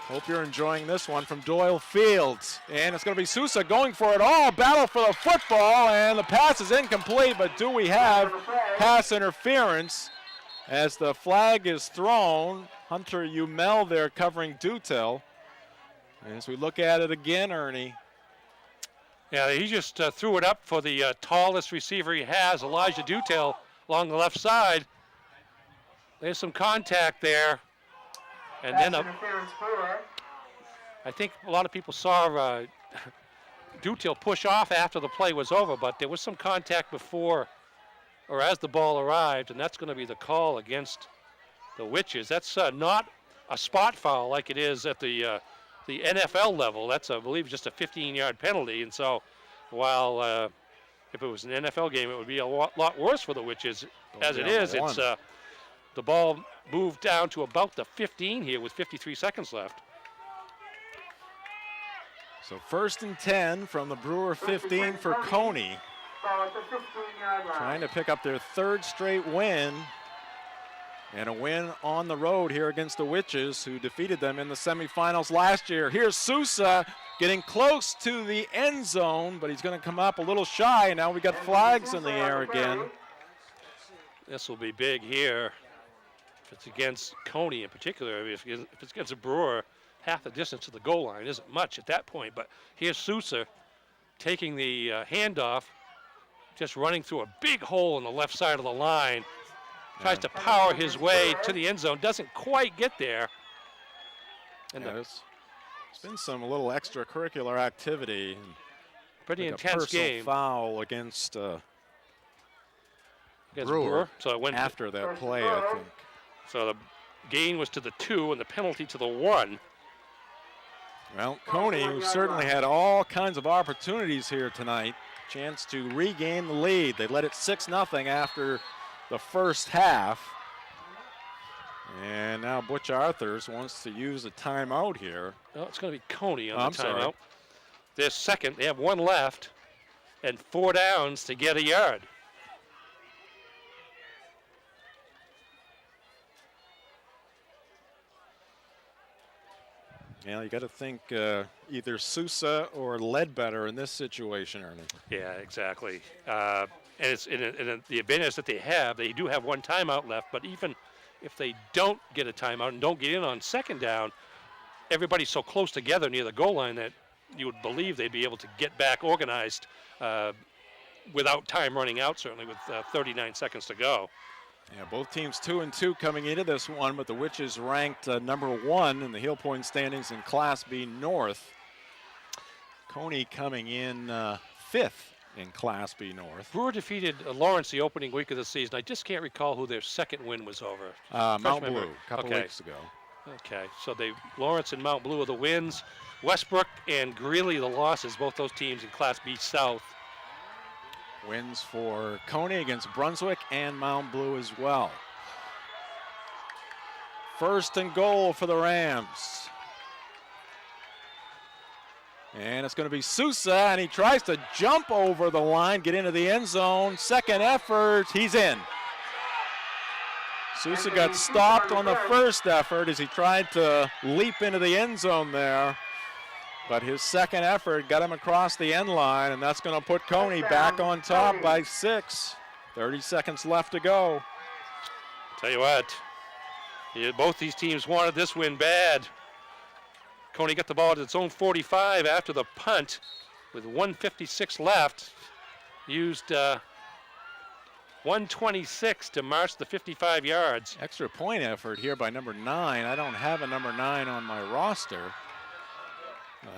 Hope you're enjoying this one from Doyle Fields. And it's going to be Sousa going for it all. Battle for the football, and the pass is incomplete, but do we have pass interference as the flag is thrown? Hunter Umel there covering Dutel. As we look at it again, Ernie. Yeah, he just threw it up for the tallest receiver he has, Elijah Dutel, along the left side. There's some contact there. And then I think a lot of people saw Dutil push off after the play was over, but there was some contact before or as the ball arrived, and that's going to be the call against the Witches. That's not a spot foul like it is at the NFL level. That's, I believe, just a 15-yard penalty. And so while if it was an NFL game, it would be a lot worse for the Witches. As it is, it's the ball moved down to about the 15 here with 53 seconds left. So 1st and 10 from the Brewer 15 for Cony. Trying to pick up their 3rd straight win. And a win on the road here against the Witches, who defeated them in the semifinals last year. Here's Sousa getting close to the end zone, but he's going to come up a little shy. Now we got flags in the air again. This will be big here. If it's against Cony in particular, if it's against a Brewer, half the distance to the goal line isn't much at that point. But here's Sousa taking the handoff, just running through a big hole in the left side of the line. Tries to power his way to the end zone, doesn't quite get there. And it's been some little extracurricular activity. Pretty intense game. Foul against Brewer. So it went after that play, I think. So the gain was to the 2 and the penalty to the 1. Well, Cony, who certainly had all kinds of opportunities here tonight, chance to regain the lead. They led it 6-0 after the first half. And now Butch Arthurs wants to use a timeout here. Well, it's going to be Cony on the timeout. Sorry. They're second. They have 1 left and 4 downs to get a yard. Yeah, you got to think either Sousa or Ledbetter in this situation, Ernie. Yeah, exactly. And it's the advantage that they do have 1 timeout left, but even if they don't get a timeout and don't get in on 2nd down, everybody's so close together near the goal line that you would believe they'd be able to get back organized without time running out, certainly with 39 seconds to go. Yeah, both teams 2-2 coming into this one, but the Witches ranked number 1 in the Heel Point standings in Class B North. Cony coming in 5th in Class B North. Brewer defeated Lawrence the opening week of the season. I just can't recall who their second win was over. Mount Blue, a couple weeks ago. Okay, so Lawrence and Mount Blue are the wins. Westbrook and Greeley the losses, both those teams in Class B South. Wins for Cony against Brunswick and Mount Blue as well. 1st and goal for the Rams. And it's going to be Sousa, and he tries to jump over the line, get into the end zone. 2nd effort, he's in. Sousa got stopped on the 1st effort as he tried to leap into the end zone there. But his 2nd effort got him across the end line, and that's going to put Cony back on top by 6. 30 seconds left to go. Tell you what, both these teams wanted this win bad. Cony got the ball at its own 45 after the punt with 1:56 left. Used 1:26 to march the 55 yards. Extra point effort here by number 9. I don't have a number 9 on my roster.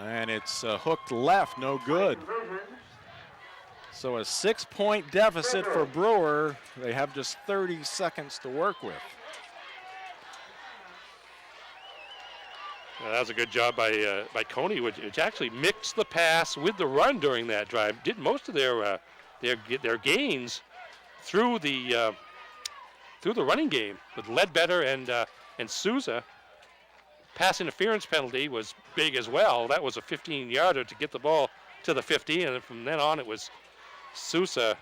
And it's hooked left, no good. So a 6-point deficit for Brewer. They have just 30 seconds to work with. Well, that was a good job by Cony, which actually mixed the pass with the run during that drive. Did most of their gains through the through the running game with Ledbetter and Souza. Pass interference penalty was big as well. That was a 15-yarder to get the ball to the 15, and from then on it was Souza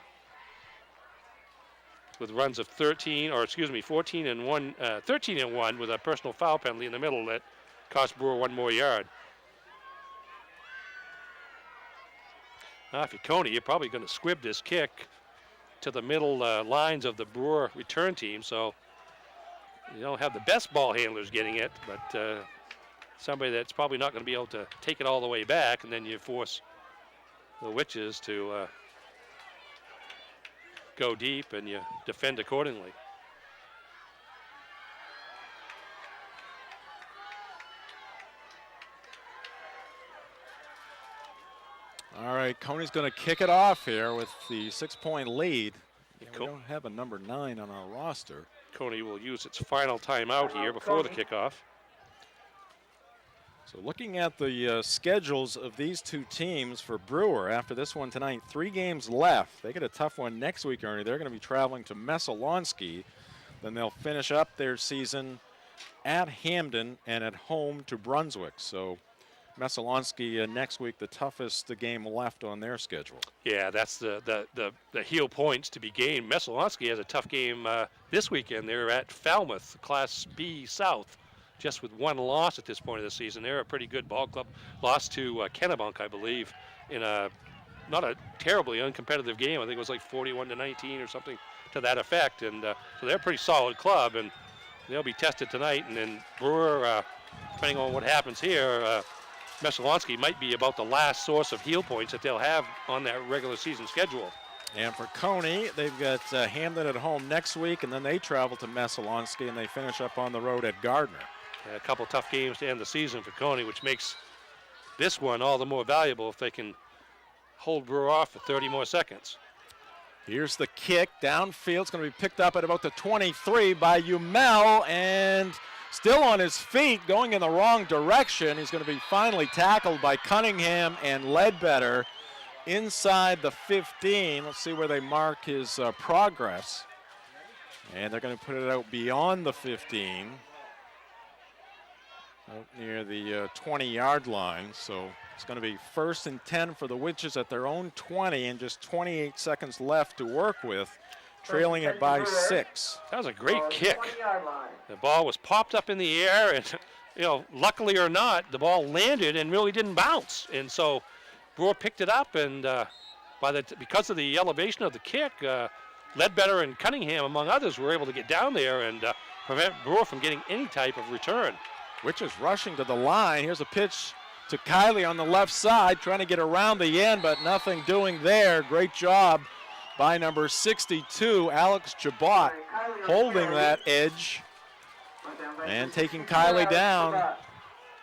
with runs of 14 and 1, 13 and 1 with a personal foul penalty in the middle that cost Brewer 1 more yard. Now, if you're Cony, you're probably going to squib this kick to the middle lines of the Brewer return team, so you don't have the best ball handlers getting it, but somebody that's probably not going to be able to take it all the way back, and then you force the Witches to go deep, and you defend accordingly. All right, Cony's going to kick it off here with the 6-point lead. Yeah, we don't have a number 9 on our roster. Cony will use its final timeout here before the kickoff. So looking at the schedules of these two teams for Brewer after this one tonight, 3 games left. They get a tough one next week, Ernie. They're going to be traveling to Messalonskee. Then they'll finish up their season at Hamden and at home to Brunswick. So Messalonskee next week, the toughest game left on their schedule. Yeah, that's the heel points to be gained. Messalonskee has a tough game this weekend. They're at Falmouth, Class B South, just with 1 loss at this point of the season. They're a pretty good ball club. Lost to Kennebunk, I believe, in not a terribly uncompetitive game. I think it was like 41-19 or something to that effect. And so they're a pretty solid club, and they'll be tested tonight. And then Brewer, depending on what happens here, Messalonskee might be about the last source of heel points that they'll have on that regular season schedule. And for Cony, they've got Hamden at home next week, and then they travel to Messalonskee, and they finish up on the road at Gardner. A couple tough games to end the season for Cony, which makes this one all the more valuable if they can hold Brewer off for 30 more seconds. Here's the kick downfield. It's going to be picked up at about the 23 by Umel, and still on his feet, going in the wrong direction. He's going to be finally tackled by Cunningham and Ledbetter inside the 15. Let's see where they mark his progress. And they're going to put it out beyond the 15. Out near the 20-yard line. So it's going to be 1st and 10 for the Witches at their own 20 and just 28 seconds left to work with, trailing it by 6. That was a great kick. The ball was popped up in the air, and luckily or not, the ball landed and really didn't bounce. And so Brewer picked it up, and because of the elevation of the kick, Ledbetter and Cunningham, among others, were able to get down there and prevent Brewer from getting any type of return. Witches rushing to the line. Here's a pitch to Kiley on the left side, trying to get around the end, but nothing doing there. Great job by number 62, Alex Chabot, holding that edge and taking Kiley down.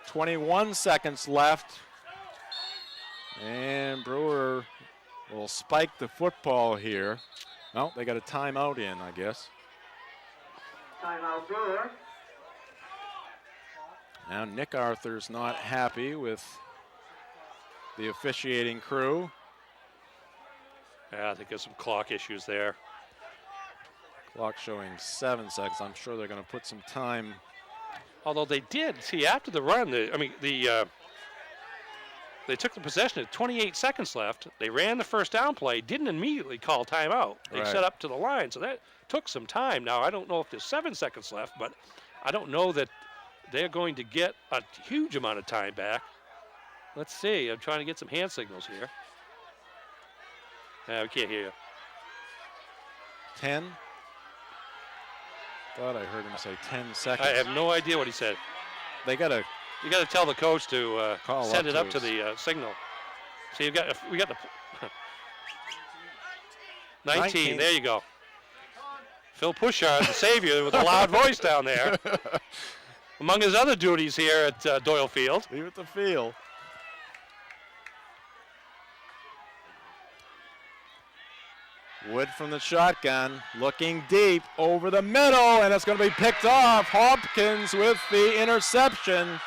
21 seconds left. And Brewer will spike the football here. No, they got a timeout in, I guess. Timeout Brewer. Now Nick Arthur's not happy with the officiating crew. Yeah, I think there's some clock issues there. Clock showing 7 seconds. I'm sure they're going to put some time. Although they did, see, after the run, they took the possession at 28 seconds left. They ran the first down play, didn't immediately call timeout. They set up to the line, so that took some time. Now, I don't know if there's 7 seconds left, but I don't know that they're going to get a huge amount of time back. Let's see. I'm trying to get some hand signals here. We can't hear you. 10. Thought I heard him say 10 seconds. I have no idea what he said. You got to tell the coach to send it up to us. the signal. So we got the 19. There you go. Phil Pushard, the savior, with a loud voice down there. Among his other duties here at Doyle Field. Leave it to Field. Wood from the shotgun, looking deep over the middle, and it's going to be picked off. Hopkins with the interception,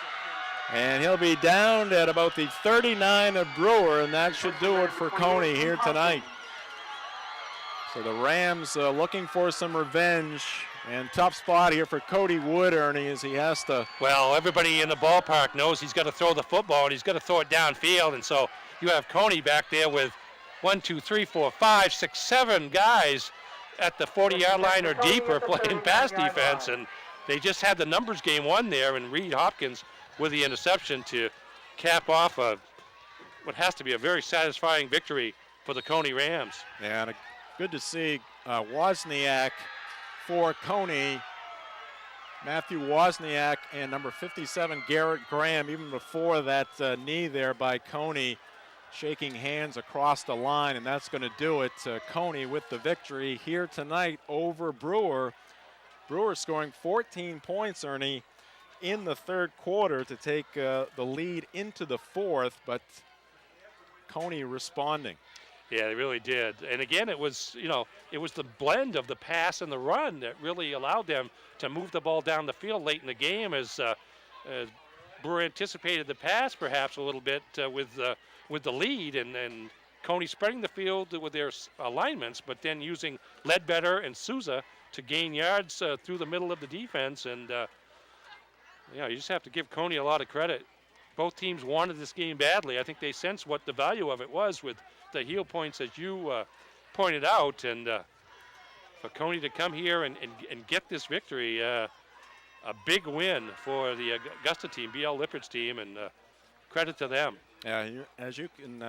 and he'll be down at about the 39 of Brewer, and that should do it for Cony here tonight. So the Rams looking for some revenge, and tough spot here for Cody Wood, Ernie, as he has to. Well, everybody in the ballpark knows he's got to throw the football, and he's got to throw it downfield, and so you have Cony back there with 1, 2, 3, 4, 5, 6, 7 guys at the 40-yard line or deeper playing pass defense, and they just had the numbers game won there, and Reed Hopkins with the interception to cap off what has to be a very satisfying victory for the Cony Rams. Yeah, and good to see Wozniak for Cony. Matthew Wozniak and number 57, Garrett Graham, even before that knee there by Cony, shaking hands across the line, and that's going to do it. Cony with the victory here tonight over Brewer. Brewer scoring 14 points, Ernie, in the third quarter to take the lead into the fourth, but Cony responding. Yeah, they really did. And again, it was the blend of the pass and the run that really allowed them to move the ball down the field late in the game as Brewer anticipated the pass perhaps a little bit with the lead, and Cony spreading the field with their alignments, but then using Ledbetter and Souza to gain yards through the middle of the defense. And you just have to give Cony a lot of credit. Both teams wanted this game badly. I think they sensed what the value of it was with the heel points, as you pointed out, and for Cony to come here and get this victory, a big win for the Augusta team, BL Lippert's team, and credit to them. Yeah, as you can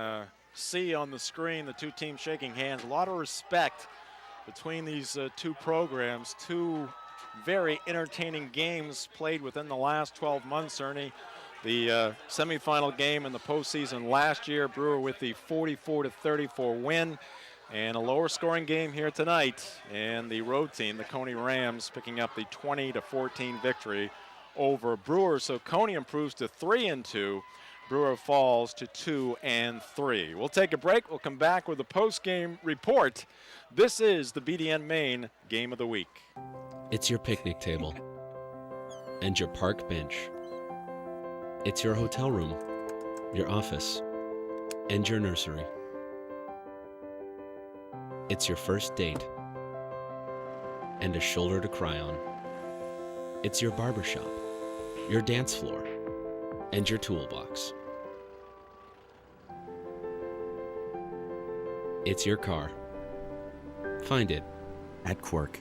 see on the screen, the two teams shaking hands. A lot of respect between these two programs. Two very entertaining games played within the last 12 months, Ernie. The semifinal game in the postseason last year, Brewer with the 44-34 win, and a lower scoring game here tonight. And the road team, the Cony Rams, picking up the 20-14 victory over Brewer. So Cony improves to 3-2. Brewer falls to 2-3. We'll take a break. We'll come back with a post-game report. This is the BDN Maine Game of the Week. It's your picnic table and your park bench. It's your hotel room, your office, and your nursery. It's your first date and a shoulder to cry on. It's your barbershop, your dance floor, and your toolbox. It's your car. Find it at Quirk.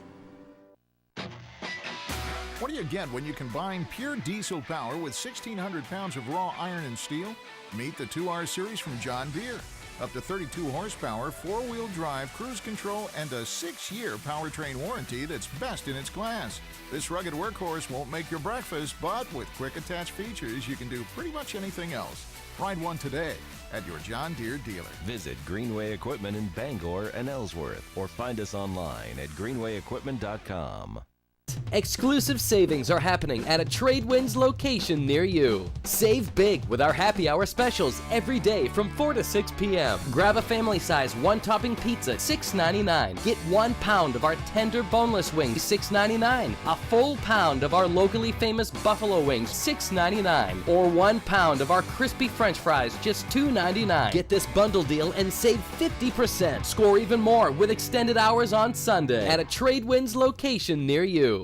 What do you get when you combine pure diesel power with 1,600 pounds of raw iron and steel? Meet the 2R series from John Deere. Up to 32 horsepower, 4-wheel drive, cruise control, and a 6-year powertrain warranty that's best in its class. This rugged workhorse won't make your breakfast, but with quick attach features, you can do pretty much anything else. Ride one today at your John Deere dealer. Visit Greenway Equipment in Bangor and Ellsworth, or find us online at greenwayequipment.com. Exclusive savings are happening at a Tradewinds location near you. Save big with our happy hour specials every day from 4 to 6 p.m. Grab a family size one-topping pizza, $6.99. Get 1 pound of our tender boneless wings, $6.99. A full pound of our locally famous buffalo wings, $6.99. Or 1 pound of our crispy french fries, just $2.99. Get this bundle deal and save 50%. Score even more with extended hours on Sunday at a Tradewinds location near you.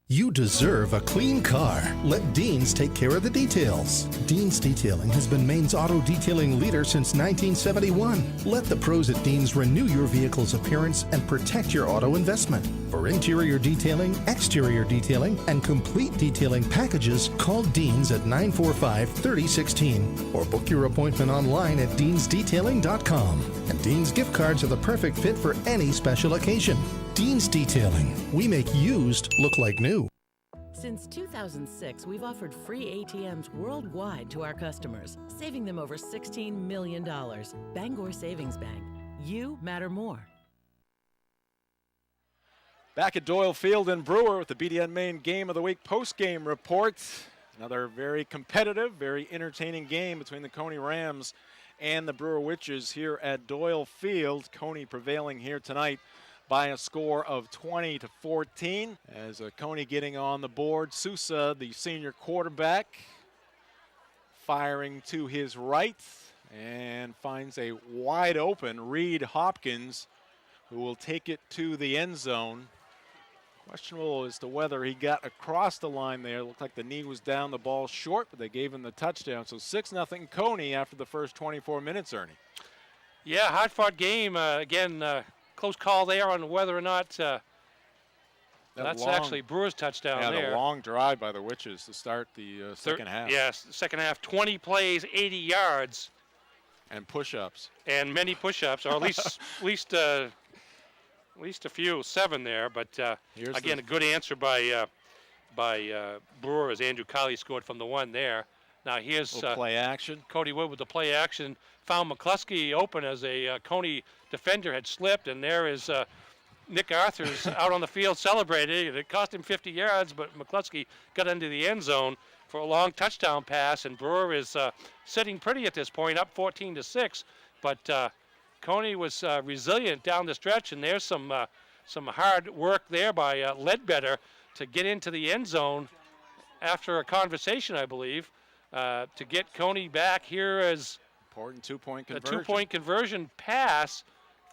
You deserve a clean car. Let Dean's take care of the details. Dean's Detailing has been Maine's auto detailing leader since 1971. Let the pros at Dean's renew your vehicle's appearance and protect your auto investment. For interior detailing, exterior detailing, and complete detailing packages, call Dean's at 945-3016 or book your appointment online at deansdetailing.com. And Dean's gift cards are the perfect fit for any special occasion. Dean's Detailing. We make used look like new. Since 2006, we've offered free ATMs worldwide to our customers, saving them over $16 million. Bangor Savings Bank. You matter more. Back at Doyle Field in Brewer with the BDN Maine Game of the Week post-game report. Another very competitive, very entertaining game between the Cony Rams and the Brewer Witches here at Doyle Field. Cony prevailing here tonight by a score of 20-14. As Cony getting on the board, Sousa, the senior quarterback, firing to his right and finds a wide open Reed Hopkins who will take it to the end zone. Questionable as to whether he got across the line there. Looked like the knee was down, the ball short, but they gave him the touchdown. So 6-0 Cony after the first 24 minutes, Ernie. Yeah, hard-fought game. Again, close call there on whether or not that's actually Brewer's touchdown there. Yeah, the long drive by the Witches to start the second half. Yes, second half, 20 plays, 80 yards. And push-ups. And many push-ups, or at least a few, 7 there. But again, a good answer by Brewer as Andrew Colley scored from the 1 there. Now here's play action. Cody Wood with the play action. Found McCluskey open as a Cony defender had slipped, and there is Nick Arthurs out on the field celebrating. It cost him 50 yards, but McCluskey got into the end zone for a long touchdown pass, and Brewer is sitting pretty at this point, up 14-6. But Cony was resilient down the stretch, and there's some hard work there by Ledbetter to get into the end zone after a conversation, I believe, to get Cony back here as important two-point conversion. A two-point conversion pass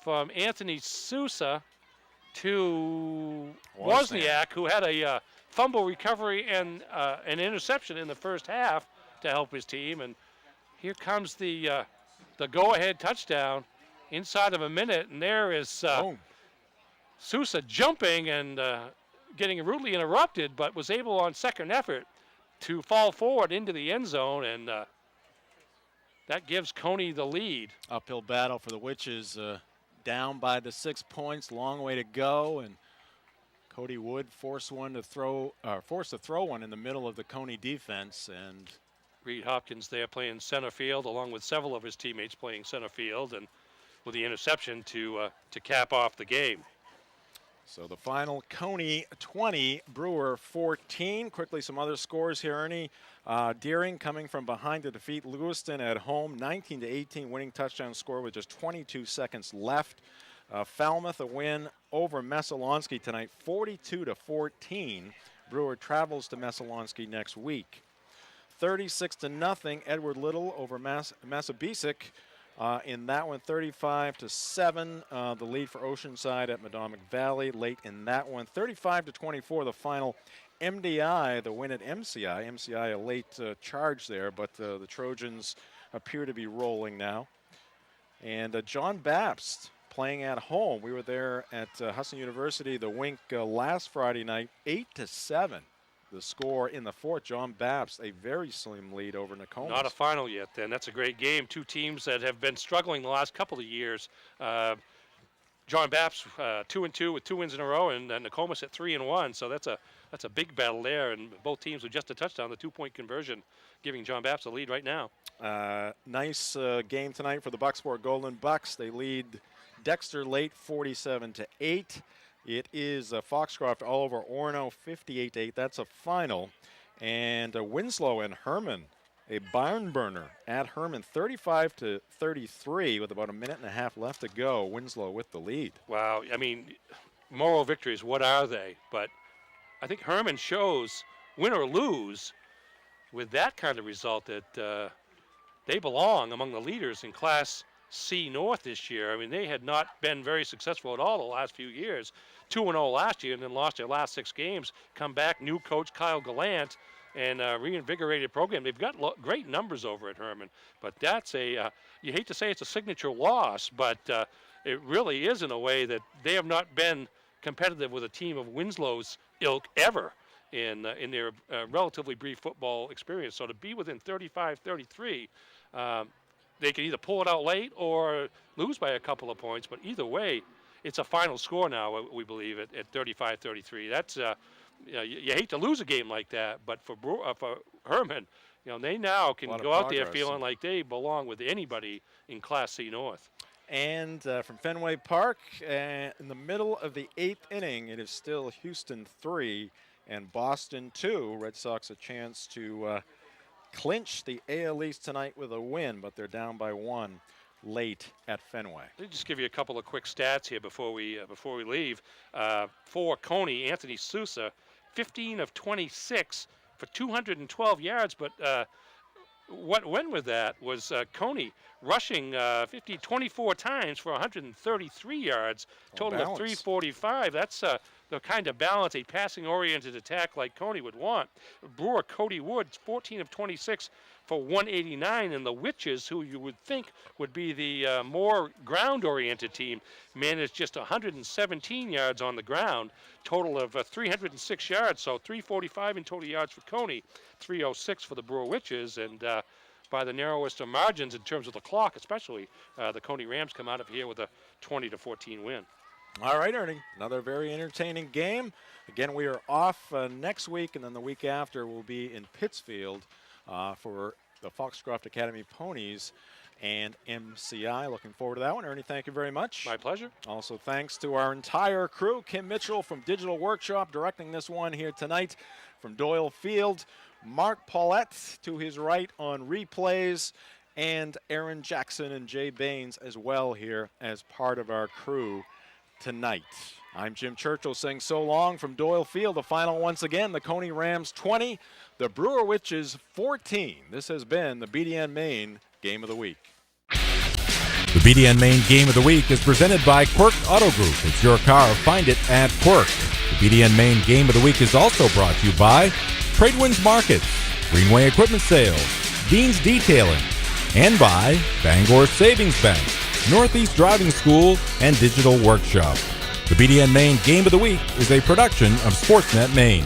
from Anthony Sousa to Wozniak, who had a fumble recovery and an interception in the first half to help his team. And here comes the go-ahead touchdown inside of a minute, and there is Sousa jumping and getting rudely interrupted, but was able on second effort to fall forward into the end zone, and that gives Cony the lead. Uphill battle for the Witches, down by the 6 points, long way to go, and Cody Wood forced to throw one in the middle of the Cony defense, and Reed Hopkins there playing center field, along with several of his teammates playing center field, and with the interception to cap off the game. So the final, Cony 20, Brewer 14. Quickly, some other scores here, Ernie. Deering coming from behind to defeat Lewiston at home, 19-18, winning touchdown score with just 22 seconds left. Falmouth a win over Messalonskee tonight, 42-14. Brewer travels to Messalonskee next week. 36-0, Edward Little over Massabesic. In that one, 35-7, the lead for Oceanside at Madomic Valley late in that one. 35-24, the final. MDI, the win at MCI. MCI a late charge there, but the Trojans appear to be rolling now. And John Bapst playing at home. We were there at Hudson University, the Wink, last Friday night, 8-7. The score in the fourth. John Bapst, a very slim lead over Nokomis. Not a final yet, then. That's a great game. Two teams that have been struggling the last couple of years. John Bapst 2-2 with 2 wins in a row, and Nokomis at 3-1. So that's a big battle there, and both teams with just a touchdown, the 2-point conversion, giving John Bapst a lead right now. Nice game tonight for the Bucksport Golden Bucks. They lead Dexter late, 47-8. It is Foxcroft all over Orono, 58-8. That's a final. And Winslow and Herman, a barn burner at Herman, 35-33 with about a minute and a half left to go. Winslow with the lead. Wow. I mean, moral victories, what are they? But I think Herman shows, win or lose, with that kind of result that they belong among the leaders in Class C North this year. I mean, they had not been very successful at all the last few years. 2-0 last year and then lost their last 6 games. Come back, new coach Kyle Gallant, and reinvigorated program. They've got great numbers over at Herman, but that's you hate to say it's a signature loss, but it really is in a way that they have not been competitive with a team of Winslow's ilk ever in their relatively brief football experience. So to be within 35-33, they can either pull it out late or lose by a couple of points, but either way, it's a final score now, we believe, at 35-33. That's you hate to lose a game like that, but for Herman, they now can go out there feeling like they belong with anybody in Class C North. And from Fenway Park, in the middle of the 8th inning, it is still Houston 3 and Boston 2. Red Sox a chance to clinch the AL East tonight with a win, but they're down by 1 late at Fenway. Let me just give you a couple of quick stats here before we leave. For Cony, Anthony Sousa, 15 of 26 for 212 yards, but what went with that was Cony rushing 24 times for 133 yards, total of 345. That's the kind of balance a passing-oriented attack like Cony would want. Brewer, Cody Woods, 14 of 26 for 189, and the Witches, who you would think would be the more ground-oriented team, managed just 117 yards on the ground, total of 306 yards, so 345 in total yards for Cony, 306 for the Brewer Witches, and by the narrowest of margins in terms of the clock, especially, the Cony Rams come out of here with a 20-14 win. All right, Ernie, another very entertaining game. Again, we are off next week, and then the week after we'll be in Pittsfield for the Foxcroft Academy Ponies and MCI. Looking forward to that one. Ernie, thank you very much. My pleasure. Also, thanks to our entire crew. Kim Mitchell from Digital Workshop directing this one here tonight from Doyle Field. Mark Paulette to his right on replays, and Aaron Jackson and Jay Baines as well here as part of our crew tonight. I'm Jim Churchill saying so long from Doyle Field. The final once again, the Cony Rams 20, the Brewer Witches 14. This has been the BDN Maine Game of the Week. The BDN Maine Game of the Week is presented by Quirk Auto Group. It's your car. Find it at Quirk. The BDN Maine Game of the Week is also brought to you by Tradewinds Markets, Greenway Equipment Sales, Dean's Detailing, and by Bangor Savings Bank, Northeast Driving School, and Digital Workshop. The BDN Maine Game of the Week is a production of Sportsnet Maine.